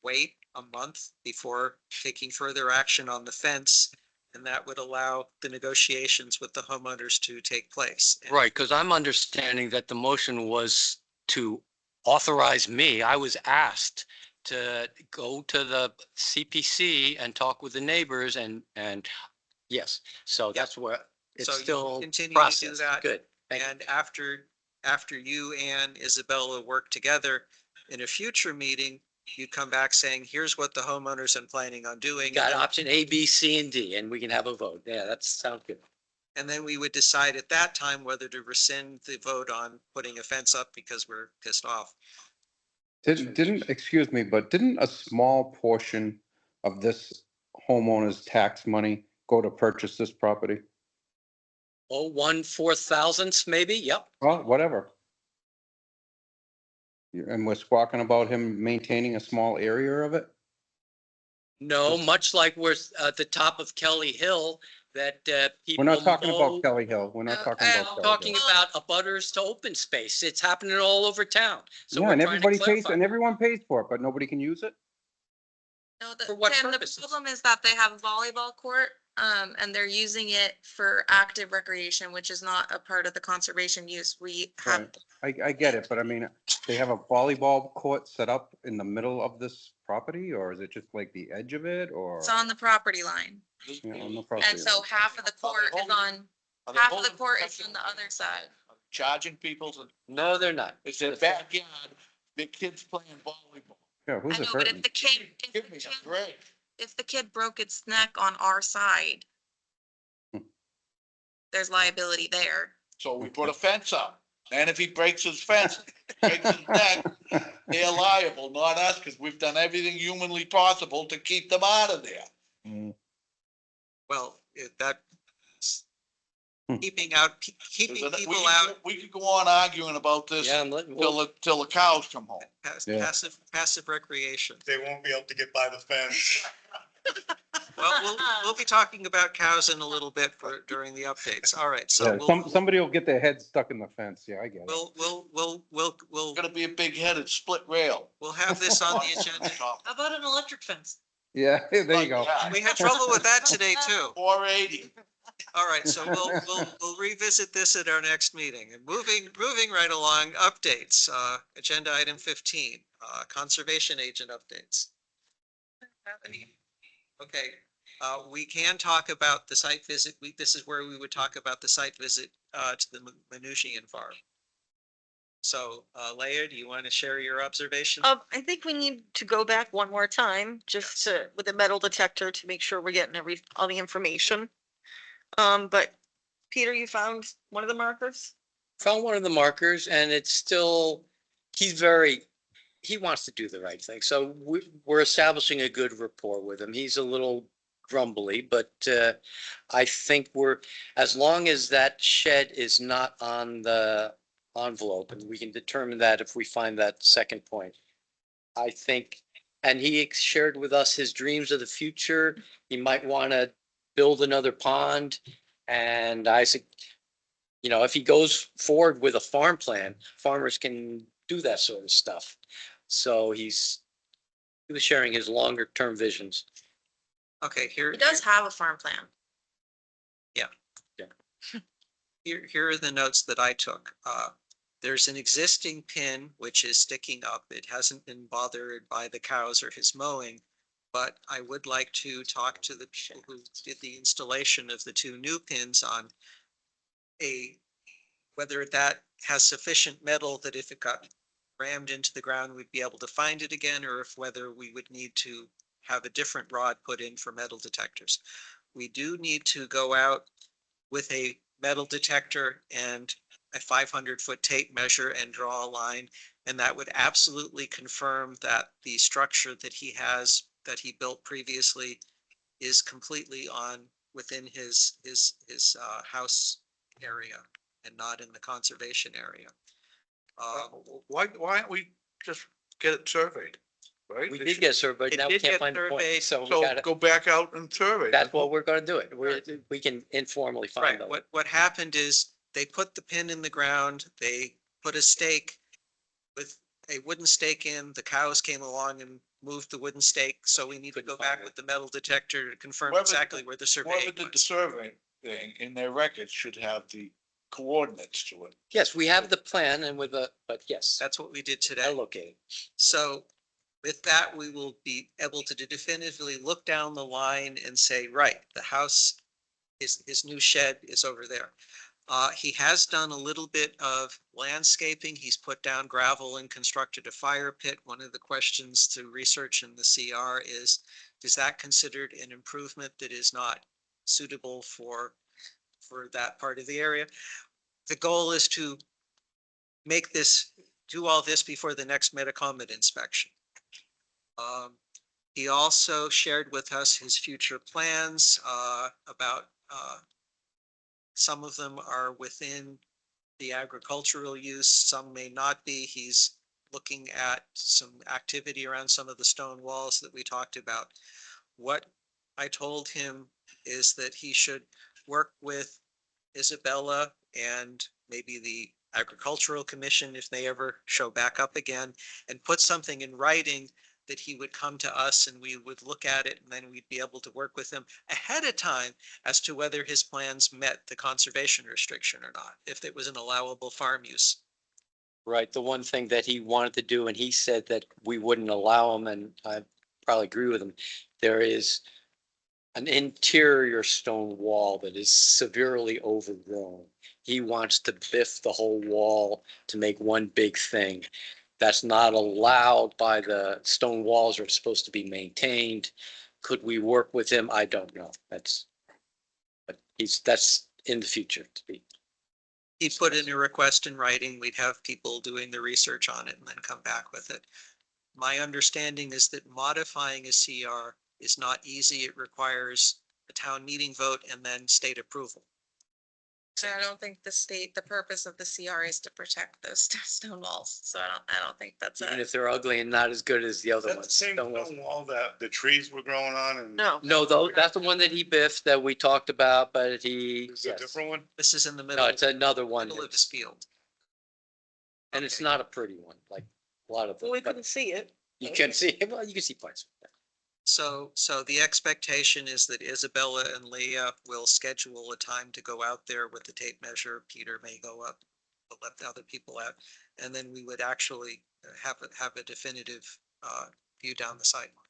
wait a month before taking further action on the fence. And that would allow the negotiations with the homeowners to take place. And Right, because I'm understanding that the motion was to authorize me. I was asked to go to the CPC and talk with the neighbors and yes, so that's where it's So you still continue to do processed. that. Good. Thank you. And after you and Isabella work together in a future meeting, you come back saying, here's what the homeowners are planning on doing. Got option A, B, C, and D, and we can have a vote. Yeah, that sounds good. And then we would decide at that time whether to rescind the vote on putting a fence up because we're pissed off. Excuse me, but didn't a small portion of this homeowner's tax money go to purchase this property? Oh, 1/4,000th maybe? Yep. Well, whatever. And we're squawking about him maintaining a small area of it? No, much like we're at the top of Kelly Hill that people. We're not talking mow. about Kelly Hill. We're not talking I'm about Kelly talking Hill. about abutters to open space. It's happening all over town. So Yeah, we're and trying to everybody pays, clarify. and everyone pays for it, but nobody can use it? No, For what Tim, the purposes? problem is that they have a volleyball court, and they're using it for active recreation, which is not a part of the conservation use. We have, Right. I get it, but I mean, they have a volleyball court set up in the middle of this property, or is it just like the edge of it, or? it's on the property line. Yeah, on the property And so line. half of the court is on, Are they half of the holding court is pressure? on the other side. Charging people to, No, they're not. it's their backyard, their kids playing volleyball. Yeah, who's I it know, but hurting? if the kid, Give me a break. if the kid broke its neck on our side, there's liability there. So we put a fence up. And if he breaks his fence, breaks his neck, they're liable, not us, because we've done everything humanly possible to keep them out of there. Well, that Hmm. keeping We people could- out, We could go on arguing about this Yeah, I'm letting. till the cows come home. Yeah. passive recreation. They won't be able to get by the fence. Well, we'll be talking about cows in a little bit during the updates. All right, so Yeah, somebody will get their head stuck in the fence. Yeah, I get it. we'll Gonna be a big headed split rail. we'll have this on the agenda. How about an electric fence? Yeah, there you go. We had trouble with that today too. 480. All right, so we'll revisit this at our next meeting. And moving right along, updates, agenda item 15, conservation agent updates. Okay, we can talk about the site visit. This is where we would talk about the site visit to the Manouchian farm. So, Leah, do you want to share your observation? I think we need to go back one more time, just to, with a metal detector to make sure we're getting all the information. But Peter, you found one of the markers? Found one of the markers and it's still, he wants to do the right thing. So we're establishing a good rapport with him. He's a little grumbly, but I think as long as that shed is not on the envelope, and we can determine that if we find that second point. I think, and he shared with us his dreams of the future. He might want to build another pond. And I said, if he goes forward with a farm plan, farmers can do that sort of stuff. So he was sharing his longer term visions. Okay, He does have a farm plan. Here are the notes that I took. There's an existing pin which is sticking up. It hasn't been bothered by the cows or his mowing. But I would like to talk to the people who did the installation of the 2 new pins on whether that has sufficient metal that if it got rammed into the ground, we'd be able to find it again, or if whether we would need to have a different rod put in for metal detectors. We do need to go out with a metal detector and a 500-foot tape measure and draw a line. And that would absolutely confirm that the structure that he has, that he built previously, is completely within his house area and not in the conservation area. Why don't we just get it surveyed, right? We did get surveyed, It now we did can't get find the point. surveyed, So we So gotta, go back out and survey. that's what we're gonna do it. We can informally Right, find them. what happened is they put the pin in the ground, they put a stake with a wooden stake in, the cows came along and moved the wooden stake, so we need to go back with the metal detector to confirm Whoever- exactly where the survey Whoever did the was. survey thing in their records should have the coordinates to it. Yes, we have the plan and with a, but yes, That's what we did today. allocated. So with that, we will be able to definitively look down the line and say, right, the house, his new shed is over there. He has done a little bit of landscaping. He's put down gravel and constructed a fire pit. One of the questions to research in the CR is that considered an improvement that is not suitable for that part of the area? The goal is to do all this before the next Metacomet inspection. He also shared with us his future plans about some of them are within the agricultural use, some may not be. He's looking at some activity around some of the stone walls that we talked about. What I told him is that he should work with Isabella and maybe the Agricultural Commission, if they ever show back up again, and put something in writing that he would come to us and we would look at it, and then we'd be able to work with him ahead of time as to whether his plans met the conservation restriction or not, if it was an allowable farm use. Right, the one thing that he wanted to do, and he said that we wouldn't allow him, and I probably agree with him. There is an interior stone wall that is severely overgrown. He wants to biff the whole wall to make one big thing. That's not allowed by the stone walls are supposed to be maintained. Could we work with him? I don't know. That's in the future to be. He put in a request in writing. We'd have people doing the research on it and then come back with it. My understanding is that modifying a CR is not easy. It requires a town meeting vote and then state approval. So I don't think the purpose of the CR is to protect those stone walls. So I don't think that's Even a, if they're ugly and not as good as the Is other that the ones. same Stone walls. stone wall that the trees were growing on and? No. No, though, that's the one that he biffed that we talked about, but he, Is it a yes. different one? This is in the middle, No, it's another one. middle of this field. And it's Okay. not a pretty one, like a lot of them. Well, we but couldn't see it. You can see, well, you can see parts. So the expectation is that Isabella and Leah will schedule a time to go out there with the tape measure. Peter may go up, but let the other people out. And then we would actually have a definitive view down the sidewalk.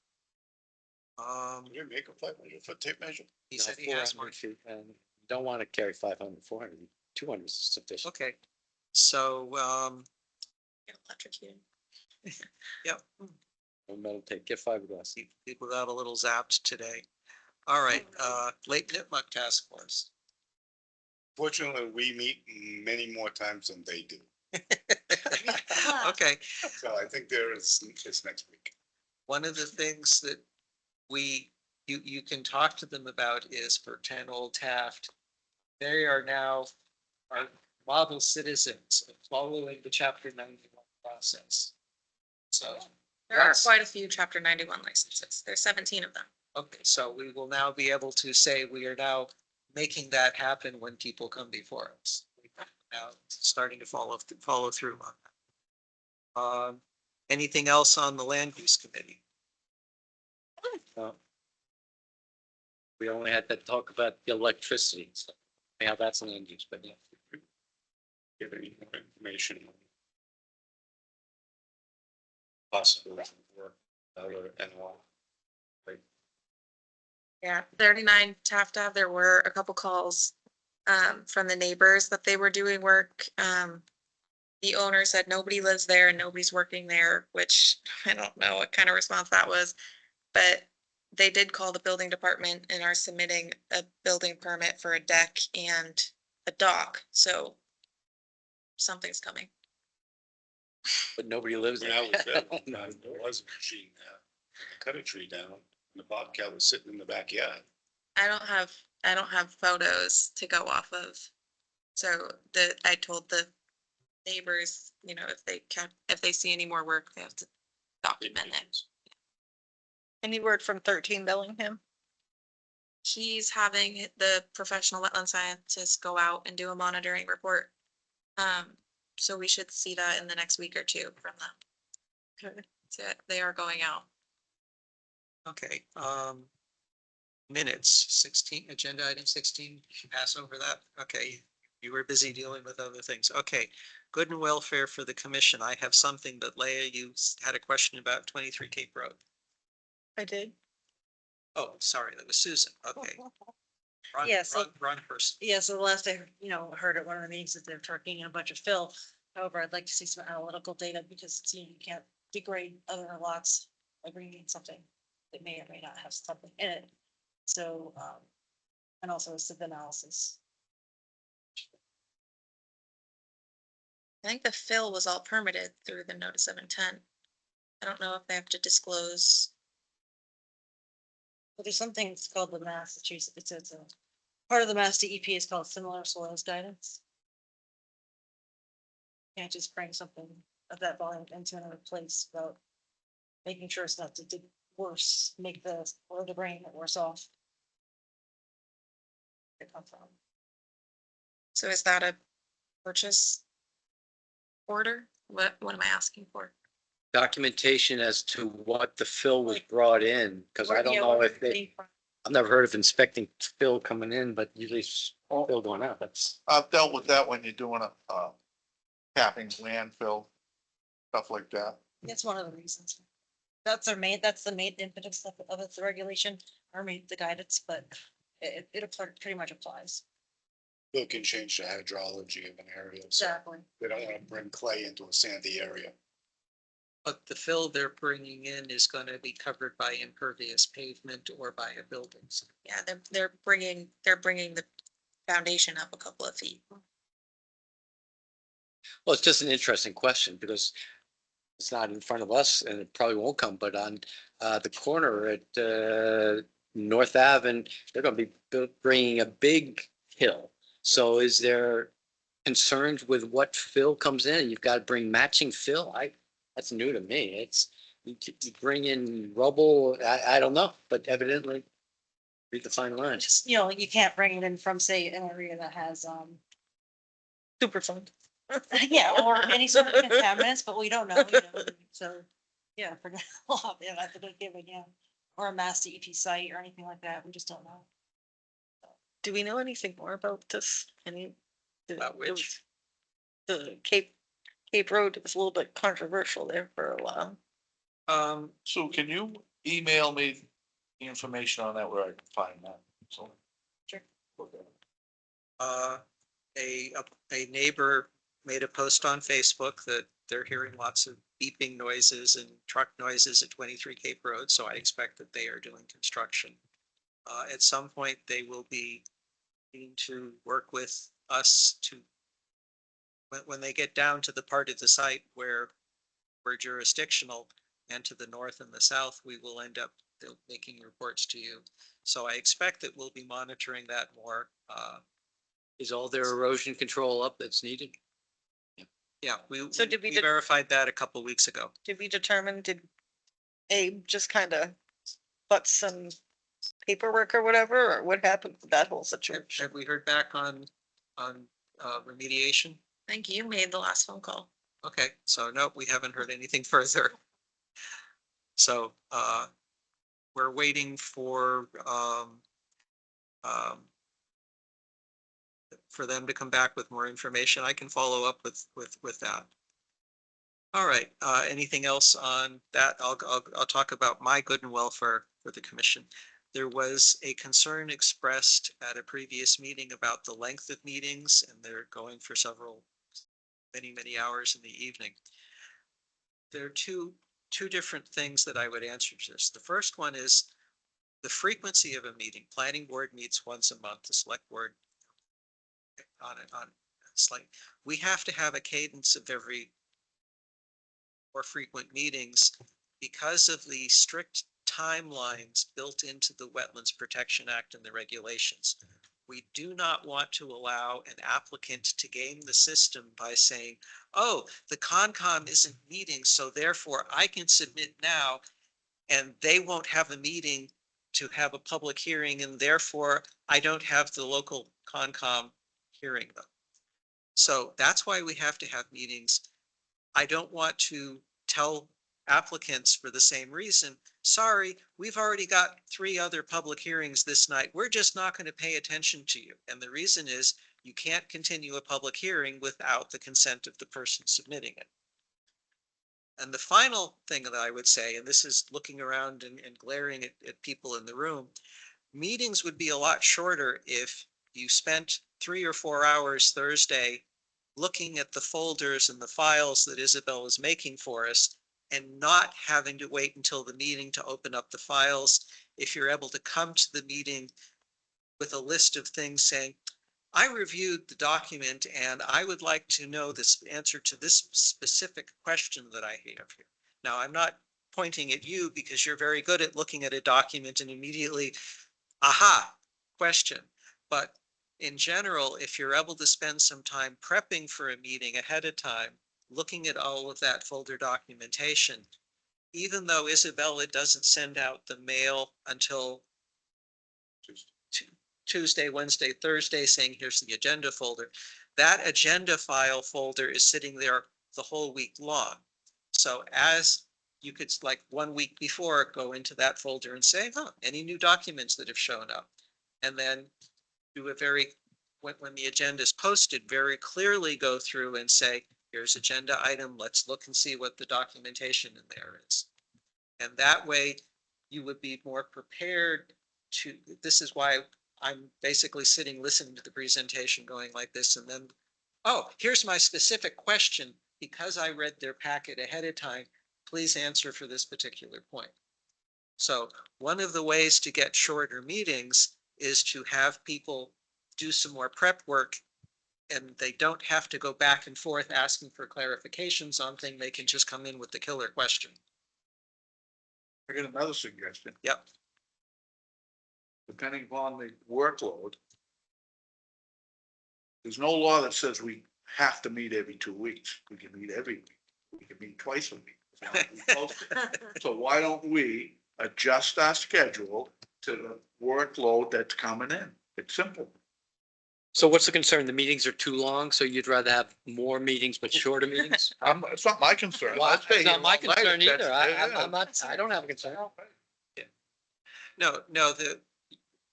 Did you make a 500-foot tape measure? He said he has one. 400 feet, and you don't want to carry 500, 400, 200 is sufficient. Okay, so, electrocuted. yep, No metal tape, get fiberglass. people got a little zapped today. All right, Lake Nipmuc Task Force. Fortunately, we meet many more times than they do. Okay, So I think it's next week. one of the things that you can talk to them about is for 10 Old Taft. They are now our model citizens of following the Chapter 91 process. So, There are that's- quite a few Chapter 91 licenses. There's 17 of them. okay, so we will now be able to say we are now making that happen when people come before us. Now starting to follow through on that. Anything else on the land use committee? No. We only had to talk about the electricity, so yeah, that's land use, but yeah. Give any more information. Possible work, and all. Yeah, 39 Taft Ave, there were a couple calls from the neighbors that they were doing work. The owner said nobody lives there and nobody's working there, which I don't know what kind of response that was. But they did call the building department and are submitting a building permit for a deck and a dock, so something's coming. But nobody lives When there. I was there, there was a machine there. Cut a tree down, and the bobcat was sitting in the backyard. I don't have photos to go off of. So I told the neighbors, if they see any more work, they have to document it. Any word from 13 Bellingham? He's having the professional wetland scientists go out and do a monitoring report. So we should see that in the next week or two from them. Okay. So they are going out. Okay, minutes, 16, agenda item 16, you pass over that? Okay, you were busy dealing with other things. Okay, good and welfare for the commission. I have something, but Leah, you had a question about 23 Cape Road. I did. Oh, sorry, that was Susan. Okay. Wrong, Yeah, so- wrong person. Yeah, so the last I, heard at one of the meetings that they're trucking in a bunch of fill. However, I'd like to see some analytical data because you can't degrade other lots by bringing in something that may or may not have something in it. So, and also a SIP analysis. I think the fill was all permitted through the notice of intent. I don't know if they have to disclose. But there's something that's called the Massachusetts, it's a part of the Mass DEP is called similar soils guidance. Can't just bring something of that volume into another place without making sure it's not to do worse, make the, or the brain worse off. It come from. So is that a purchase order? What am I asking for? Documentation as to what the fill was brought in, because I don't Yeah, know where if they, came from. I've never heard of inspecting fill coming in, but usually it's fill going out. That's. I've dealt with that when you're doing a capping landfill, stuff like that. That's one of the reasons. That's the main impetus of its regulation, or the guidance, but it pretty much applies. It can change the hydrology of an area. So Exactly. they don't want to bring clay into a sandy area. But the fill they're bringing in is going to be covered by impervious pavement or by a building. Yeah, they're bringing the foundation up a couple of feet. Well, it's just an interesting question because it's not in front of us and it probably won't come, but on the corner at North Ave, and they're going to be bringing a big hill. So is there concerns with what fill comes in? You've got to bring matching fill. That's new to me. It's you bring in rubble. I don't know, but evidently read the fine lines. Just, you can't bring it in from, say, an area that has, Superfund. yeah, or any sort of contaminants, but we don't know, so, yeah, for now, yeah, that's a good given, yeah. Or a Mass DEP site or anything like that, we just don't know. Do we know anything more about this? About which? The Cape Road was a little bit controversial there for a while. Sue, can you email me the information on that where I can find that? So. Sure. A neighbor made a post on Facebook that they're hearing lots of beeping noises and truck noises at 23 Cape Road, so I expect that they are doing construction. At some point, they will be needing to work with us to, when they get down to the part of the site where we're jurisdictional, and to the north and the south, we will end up making reports to you. So I expect that we'll be monitoring that more. Is all their erosion control up that's needed? Yeah, we So did we verified that a couple of weeks ago. Did we determine, did Abe just kind of butt some paperwork or whatever, or what happened with that whole situation? Have we heard back on remediation? I think you made the last phone call. Okay, so no, we haven't heard anything further. So we're waiting for them to come back with more information. I can follow up with that. All right, anything else on that? I'll talk about my good and welfare for the commission. There was a concern expressed at a previous meeting about the length of meetings, and they're going for many hours in the evening. There are two different things that I would answer to this. The first one is the frequency of a meeting. Planning board meets once a month, the select board on it's like, we have to have a cadence of every more frequent meetings because of the strict timelines built into the Wetlands Protection Act and the regulations. We do not want to allow an applicant to game the system by saying, oh, the Concom isn't meeting, so therefore I can submit now and they won't have a meeting to have a public hearing and therefore I don't have the local Concom hearing them. So that's why we have to have meetings. I don't want to tell applicants for the same reason, sorry, we've already got 3 other public hearings this night. We're just not going to pay attention to you. And the reason is you can't continue a public hearing without the consent of the person submitting it. And the final thing that I would say, and this is looking around and glaring at people in the room, meetings would be a lot shorter if you spent 3 or 4 hours Thursday looking at the folders and the files that Isabel is making for us and not having to wait until the meeting to open up the files. If you're able to come to the meeting with a list of things saying, I reviewed the document and I would like to know this answer to this specific question that I have here. Now, I'm not pointing at you because you're very good at looking at a document and immediately, aha, question. But in general, if you're able to spend some time prepping for a meeting ahead of time, looking at all of that folder documentation, even though Isabella doesn't send out the mail until Tuesday, Wednesday, Thursday, saying here's the agenda folder, that agenda file folder is sitting there the whole week long. So as you could, like 1 week before, go into that folder and say, any new documents that have shown up? And then do a very, when the agenda is posted, very clearly go through and say, here's agenda item, let's look and see what the documentation in there is. And that way you would be more prepared to, this is why I'm basically sitting, listening to the presentation going like this, and then, oh, here's my specific question. Because I read their packet ahead of time, please answer for this particular point. So one of the ways to get shorter meetings is to have people do some more prep work, and they don't have to go back and forth asking for clarifications on things. They can just come in with the killer question. I got another suggestion. Yep. Depending upon the workload, there's no law that says we have to meet every 2 weeks. We can meet every week. We can meet twice a week. As long as we post it. So why don't we adjust our schedule to the workload that's coming in? It's simple. So what's the concern? The meetings are too long, so you'd rather have more meetings but shorter meetings? It's not my concern. Well, I'll stay it's here not my all night if concern that's- either. yeah. I'm not, I don't have a concern. No,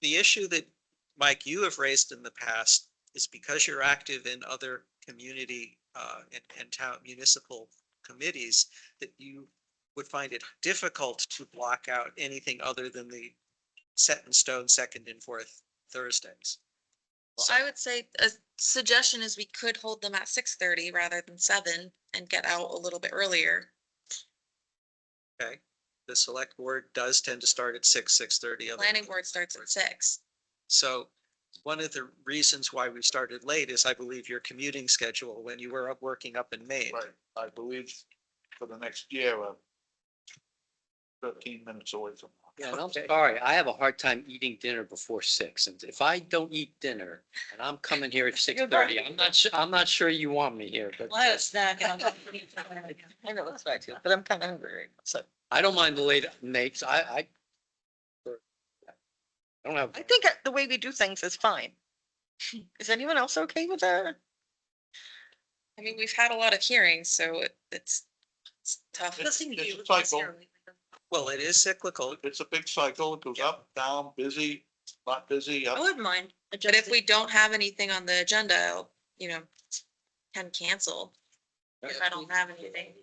the issue that, Mike, you have raised in the past is because you're active in other community and town municipal committees, that you would find it difficult to block out anything other than the set in stone second and fourth Thursdays. Well, I would say a suggestion is we could hold them at 6:30 rather than 7 and get out a little bit earlier. Okay, the select board does tend to start at 6:30. Planning board starts at 6. So one of the reasons why we started late is, I believe, your commuting schedule when you were up working up in Maine. Right, I believe for the next year, 13 minutes away from. Yeah, and I'm sorry, I have a hard time eating dinner before 6. And if I don't eat dinner and I'm coming here at 6:30, I'm not sure you want me here, but Well, I had a snack and I'm. I know that's right too, but I'm kind of hungry. So I don't mind the late nights. I don't have. I think the way we do things is fine. Is anyone else okay with that? I mean, we've had a lot of hearings, so it's tough. Listening to It's you a would cycle. necessarily- Well, it is cyclical, It's a big cycle. It goes up, down, busy, not busy. I up. wouldn't mind. But if we don't have anything on the agenda, I'll, can cancel if I don't have anything.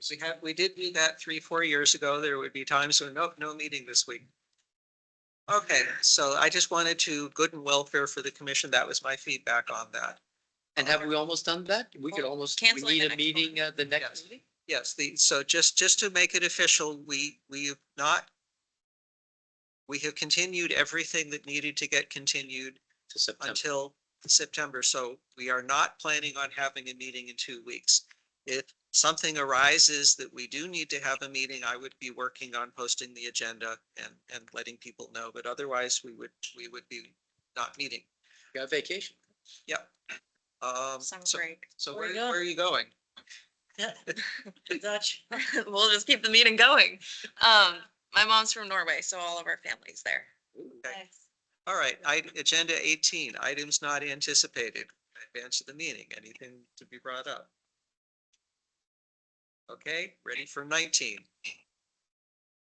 we did do that 3-4 years ago. There would be times when no meeting this week. Okay, so I just wanted to, good and welfare for the commission. That was my feedback on that. And have we almost done that? We could almost, we Canceling need the a next meeting, the Yes. next meeting? Yes, so just to make it official, we have continued everything that needed to get continued To September. until September. So we are not planning on having a meeting in 2 weeks. If something arises that we do need to have a meeting, I would be working on posting the agenda and letting people know, but otherwise we would be not meeting. You got vacation. Yep. Summer So, break. so Where where, you going? where are you going? Yeah. Dutch. We'll just keep the meeting going. My mom's from Norway, so all of our family's there. Okay. All right, agenda 18, items not anticipated. advance of the meeting? Anything to be brought up? Okay, ready for 19.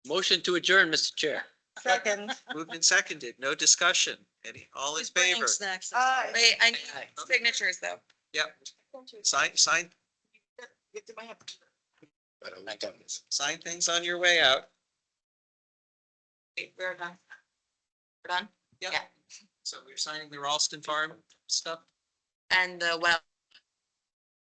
Motion to adjourn, Mr. Chair. Second. Moved and seconded. No discussion. All in Who's bringing favor? snacks? Wait, I need signatures though. Yep. Sign things on your way out. Wait, we're done. We're done? Yep. Yeah. So we're signing the Ralston Farm stuff. And the well